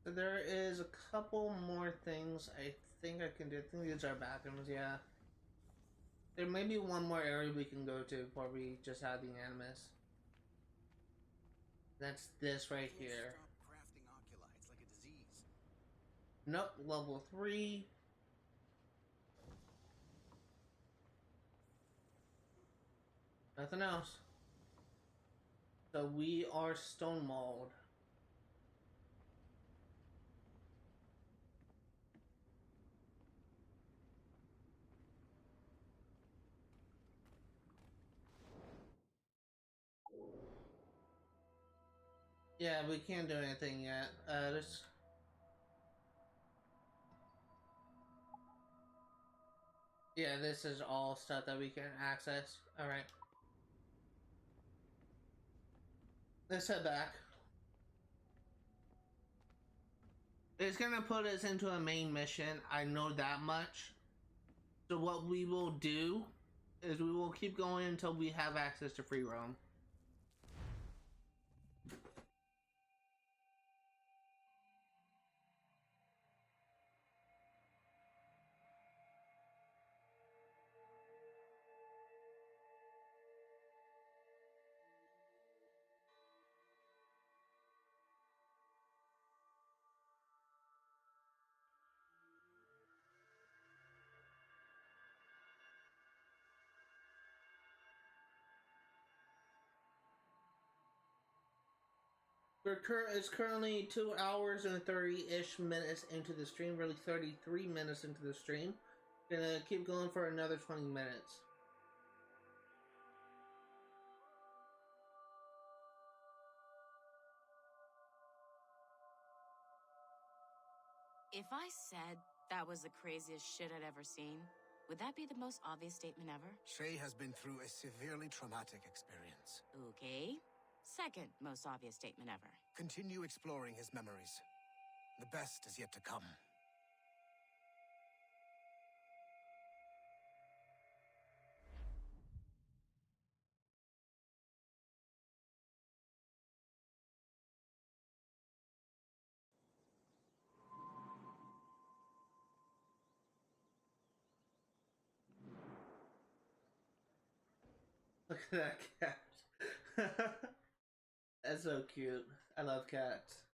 So there is a couple more things I think I can do. I think these are bathrooms, yeah. There may be one more area we can go to before we just have the Animus. That's this right here. Stop crafting oculi. It's like a disease. Nope, level 3. Nothing else. So we are stonewalled. Yeah, we can't do anything yet. Yeah, this is all stuff that we can access. Alright. Let's head back. It's gonna put us into a main mission, I know that much. So what we will do is we will keep going until we have access to free roam. It's currently 2 hours and 30-ish minutes into the stream, really 33 minutes into the stream. Gonna keep going for another 20 minutes. If I said that was the craziest shit I'd ever seen, would that be the most obvious statement ever? Shay has been through a severely traumatic experience. Okay. Second most obvious statement ever. Continue exploring his memories. The best is yet to come. Look at that cat. That's so cute. I love cats.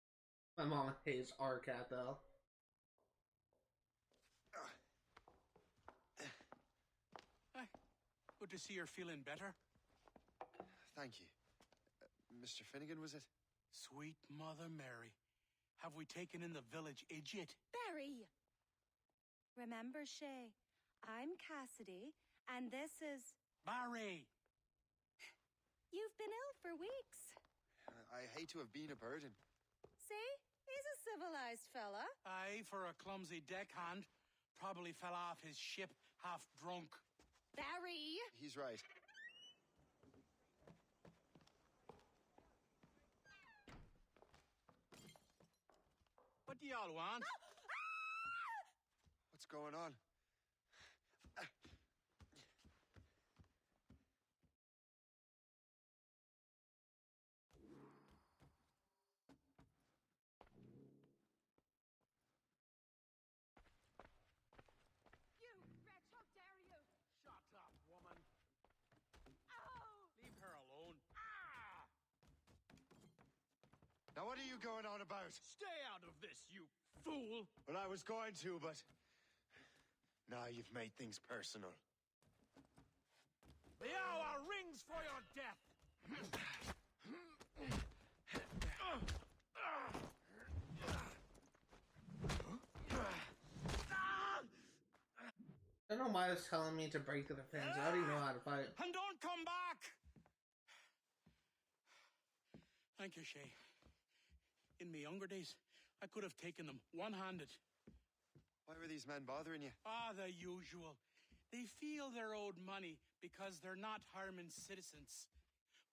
My mom hates our cat though. Hi. Good to see you're feeling better. Thank you. Mr. Finnegan, was it? Sweet Mother Mary. Have we taken in the village idiot? Barry! Remember, Shay, I'm Cassidy, and this is... Barry! You've been ill for weeks. I hate to have been a burden. See? He's a civilized fella. Aye, for a clumsy deckhand. Probably fell off his ship half drunk. Barry! He's right. What do y'all want? What's going on? Now what are you going on about? Stay out of this, you fool! Well, I was going to, but... Now you've made things personal. The hour rings for your death! I don't know why it's telling me to break the defense. I already know how to fight. And don't come back! Thank you, Shay. In my younger days, I could have taken them one-handed. Why were these men bothering you? Ah, the usual. They feel they're owed money because they're not harming citizens.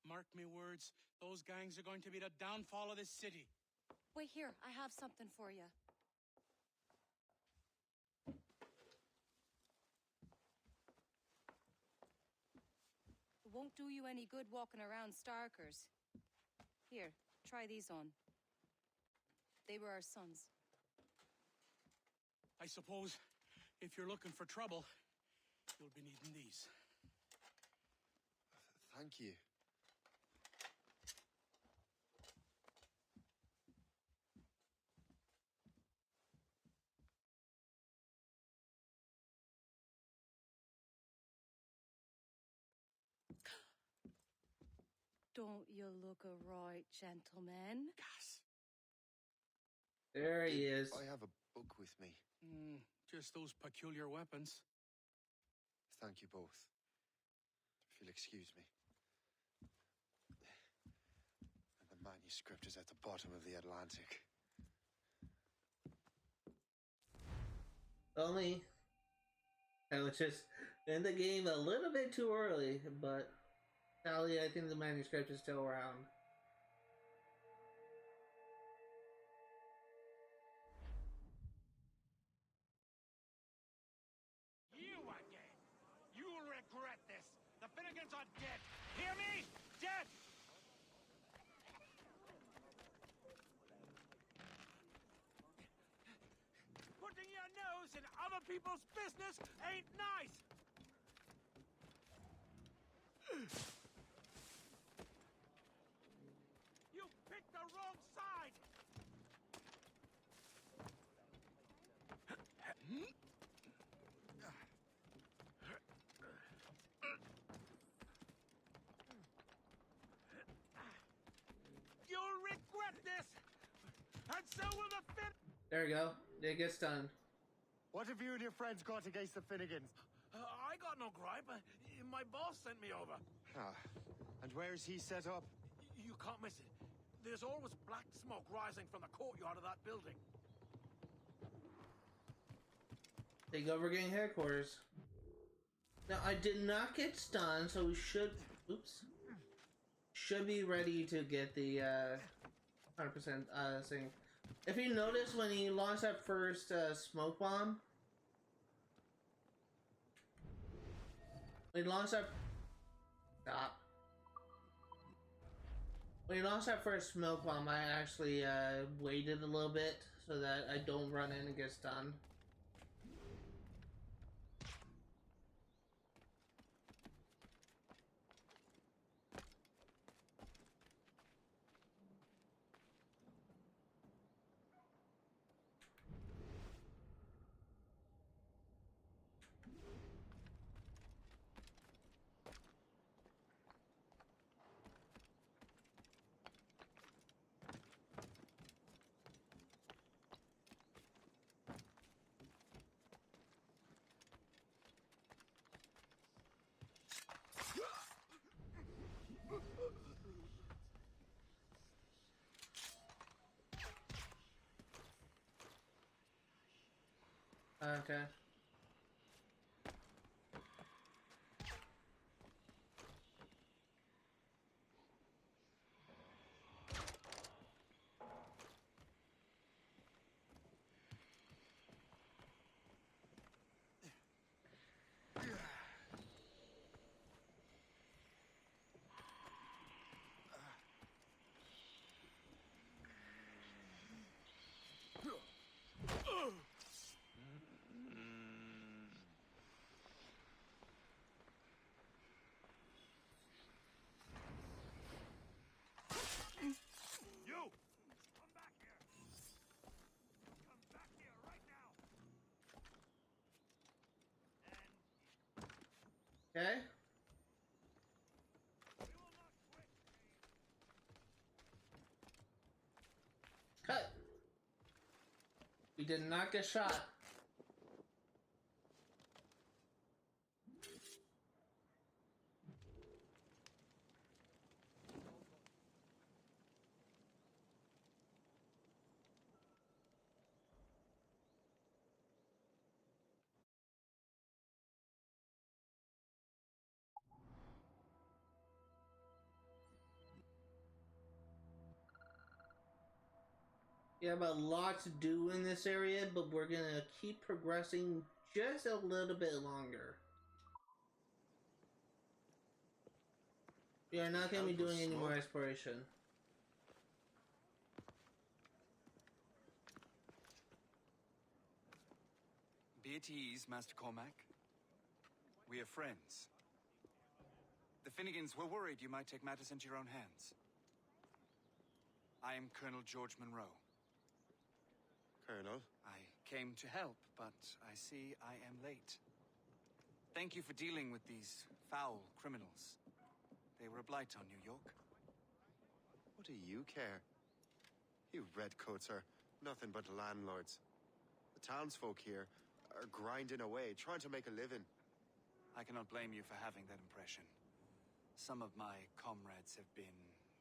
Mark me words, those gangs are going to be the downfall of this city. Wait here, I have something for you. It won't do you any good walking around Starkers. Here, try these on. They were our sons. I suppose if you're looking for trouble, you'll be needing these. Thank you. Don't you look a right gentleman? Gas. There he is. I have a book with me. Just those peculiar weapons. Thank you both. If you'll excuse me. And the manuscript is at the bottom of the Atlantic. Only I was just in the game a little bit too early, but Sally, I think the manuscript is still around. You again! You'll regret this! The Finnegans are dead! Hear me? Dead! Putting your nose in other people's business ain't nice! You picked the wrong side! You'll regret this! and so will the Fin. There we go. It gets done. What have you and your friends got against the Finnegans? I got no gripe. My boss sent me over. Ah, and where is he set up? You can't miss it. There's always black smoke rising from the courtyard of that building. Take over gang headquarters. Now, I did not get stunned, so we should... Oops. Should be ready to get the 100% thing. If you notice, when he launched that first smoke bomb... When he launched that... Stop. When he launched that first smoke bomb, I actually waited a little bit so that I don't run in and get stunned. Okay. Okay. Cut. We did not get shot. We have a lot to do in this area, but we're gonna keep progressing just a little bit longer. We are not gonna be doing any more exploration. Be at ease, Master Cormac. We are friends. The Finnegans were worried you might take matters into your own hands. I am Colonel George Monroe. Colonel? I came to help, but I see I am late. Thank you for dealing with these foul criminals. They were a blight on New York. What do you care? You redcoats are nothing but landlords. The townsfolk here are grinding away, trying to make a living. I cannot blame you for having that impression. Some of my comrades have been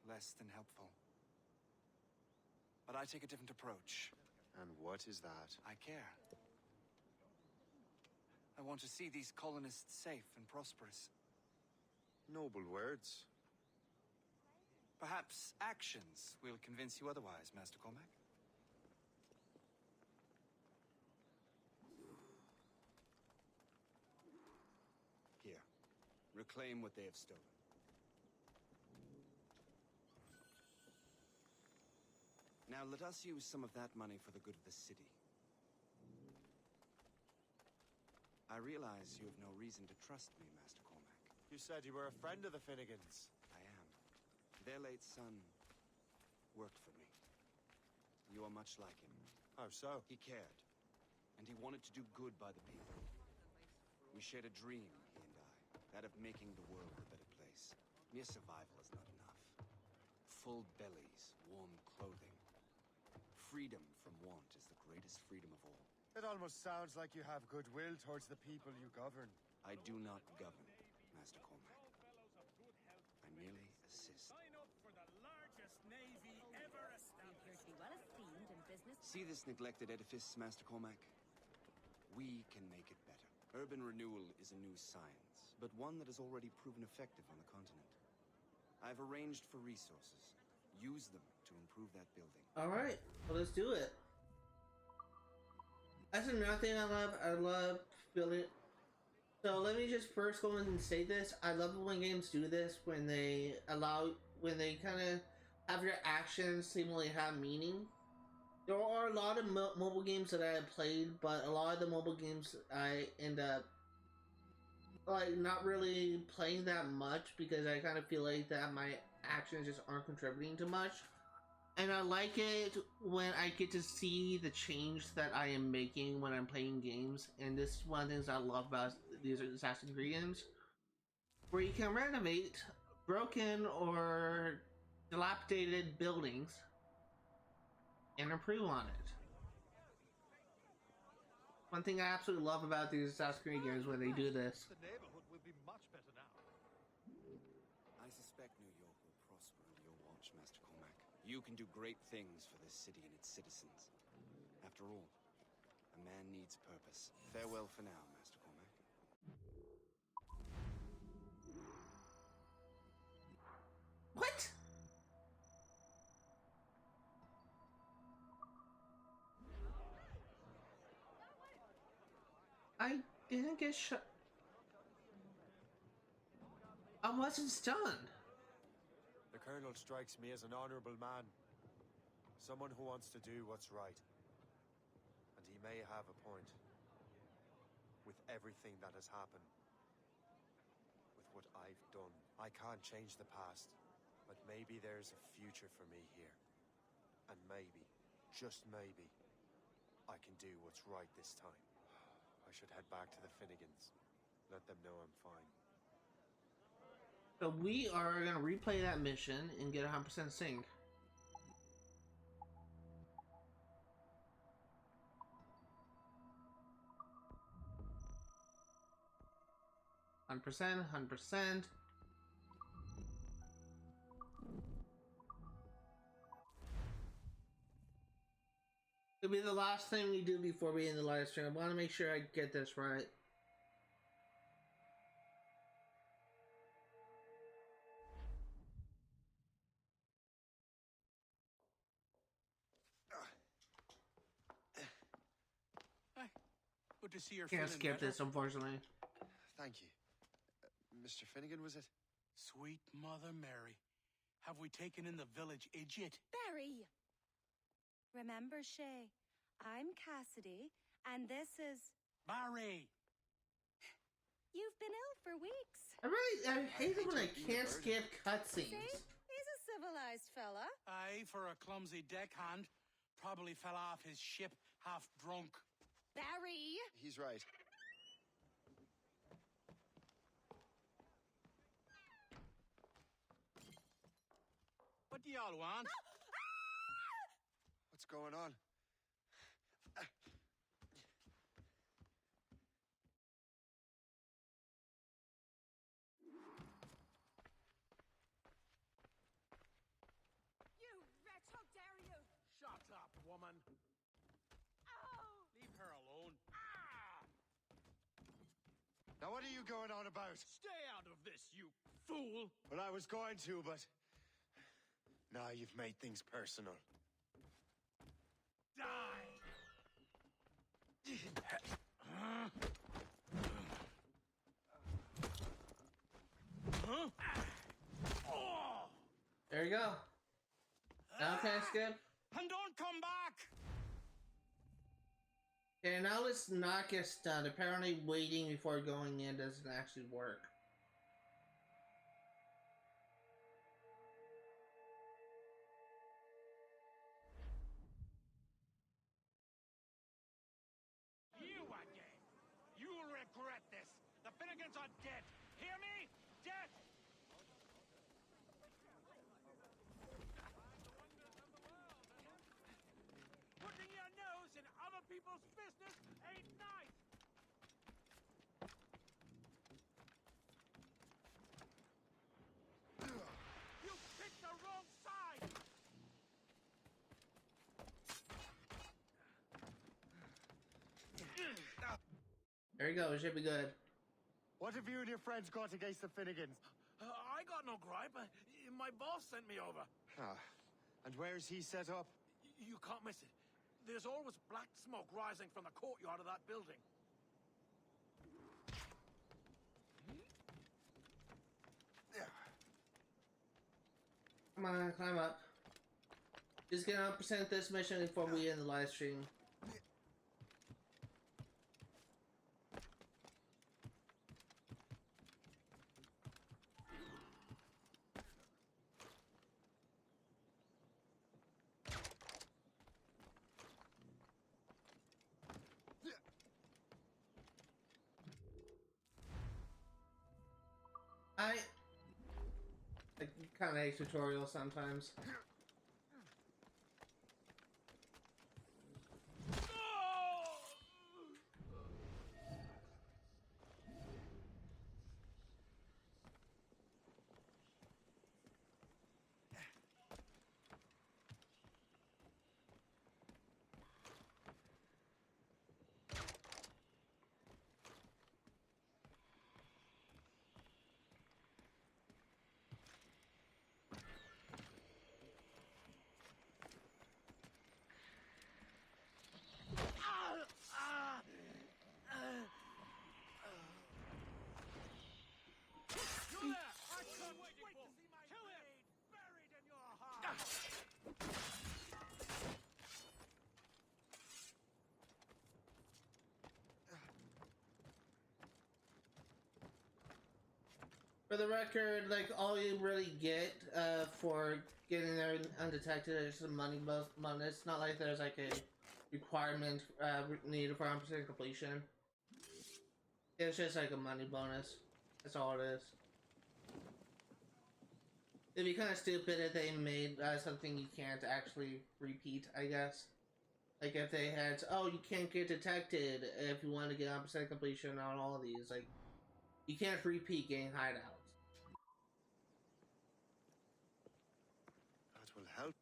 less than helpful. But I take a different approach. And what is that? I care. I want to see these colonists safe and prosperous. Noble words. Perhaps actions will convince you otherwise, Master Cormac. Here. Reclaim what they have stolen. Now let us use some of that money for the good of the city. I realize you have no reason to trust me, Master Cormac. You said you were a friend of the Finnegans. I am. Their late son worked for me. You are much like him. How so? He cared, and he wanted to do good by the people. We shared a dream, he and I, that of making the world a better place. Mere survival is not enough. Full bellies, warm clothing, Freedom from want is the greatest freedom of all. It almost sounds like you have goodwill towards the people you govern. I do not govern, Master Cormac. I merely assist. Sign up for the largest navy ever established. Be well esteemed in business. See this neglected edifice, Master Cormac? We can make it better. Urban renewal is a new science, but one that has already proven effective on the continent. I've arranged for resources. Use them to improve that building. Alright, well, let's do it. That's another thing I love. I love building. So let me just first go in and say this. I love when games do this, when they kind of have your actions seemingly have meaning. There are a lot of mobile games that I have played, but a lot of the mobile games I end up like not really playing that much because I kind of feel like that my actions just aren't contributing to much. And I like it when I get to see the change that I am making when I'm playing games. And this is one of the things I love about these Assassin's Creed games, where you can renovate broken or dilapidated buildings and improve on it. One thing I absolutely love about these Assassin's Creed games when they do this. The neighborhood will be much better now. I suspect New York will prosper under your watch, Master Cormac. You can do great things for this city and its citizens. After all, a man needs purpose. Farewell for now, Master Cormac. What? I didn't get shot. I wasn't stunned. The Colonel strikes me as an honorable man. Someone who wants to do what's right. And he may have a point. With everything that has happened. With what I've done. I can't change the past. But maybe there's a future for me here. And maybe, just maybe, I can do what's right this time. I should head back to the Finnegans. Let them know I'm fine. So we are going to replay that mission and get 100% sync. %, 100%. It'll be the last thing we do before we end the live stream. I want to make sure I get this right. Good to see your Can't skip this, unfortunately. Thank you. Mr. Finnegan, was it? Sweet Mother Mary. Have we taken in the village idiot? Barry! Remember, Shay, I'm Cassidy, and this is... Barry! You've been ill for weeks. I hate it when I can't skip cutscenes. See? He's a civilized fella. Aye, for a clumsy deckhand. Probably fell off his ship half drunk. Barry! He's right. What do y'all want? What's going on? You wretch, how dare you! Shut up, woman! Ow! Leave her alone. Now what are you going on about? Stay out of this, you fool! Well, I was going to, but... Now you've made things personal. Die! There you go. Now can I skip? And don't come back! Okay, now let's not get stunned. Apparently waiting before going in doesn't actually work. You again! You'll regret this! The Finnegans are dead! Hear me? Dead! people's business ain't nice! You picked the wrong side! There you go, it should be good. What have you and your friends got against the Finnegans? I got no gripe. My boss sent me over. And where's he set up? You can't miss it. There's always black smoke rising from the courtyard of that building. Come on, climb up. Just get 100% this mission before we end the live stream. I kind of hate tutorials sometimes. For the record, like, all you really get for getting there undetected is some money bonus. It's not like there's like a requirement needed for 100% completion. It's just like a money bonus. That's all it is. It'd be kind of stupid if they made something you can't actually repeat, I guess. Like if they had, oh, you can't get detected if you want to get 100% completion on all of these. Like, you can't repeat getting hideouts. That will help.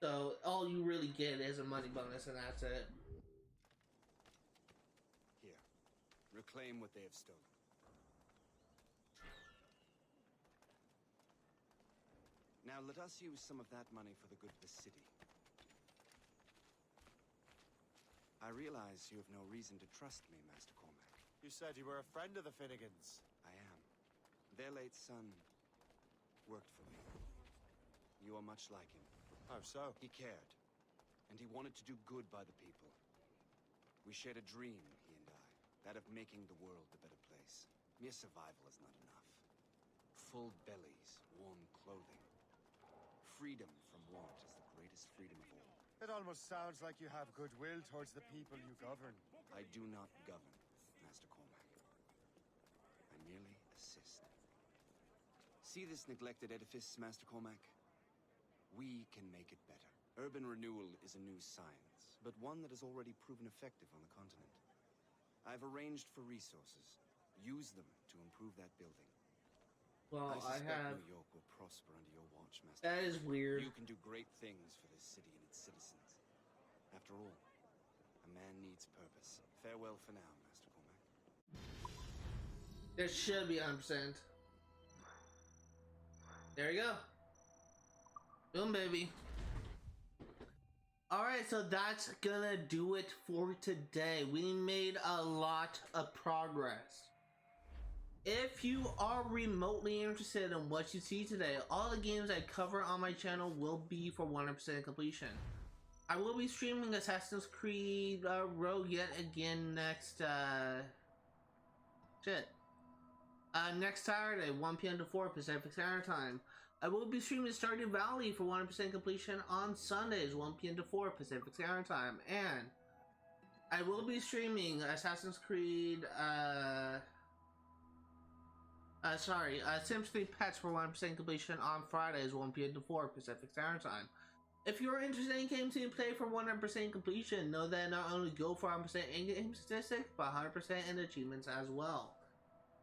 So all you really get is a money bonus, and that's it. Here, reclaim what they have stolen. Now let us use some of that money for the good of the city. I realize you have no reason to trust me, Master Cormac. You said you were a friend of the Finnegans. I am. Their late son worked for me. You are much like him. How so? He cared, and he wanted to do good by the people. We shared a dream, he and I, that of making the world a better place. Mere survival is not enough. Full bellies, warm clothing. Freedom from want is the greatest freedom of all. It almost sounds like you have goodwill towards the people you govern. I do not govern, Master Cormac. I merely assist. See this neglected edifice, Master Cormac? We can make it better. Urban renewal is a new science, but one that has already proven effective on the continent. I've arranged for resources. Use them to improve that building. Well, I suspect have... New York will prosper under your watch, Master. That is weird. You can do great things for this city and its citizens. After all, a man needs purpose. Farewell for now, Master Cormac. There should be 100%. There you go. Boom, baby. Alright, so that's gonna do it for today. We made a lot of progress. If you are remotely interested in what you see today, all the games I cover on my channel will be for 100% completion. I will be streaming Assassin's Creed Rogue yet again next, next Saturday, 1 p.m. to 4 Pacific Standard Time. I will be streaming Stardew Valley for 100% completion on Sundays, 1 p.m. to 4 Pacific Standard Time. And I will be streaming Assassin's Creed, Sims 3 patch for 100% completion on Fridays, 1 p.m. to 4 Pacific Standard Time. If you're interested in games you play for 100% completion, know that not only go for 100% in-game statistics, but 100% in achievements as well.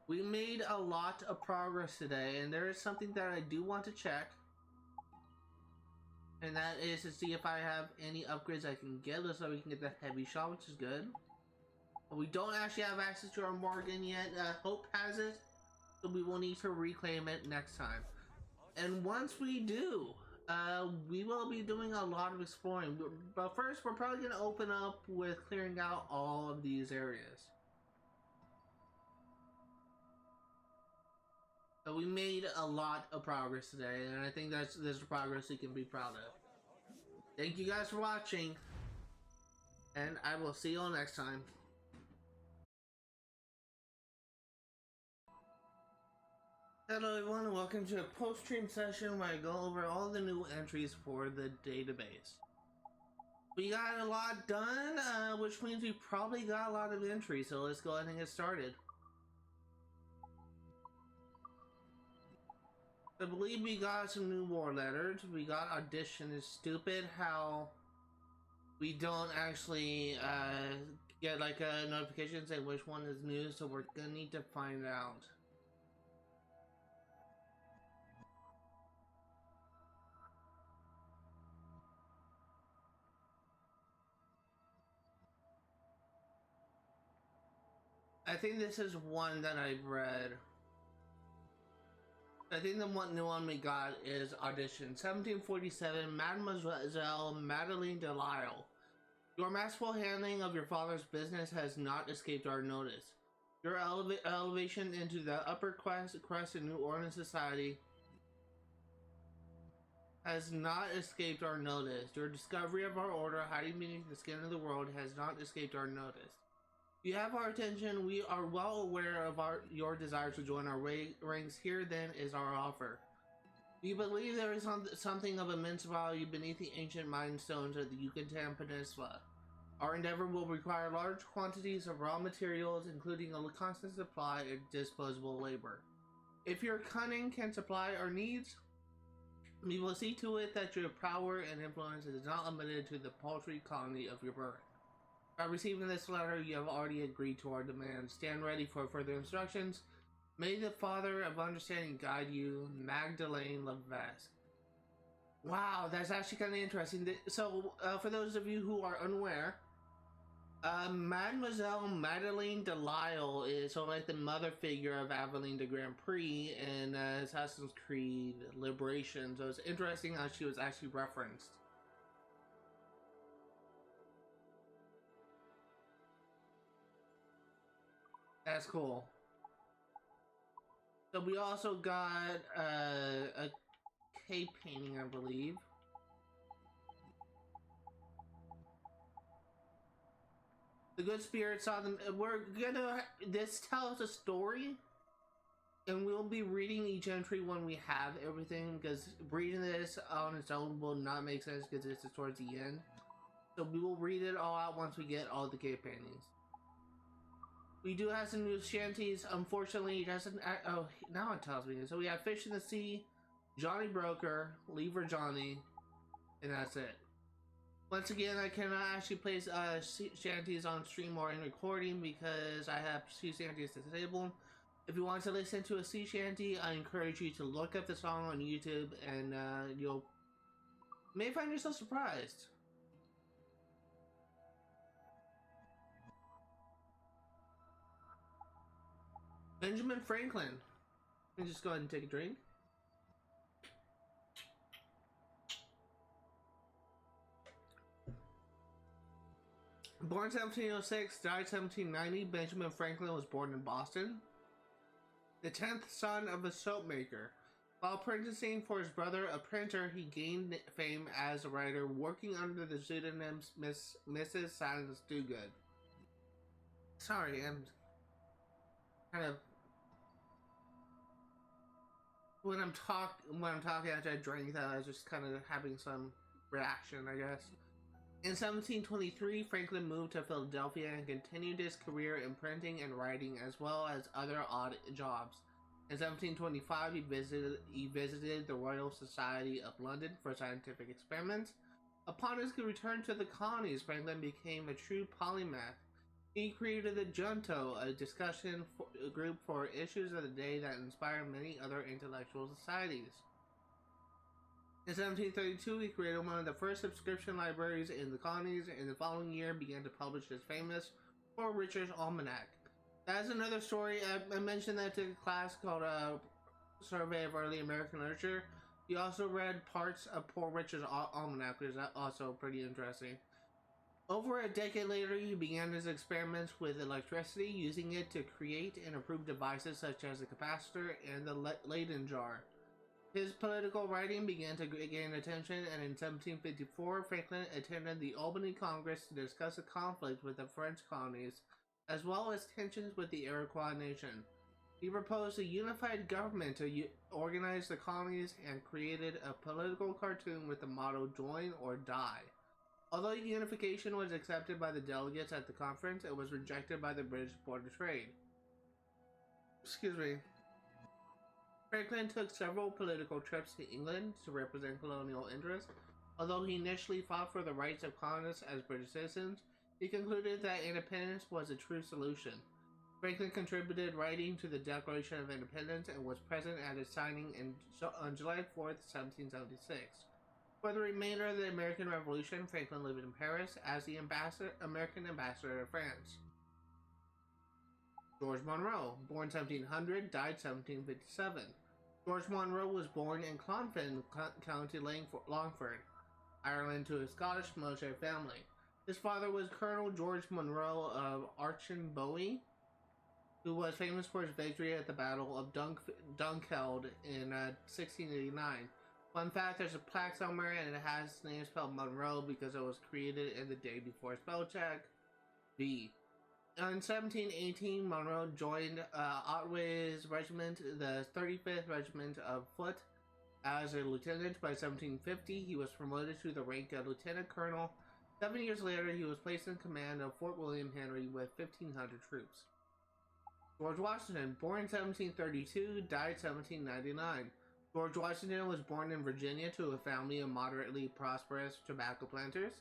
We made a lot of progress today, and there is something that I do want to check. And that is to see if I have any upgrades I can get. Looks like we can get the heavy shot, which is good. But we don't actually have access to our Morrigan yet. Hope has it, so we will need to reclaim it next time. And once we do, we will be doing a lot of exploring. But first, we're probably going to open up with clearing out all of these areas. So we made a lot of progress today, and I think there's progress we can be proud of. Thank you guys for watching, and I will see you all next time. Hello everyone, and welcome to a post-stream session where I go over all the new entries for the database. We got a lot done, which means we probably got a lot of entries, so let's go ahead and get started. I believe we got some new war letters. We got audition. It's stupid how we don't actually get like a notification saying which one is new, so we're gonna need to find out. I think this is one that I've read. I think the one new one we got is Audition. 1747, Mademoiselle Madeleine Delisle. Your masterful handling of your father's business has not escaped our notice. Your elevation into the upper crust in New Orleans society has not escaped our notice. Your discovery of our order hiding beneath the skin of the world has not escaped our notice. You have our attention. We are well aware of your desire to join our ranks. Here then is our offer. We believe there is something of immense value beneath the ancient mine stones of the Yucatan Peninsula. Our endeavor will require large quantities of raw materials, including a constant supply of disposable labor. If your cunning can supply our needs, we will see to it that your power and influence is not limited to the paltry colony of your birth. By receiving this letter, you have already agreed to our demands. Stand ready for further instructions. May the Father of Understanding guide you, Magdalene Levesque. Wow, that's actually kind of interesting. So, for those of you who are unaware, Mademoiselle Madeleine Delisle is sort of like the mother figure of Aveline de Grand Prix in Assassin's Creed Liberation. So it's interesting how she was actually referenced. That's cool. So we also got a cave painting, I believe. The good spirit saw them. This tells a story, and we'll be reading each entry when we have everything, because reading this on its own will not make sense because this is towards the end. So we will read it all out once we get all the cave paintings. We do have some new shanties. Unfortunately, it doesn't. Oh, now it tells me. So we have Fish in the Sea, Johnny Broker, Lever Johnny, and that's it. Once again, I cannot actually place shanties on stream or in recording because I have sea shanties disabled. If you want to listen to a sea shanty, I encourage you to look up the song on YouTube, and you'll may find yourself surprised. Benjamin Franklin. Let me just go ahead and take a drink. Born 1706, died 1790, Benjamin Franklin was born in Boston. The 10th son of a soap maker. While apprenticing for his brother, a printer, he gained fame as a writer, working under the pseudonym Mrs. Silence Dogood. Sorry, I'm kind of... When I'm talking after I drank that, I was just kind of having some reaction, I guess. In 1723, Franklin moved to Philadelphia and continued his career in printing and writing, as well as other odd jobs. In 1725, he visited the Royal Society of London for scientific experiments. Upon his return to the colonies, Franklin became a true polymath. He created the Junto, a discussion group for issues of the day that inspired many other intellectual societies. In 1732, he created one of the first subscription libraries in the colonies, and the following year began to publish his famous Poor Richard's Almanac. That's another story. I mentioned that to a class called Survey of Early American Literature. He also read parts of Poor Richard's Almanac, which is also pretty interesting. Over a decade later, he began his experiments with electricity, using it to create and improve devices such as the capacitor and the Leyden jar. His political writing began to gain attention, and in 1754, Franklin attended the Albany Congress to discuss a conflict with the French colonies, as well as tensions with the Iroquois nation. He proposed a unified government to organize the colonies and created a political cartoon with the motto "Join or Die." Although unification was accepted by the delegates at the conference, it was rejected by the British Board of Trade. Excuse me. Franklin took several political trips to England to represent colonial interests. Although he initially fought for the rights of colonists as British citizens, he concluded that independence was a true solution. Franklin contributed writing to the Declaration of Independence and was present at its signing on July 4th, 1776. For the remainder of the American Revolution, Franklin lived in Paris as the American ambassador to France. George Monroe, born 1700, died 1757. George Monroe was born in Clonfin, County Longford, Ireland, to a Scottish military family. His father was Colonel George Monroe of Archenbowie, who was famous for his victory at the Battle of Dunkeld in 1689. Fun fact, there's a plaque somewhere and it has his name spelled Monroe because it was created in the day before spell check. B. In 1718, Monroe joined Otway's regiment, the 35th Regiment of Foot, as a lieutenant. By 1750, he was promoted to the rank of lieutenant colonel. 7 years later, he was placed in command of Fort William Henry with 1,500 troops. George Washington, born in 1732, died 1799. George Washington was born in Virginia to a family of moderately prosperous tobacco planters.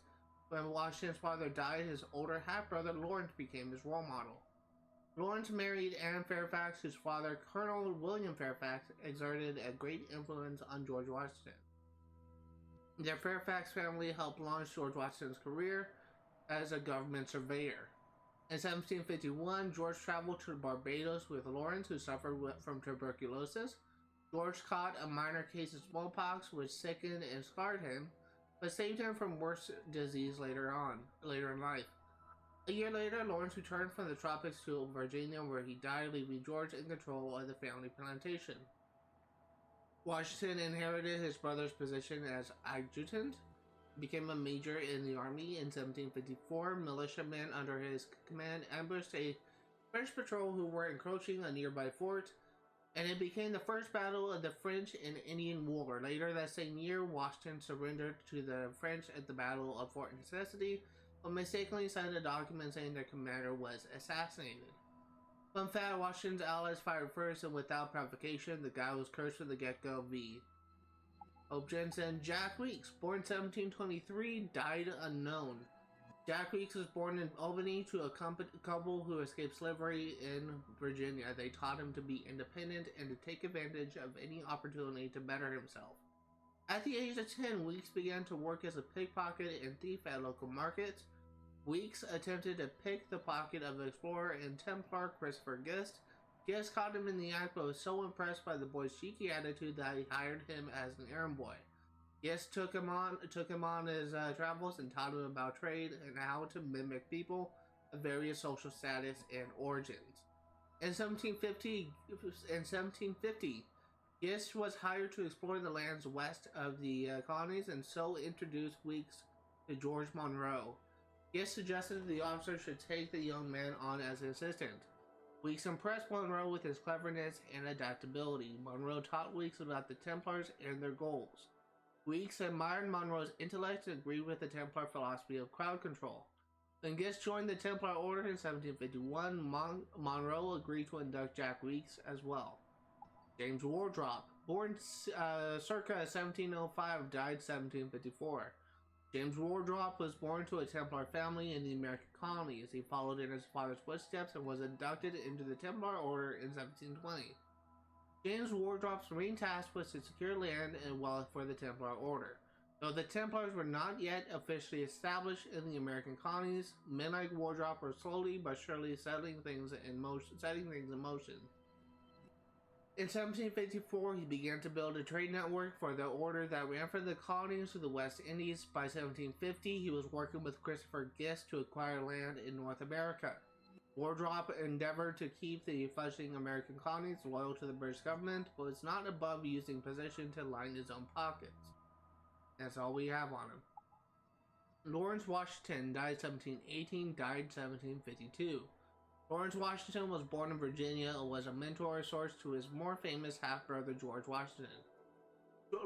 When Washington's father died, his older half-brother Lawrence became his role model. Lawrence married Anne Fairfax, whose father, Colonel William Fairfax, exerted a great influence on George Washington. The Fairfax family helped launch George Washington's career as a government surveyor. In 1751, George traveled to Barbados with Lawrence, who suffered from tuberculosis. George caught a minor case of smallpox, which sickened and scarred him, but saved him from worse disease later in life. A year later, Lawrence returned from the tropics to Virginia, where he died, leaving George in control of the family plantation. Washington inherited his brother's position as adjutant, became a major in the army. In 1754, militiamen under his command ambushed a French patrol who were encroaching a nearby fort, and it became the first battle of the French and Indian War. Later that same year, Washington surrendered to the French at the Battle of Fort Necessity, but mistakenly signed a document saying their commander was assassinated. Fun fact, Washington's allies fired first, and without provocation, the guy was cursed from the get-go. V. Hope Jensen. Jack Weeks, born 1723, died unknown. Jack Weeks was born in Albany to a couple who escaped slavery in Virginia. They taught him to be independent and to take advantage of any opportunity to better himself. At the age of 10, Weeks began to work as a pickpocket and thief at local markets. Weeks attempted to pick the pocket of explorer and Templar Christopher Gist. Gist caught him in the act, but was so impressed by the boy's cheeky attitude that he hired him as an errand boy. Gist took him on his travels and taught him about trade and how to mimic people of various social status and origins. In 1750, Gist was hired to explore the lands west of the colonies and so introduced Weeks to George Monroe. Gist suggested the officer should take the young man on as an assistant. Weeks impressed Monroe with his cleverness and adaptability. Monroe taught Weeks about the Templars and their goals. Weeks admired Monroe's intellect and agreed with the Templar philosophy of crowd control. When Gist joined the Templar Order in 1751, Monroe agreed to induct Jack Weeks as well. James Wardrop, born circa 1705, died 1754. James Wardrop was born to a Templar family in the American colonies. He followed in his father's footsteps and was inducted into the Templar Order in 1720. James Wardrop's main task was to secure land and wealth for the Templar Order. Though the Templars were not yet officially established in the American colonies, men like Wardrop were slowly but surely setting things in motion. In 1754, he began to build a trade network for the order that ran from the colonies to the West Indies. By 1750, he was working with Christopher Gist to acquire land in North America. Wardrop endeavored to keep the fledgling American colonies loyal to the British government, but was not above using position to line his own pockets. That's all we have on him. Lawrence Washington, died 1718, died 1752. Lawrence Washington was born in Virginia and was a mentor source to his more famous half-brother George Washington.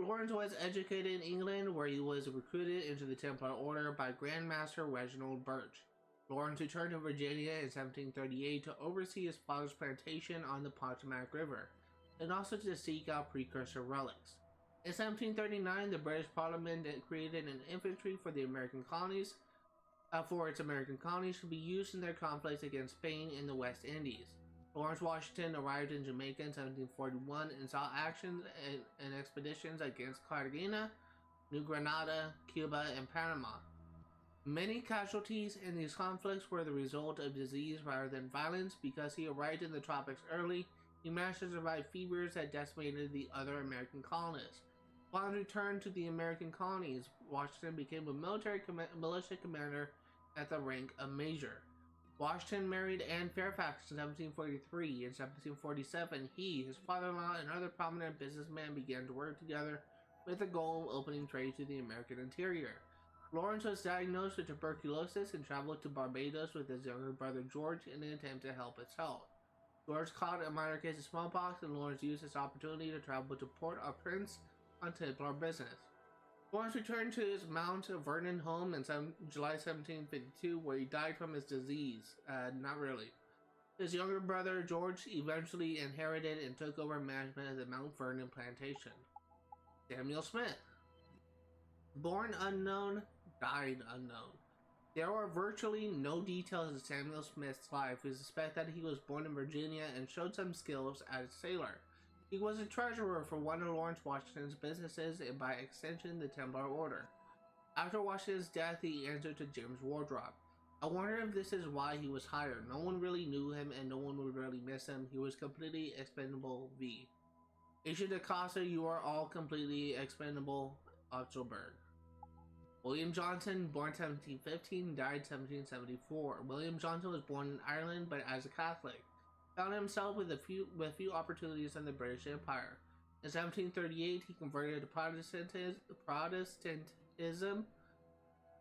Lawrence was educated in England, where he was recruited into the Templar Order by Grand Master Reginald Birch. Lawrence returned to Virginia in 1738 to oversee his father's plantation on the Potomac River, and also to seek out precursor relics. In 1739, the British Parliament created an infantry for the American colonies, to be used in their conflicts against Spain in the West Indies. Lawrence Washington arrived in Jamaica in 1741 and saw actions and expeditions against Cartagena, New Granada, Cuba, and Panama. Many casualties in these conflicts were the result of disease rather than violence. Because he arrived in the tropics early, he managed to survive fevers that decimated the other American colonists. Upon his return to the American colonies, Washington became a militia commander at the rank of major. Washington married Anne Fairfax in 1743. In 1747, he, his father-in-law, and other prominent businessmen began to work together with the goal of opening trade to the American interior. Lawrence was diagnosed with tuberculosis and traveled to Barbados with his younger brother George in an attempt to help its health. George caught a minor case of smallpox, and Lawrence used this opportunity to travel to Port-au-Prince on Templar business. Lawrence returned to his Mount Vernon home in July 1752, where he died from his disease. Not really. His younger brother George eventually inherited and took over management of the Mount Vernon plantation. Samuel Smith. Born unknown, died unknown. There are virtually no details of Samuel Smith's life. We suspect that he was born in Virginia and showed some skills as a sailor. He was a treasurer for one of Lawrence Washington's businesses and by extension the Templar Order. After Washington's death, he answered to James Wardrop. I wonder if this is why he was hired. No one really knew him and no one would really miss him. He was completely expendable. V. Asia de Casa, you are all completely expendable. Otzelberg. William Johnson, born 1715, died 1774. William Johnson was born in Ireland, but as a Catholic. Found himself with few opportunities in the British Empire. In 1738, he converted to Protestantism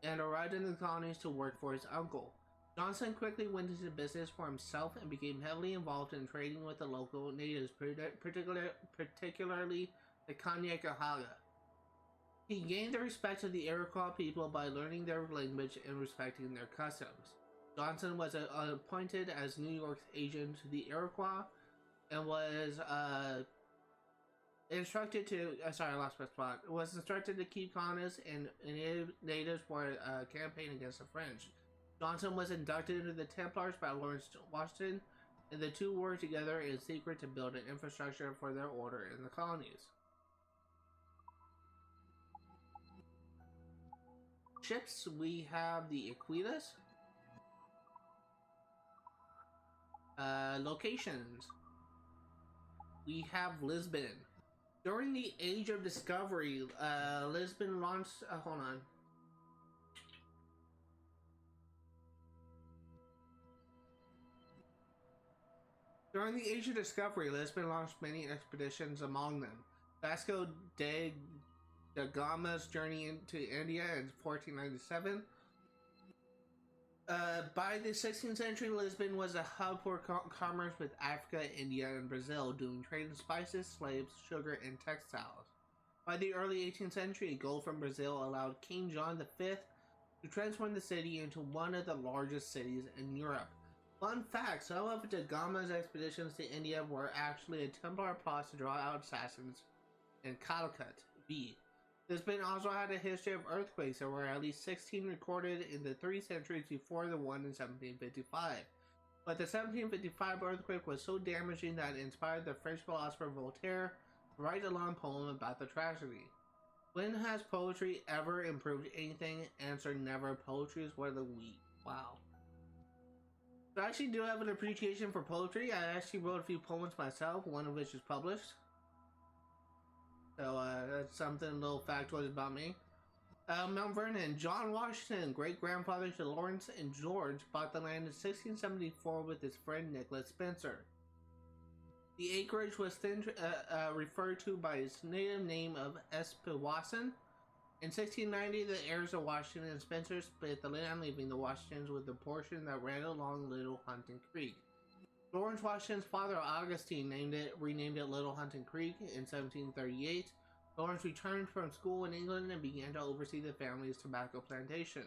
and arrived in the colonies to work for his uncle. Johnson quickly went into business for himself and became heavily involved in trading with the local natives, particularly the Kanyahaga. He gained the respect of the Iroquois people by learning their language and respecting their customs. Johnson was appointed as New York's agent to the Iroquois and was instructed to keep colonists and natives for a campaign against the French. Johnson was inducted into the Templars by Lawrence Washington, and the two worked together in secret to build an infrastructure for their order in the colonies. Ships, we have the Aquilas. Locations. We have Lisbon. During the Age of Discovery, Lisbon launched. Hold on. During the Age of Discovery, Lisbon launched many expeditions, among them Vasco da Gama's journey into India in 1497. By the 16th century, Lisbon was a hub for commerce with Africa, India, and Brazil, doing trade in spices, slaves, sugar, and textiles. By the early 18th century, gold from Brazil allowed King John V to transform the city into one of the largest cities in Europe. Fun fact, some of Da Gama's expeditions to India were actually a Templar plot to draw out assassins in Calicut, B. This been also had a history of earthquakes. There were at least 16 recorded in the 3 centuries before the one in 1755. But the 1755 earthquake was so damaging that it inspired the French philosopher Voltaire to write a long poem about the tragedy. When has poetry ever improved anything? Answer: never. Poetry is where the wheat. Wow. So I actually do have an appreciation for poetry. I actually wrote a few poems myself, one of which is published. So that's something, a little factoid about me. Mount Vernon. John Washington, great-grandfather to Lawrence and George, bought the land in 1674 with his friend Nicholas Spencer. The acreage was then referred to by its native name of Espewassen. In 1690, the heirs of Washington and Spencer split the land, leaving the Washingtons with the portion that ran along Little Hunting Creek. Lawrence Washington's father, Augustine, renamed it Little Hunting Creek in 1738. Lawrence returned from school in England and began to oversee the family's tobacco plantation.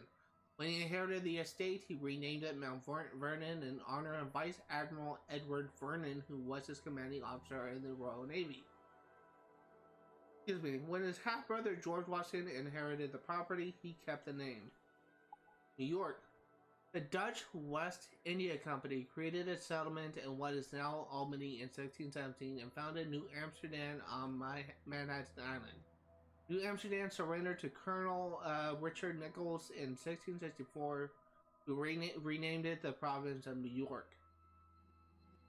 When he inherited the estate, he renamed it Mount Vernon in honor of Vice Admiral Edward Vernon, who was his commanding officer in the Royal Navy. When his half-brother George Washington inherited the property, he kept the name. New York. The Dutch West India Company created a settlement in what is now Albany in 1617 and founded New Amsterdam on Manhattan Island. New Amsterdam surrendered to Colonel Richard Nichols in 1664, who renamed it the province of New York.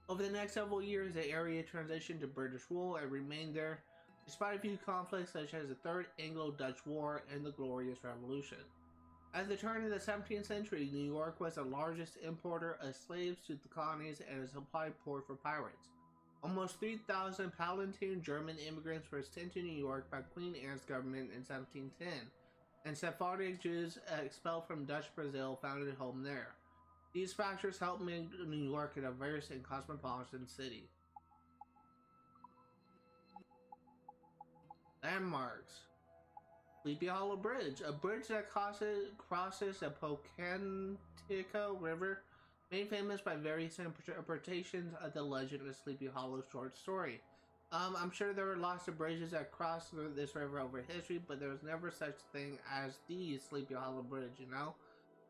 Over the next several years, the area transitioned to British rule and remained there, despite a few conflicts such as the Third Anglo-Dutch War and the Glorious Revolution. At the turn of the 17th century, New York was the largest importer of slaves to the colonies and a supply port for pirates. Almost 3,000 Palatine German immigrants were sent to New York by Queen Anne's government in 1710, and Sephardic Jews expelled from Dutch Brazil founded a home there. These factors helped make New York a diverse and cosmopolitan city. Landmarks. Sleepy Hollow Bridge, a bridge that crosses the Pocantico River, made famous by various interpretations of the legend of Sleepy Hollow short story. I'm sure there were lots of bridges that crossed this river over history, but there was never such thing as the Sleepy Hollow Bridge, you know?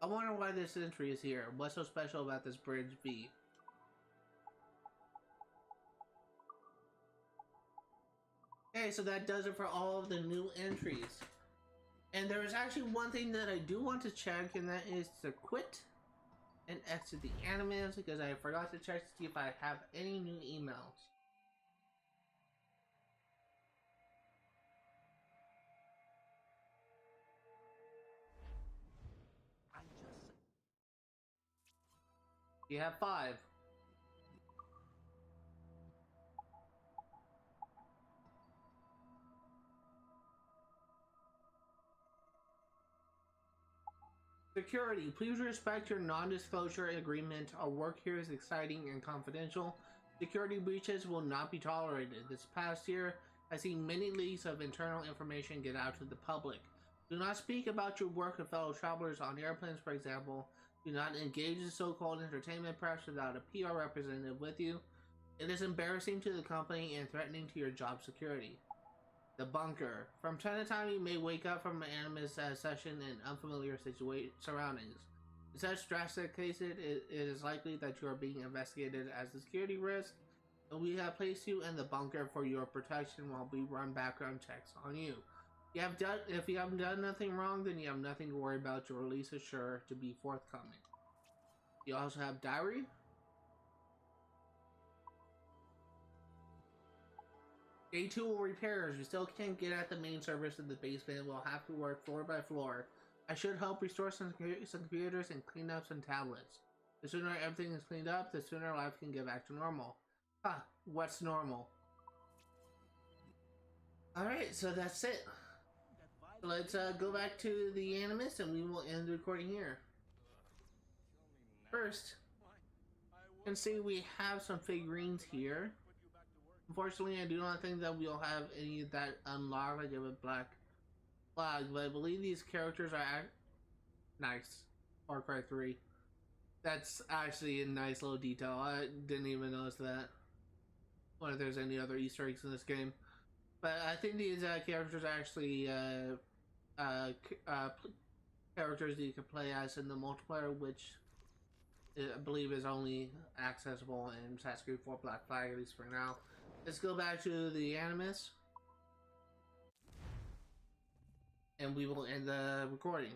I wonder why this entry is here. What's so special about this bridge V? Okay, so that does it for all of the new entries. And there is actually one thing that I do want to check, and that is to quit and exit the Animus, because I forgot to check to see if I have any new emails. You have 5. Security, please respect your non-disclosure agreement. Our work here is exciting and confidential. Security breaches will not be tolerated. This past year, I've seen many leaks of internal information get out to the public. Do not speak about your work with fellow travelers on airplanes, for example. Do not engage in so-called entertainment press without a PR representative with you. It is embarrassing to the company and threatening to your job security. The bunker. From time to time, you may wake up from an Animus session in unfamiliar surroundings. In such drastic cases, it is likely that you are being investigated as a security risk, and we have placed you in the bunker for your protection while we run background checks on you. If you haven't done nothing wrong, then you have nothing to worry about. Your release is sure to be forthcoming. You also have diary. Day 2 repairs. We still can't get at the main servers in the basement. We'll have to work floor by floor. I should help restore some computers and clean up some tablets. The sooner everything is cleaned up, the sooner life can get back to normal. What's normal? Alright, so that's it. So let's go back to the Animus and we will end the recording here. First, you can see we have some figurines here. Unfortunately, I do not think that we'll have any of that unlocked. I give a black flag, but I believe these characters are nice. Far Cry 3. That's actually a nice little detail. I didn't even notice that. Or if there's any other Easter eggs in this game. But I think these characters are actually characters that you can play as in the multiplayer, which I believe is only accessible in Assassin's Creed 4 Black Flag, at least for now. Let's go back to the Animus. And we will end the recording.